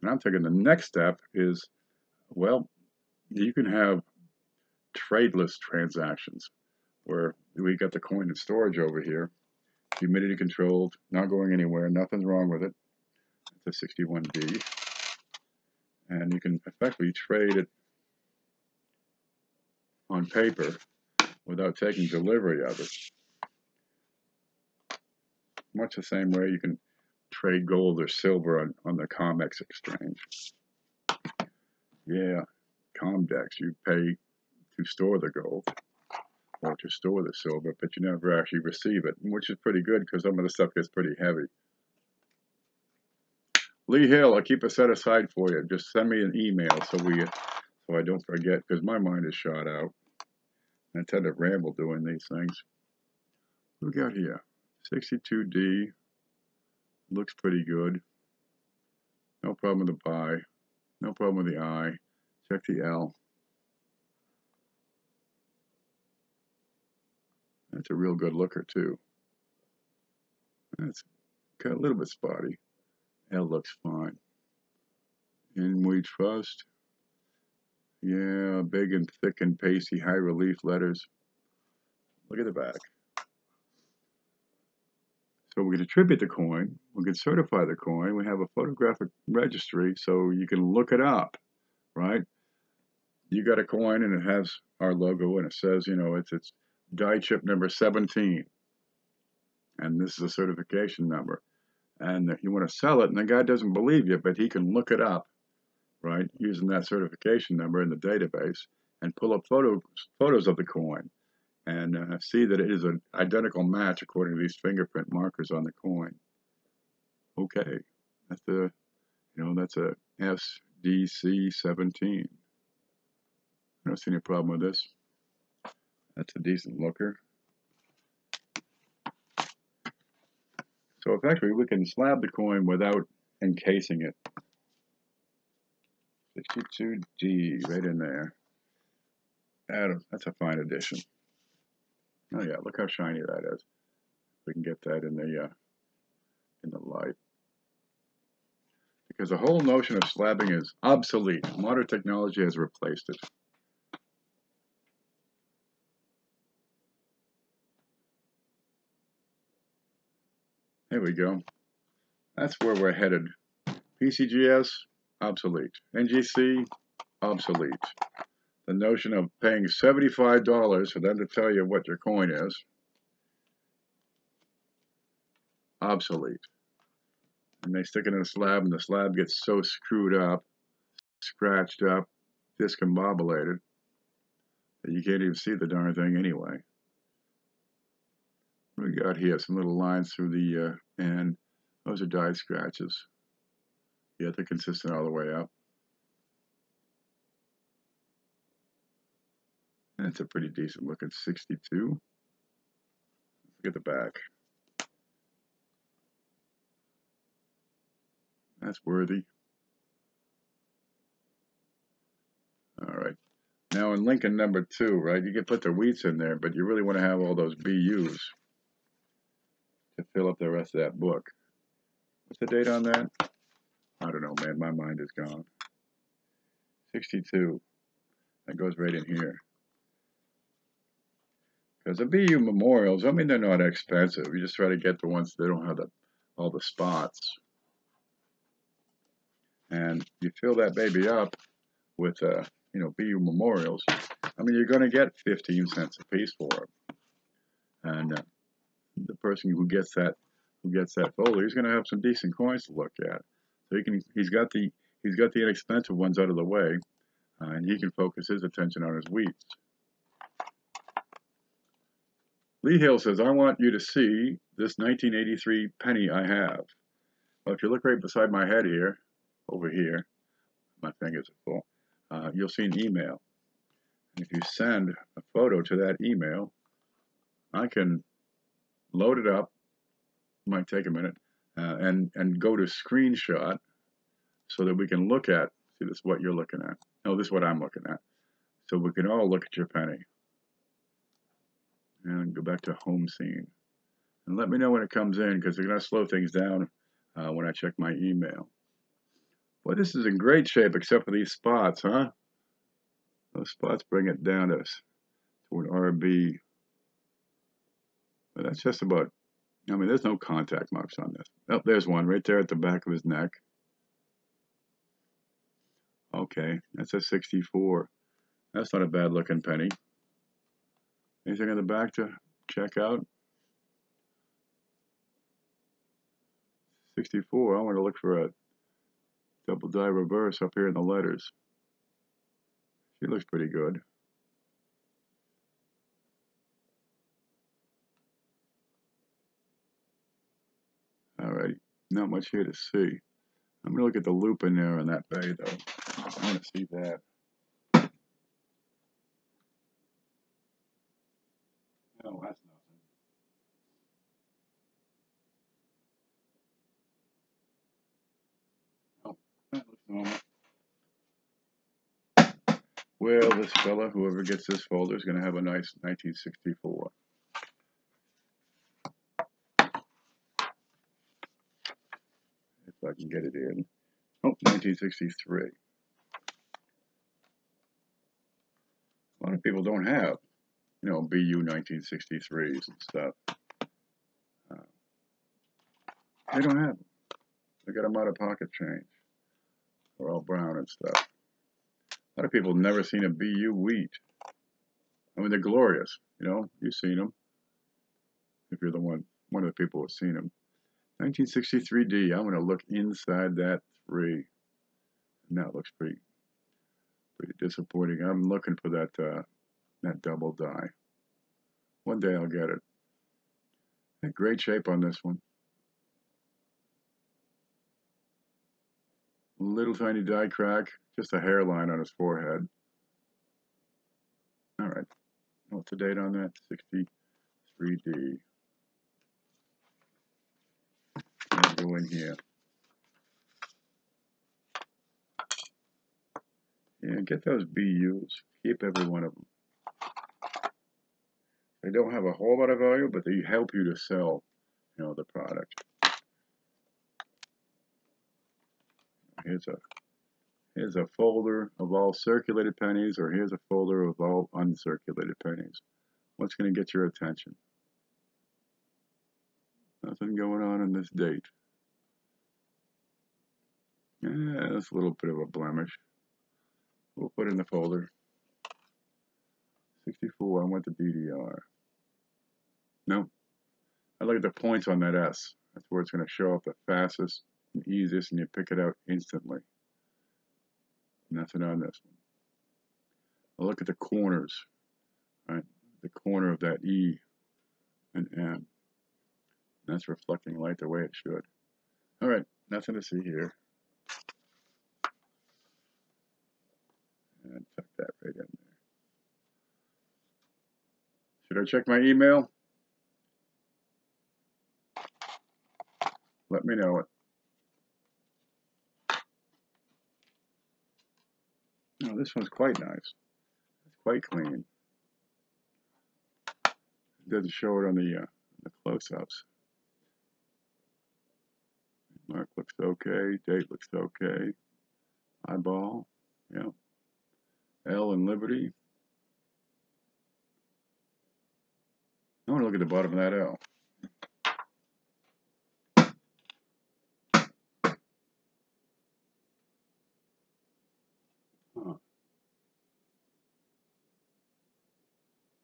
And I'm thinking the next step is, well, you can have tradeless transactions where we got the coin in storage over here, humidity controlled, not going anywhere, nothing's wrong with it. It's a 61D. And you can effectively trade it on paper without taking delivery of it. Much the same way you can trade gold or silver on the COMEX exchange. Yeah, COMDEX, you pay to store the gold or to store the silver, but you never actually receive it, which is pretty good because some of the stuff gets pretty heavy. Lee Hill, I'll keep a set aside for you. Just send me an email so I don't forget, because my mind is shot out. I tend to ramble doing these things. What we got here? 62D. Looks pretty good. No problem with the buy. No problem with the I. Check the L. That's a real good looker too. That's got a little bit spotty. L looks fine. In We Trust. Yeah, big and thick and pasty, high relief letters. Look at the back. So we can attribute the coin, we can certify the coin, we have a photographic registry so you can look it up, right? You got a coin and it has our logo and it says, you know, it's die chip number 17. And this is a certification number. And you want to sell it and the guy doesn't believe you, but he can look it up, right, using that certification number in the database and pull up photos of the coin and see that it is an identical match according to these fingerprint markers on the coin. Okay, that's that's a SDC 17. I don't see any problem with this. That's a decent looker. So effectively, we can slab the coin without encasing it. 62D, right in there. That's a fine addition. Oh yeah, look how shiny that is. We can get that in the light. Because the whole notion of slabbing is obsolete. Modern technology has replaced it. There we go. That's where we're headed. PCGS, obsolete. NGC, obsolete. The notion of paying $75 for them to tell you what your coin is, obsolete. And they stick it in a slab, and the slab gets so screwed up, scratched up, discombobulated, that you can't even see the darn thing anyway. What we got here? Some little lines through the, and those are die scratches. Yeah, they're consistent all the way up. And it's a pretty decent looking 62. Look at the back. That's worthy. All right. Now in Lincoln number 2, right, you can put the wheats in there, but you really want to have all those BUs to fill up the rest of that book. What's the date on that? I don't know, man. My mind is gone. 62. That goes right in here. Because the BU memorials, I mean, they're not expensive. You just try to get the ones that don't have all the spots. And you fill that baby up with, BU memorials. I mean, you're going to get 15 cents a piece for them. And the person who gets that folder, he's going to have some decent coins to look at. So he's got the inexpensive ones out of the way, and he can focus his attention on his wheats. Lee Hill says, I want you to see this 1983 penny I have. Well, if you look right beside my head here, over here, my fingers are full, you'll see an email. And if you send a photo to that email, I can load it up. It might take a minute, and go to screenshot so that we can look at, see, this is what you're looking at. No, this is what I'm looking at. So we can all look at your penny. And go back to home scene. And let me know when it comes in, because they're going to slow things down when I check my email. Well, this is in great shape except for these spots, huh? Those spots bring it down to an RB. But that's just about, I mean, there's no contact marks on this. Oh, there's one right there at the back of his neck. Okay, that's a 64. That's not a bad looking penny. Anything on the back to check out? 64. I want to look for a double die reverse up here in the letters. She looks pretty good. Alright, not much here to see. Let me look at the loop in there on that bay, though. I want to see that. Oh, that's nothing. Oh, that looks normal. Well, this fella, whoever gets this folder, is going to have a nice 1964. If I can get it in. Oh, 1963. A lot of people don't have, BU 1963s and stuff. They don't have them. They got them out of pocket change. They're all brown and stuff. A lot of people have never seen a BU wheat. I mean, they're glorious. You've seen them. If you're one of the people who've seen them. 1963D. I'm going to look inside that 3. And that looks pretty disappointing. I'm looking for that double die. One day I'll get it. In great shape on this one. Little tiny die crack, just a hairline on his forehead. All right. What's the date on that? 63D. I'll go in here. Yeah, get those BUs. Keep every one of them. They don't have a whole lot of value, but they help you to sell, the product. Here's a folder of all circulated pennies, or here's a folder of all uncirculated pennies. What's going to get your attention? Nothing going on in this date. Yeah, that's a little bit of a blemish. We'll put it in the folder. 64, I want the BDR. No. I look at the points on that S. That's where it's going to show up the fastest and easiest, and you pick it out instantly. Nothing on this one. I'll look at the corners, right? The corner of that E and M. That's reflecting light the way it should. All right, nothing to see here. And tuck that right in there. Should I check my email? Let me know it. Oh, this one's quite nice. It's quite clean. It doesn't show it on the close-ups. Mark looks okay. Date looks okay. Eyeball, yeah. L and Liberty. I want to look at the bottom of that L. Huh.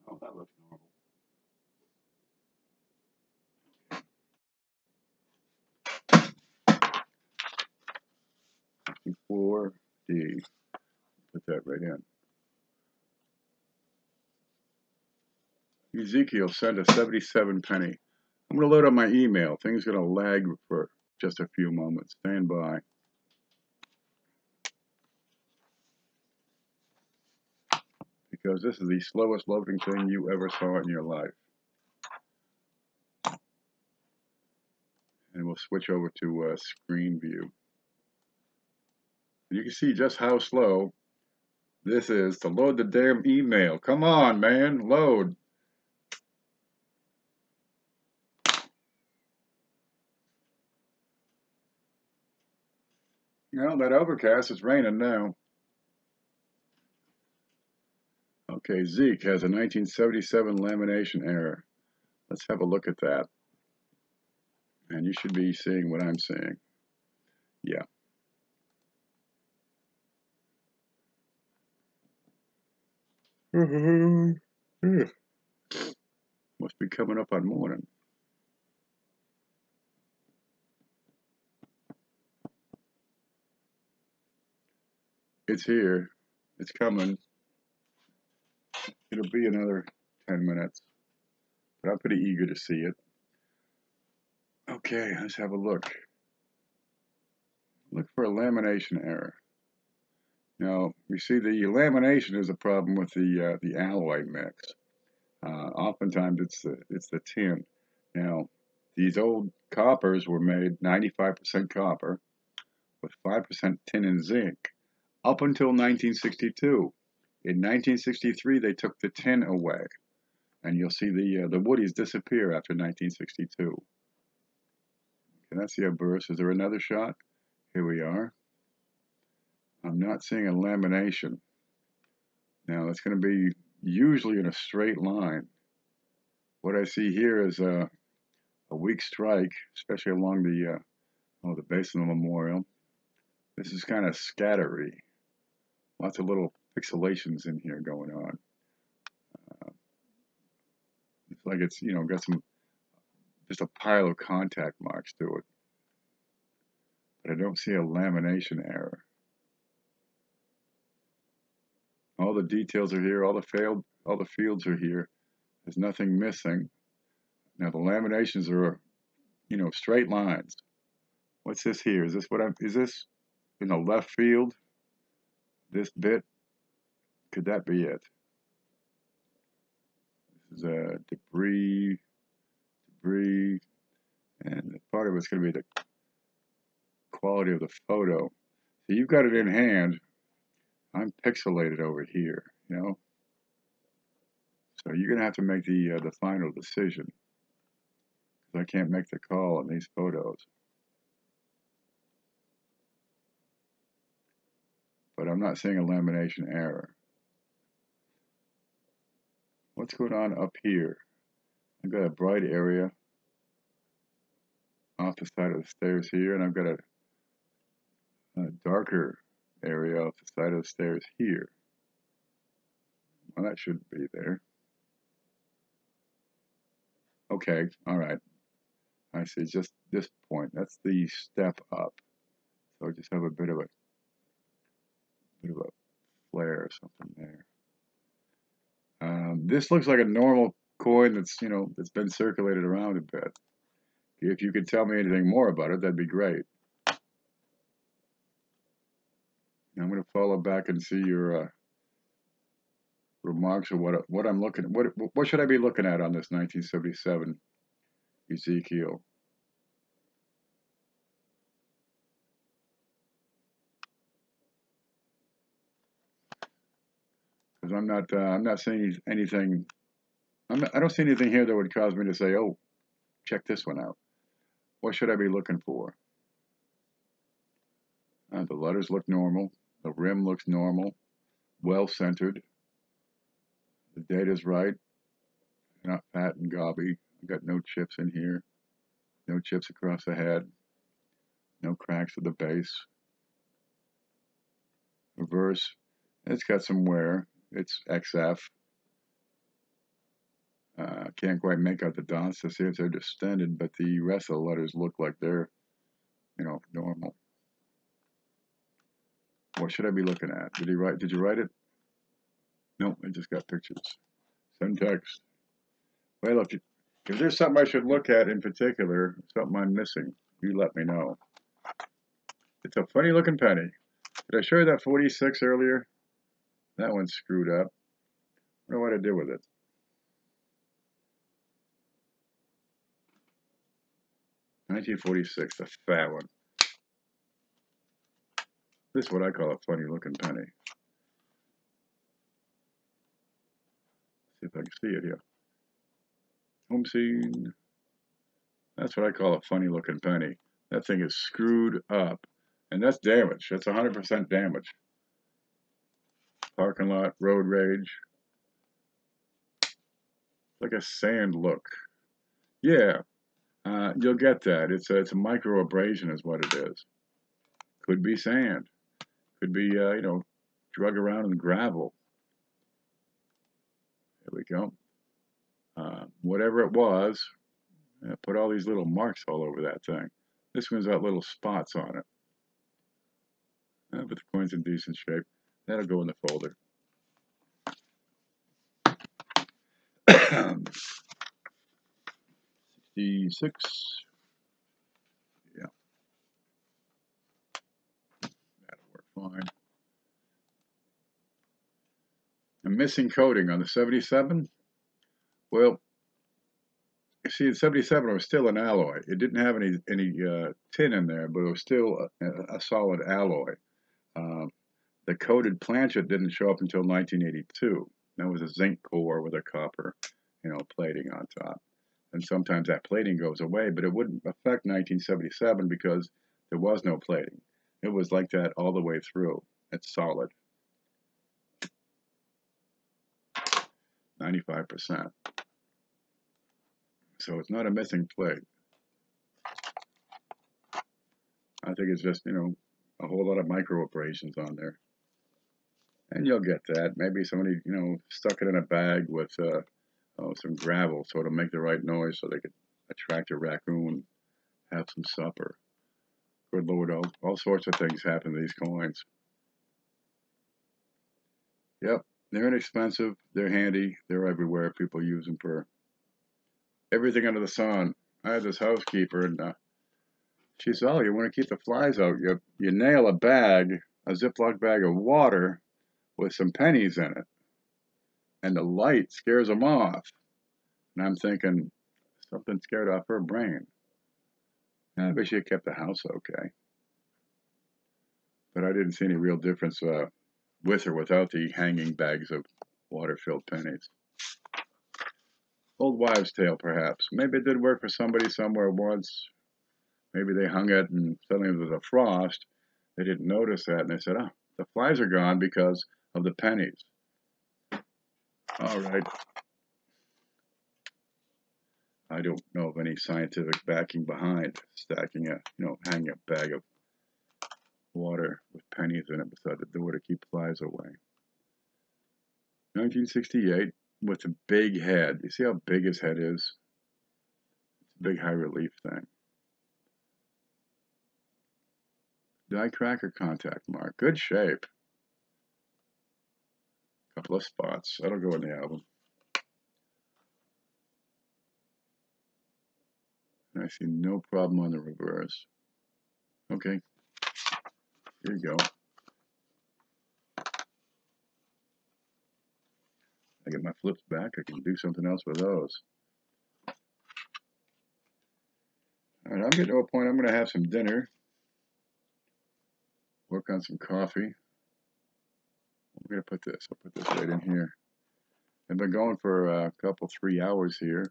Oh, that looks normal. 4D. Put that right in. Ezekiel sent a 77 penny. I'm going to load up my email. Things are going to lag for just a few moments. Stand by. Because this is the slowest loading thing you ever saw in your life. And we'll switch over to screen view. You can see just how slow this is to load the damn email. Come on, man, load. That overcast is raining now. Okay, Zeke has a 1977 lamination error. Let's have a look at that. And you should be seeing what I'm seeing. Yeah. Must be coming up on morning. It's here. It's coming. It'll be another 10 minutes. But I'm pretty eager to see it. Okay, let's have a look. Look for a lamination error. Now, you see the lamination is a problem with the alloy mix. Oftentimes it's the tin. Now, these old coppers were made 95% copper with 5% tin and zinc up until 1962. In 1963, they took the tin away, and you'll see the woodies disappear after 1962. Can I see a burst? Is there another shot? Here we are. I'm not seeing a lamination. Now, it's going to be usually in a straight line. What I see here is a weak strike, especially along the base of the memorial. This is kind of scattery. Lots of little pixelations in here going on. It's like it's, got just a pile of contact marks to it. But I don't see a lamination error. All the details are here, all the fields are here. There's nothing missing. Now the laminations are, straight lines. What's this here? Is this in the left field? This bit? Could that be it? This is debris, and part of it's going to be the quality of the photo. So you've got it in hand. I'm pixelated over here, So you're going to have to make the final decision. Because I can't make the call on these photos. But I'm not seeing a lamination error. What's going on up here? I've got a bright area off the side of the stairs here, and I've got a darker area off the side of the stairs here. Well, that shouldn't be there. Okay, all right. I see, just this point. That's the step up. So I just have a bit of a flare or something there. This looks like a normal coin that's been circulated around a bit. If you could tell me anything more about it, that'd be great. I'm going to follow back and see your remarks of what I'm looking at. What should I be looking at on this 1977 Ezekiel? Because I'm not seeing anything. I don't see anything here that would cause me to say, oh, check this one out. What should I be looking for? The letters look normal. The rim looks normal. Well centered. The data's right. Not fat and gobby. I've got no chips in here. No chips across the head. No cracks at the base. Reverse. It's got some wear. It's XF. Can't quite make out the dots to see if they're distended, but the rest of the letters look like they're, normal. What should I be looking at? Did you write it? No, I just got pictures. Send text. Well, look, if there's something I should look at in particular, something I'm missing, you let me know. It's a funny looking penny. Did I show you that 46 earlier? That one's screwed up. I don't know what I did with it. $1946, the fat one. This is what I call a funny looking penny. See if I can see it here. Home scene. That's what I call a funny looking penny. That thing is screwed up. And that's damage. That's 100% damage. Parking lot, road rage. Like a sand look. Yeah, you'll get that. It's a micro abrasion is what it is. Could be sand. Could be, drug around in gravel. There we go. Whatever it was, put all these little marks all over that thing. This one's got little spots on it. But the coin's in decent shape. That'll go in the folder. 66. Yeah. coin. A missing coating on the 77. Well, you see, in 77 it was still an alloy. It didn't have any tin in there, but it was still a solid alloy. The coated planchet didn't show up until 1982. That was a zinc core with a copper, plating on top. And sometimes that plating goes away, but it wouldn't affect 1977 because there was no plating. It was like that all the way through. It's solid. 95%. So it's not a missing plate. I think it's just, a whole lot of micro abrasions on there. And you'll get that. Maybe somebody, stuck it in a bag with some gravel so it'll make the right noise so they could attract a raccoon, have some supper. Good Lord, all sorts of things happen to these coins. Yep, they're inexpensive, they're handy, they're everywhere. People use them for everything under the sun. I had this housekeeper, and she said, "Oh, you want to keep the flies out? You nail a Ziploc bag of water with some pennies in it, and the light scares them off." And I'm thinking, something scared off her brain. I bet she kept the house okay. But I didn't see any real difference with or without the hanging bags of water-filled pennies. Old wives' tale, perhaps. Maybe it did work for somebody somewhere once. Maybe they hung it and suddenly there was a frost. They didn't notice that, and they said, "Oh, the flies are gone because of the pennies." All right. I don't know of any scientific backing behind stacking hanging a bag of water with pennies in it beside the door to keep flies away. 1968 with a big head. You see how big his head is? It's a big high relief thing. Die cracker contact mark. Good shape. Couple of spots. That'll go in the album. And I see no problem on the reverse. Okay. Here you go. I get my flips back. I can do something else with those. All right, I'm getting to a point I'm going to have some dinner. Work on some coffee. I'm going to put this. I'll put this right in here. I've been going for a couple, 3 hours here.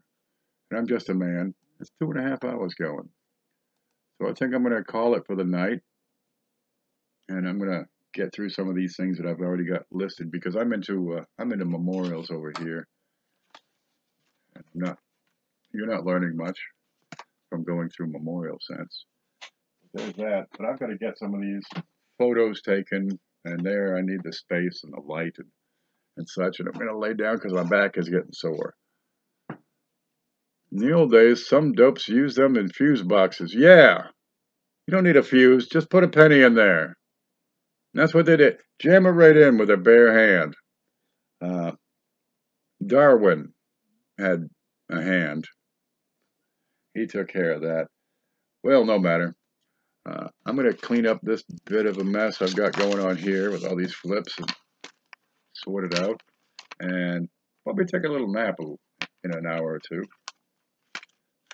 And I'm just a man. It's 2.5 hours going. So I think I'm going to call it for the night. And I'm going to get through some of these things that I've already got listed because I'm into memorials over here. And you're not learning much from going through memorial sense. There's that. But I've got to get some of these photos taken. And there I need the space and the light and such. And I'm going to lay down because my back is getting sore. In the old days, some dopes used them in fuse boxes. Yeah, you don't need a fuse. Just put a penny in there. And that's what they did. Jam it right in with their bare hand. Darwin had a hand. He took care of that. Well, no matter. I'm going to clean up this bit of a mess I've got going on here with all these flips and sort it out. And probably take a little nap in an hour or two.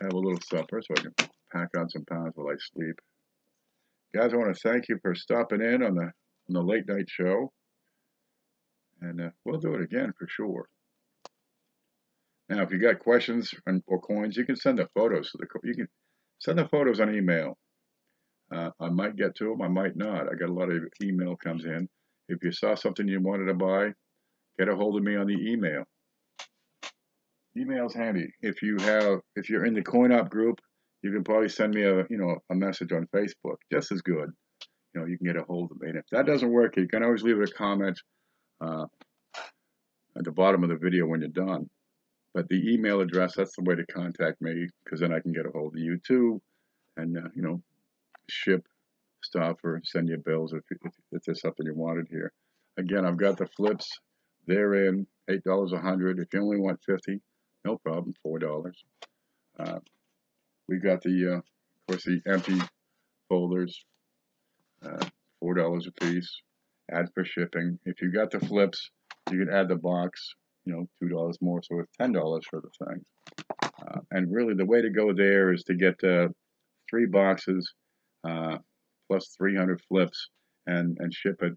Have a little supper so I can pack on some pounds while I sleep. Guys, I want to thank you for stopping in on the late night show. And we'll do it again for sure. Now, if you got questions or coins, you can send the photos you can send the photos on email. I might get to them, I might not. I got a lot of email comes in. If you saw something you wanted to buy, get a hold of me on the email. Email's handy. If you're in the CoinOp group, you can probably send me a message on Facebook. Just as good. You can get a hold of me. And if that doesn't work, you can always leave a comment at the bottom of the video when you're done. But the email address, that's the way to contact me, because then I can get a hold of you too, and ship stuff or send you bills if there's something you wanted here. Again, I've got the flips. They're in $8 a 100. If you only want 50, no problem, $4. We got the, of course, the empty folders, $4 a piece. add for shipping. If you got the flips, you could add the box, $2 more, so it's $10 for the thing. And really, the way to go there is to get 3 boxes plus 300 flips and ship it,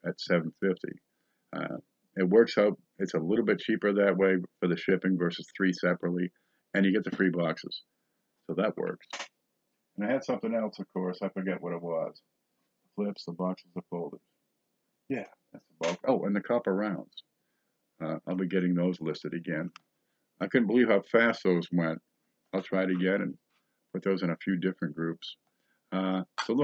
at $7.50. It works out. It's a little bit cheaper that way for the shipping versus 3 separately, and you get the free boxes. So that works. And I had something else, of course. I forget what it was. The flips, the boxes, the folders. Yeah, that's the bulk. Oh, and the copper rounds. I'll be getting those listed again. I couldn't believe how fast those went. I'll try it again and put those in a few different groups. So look.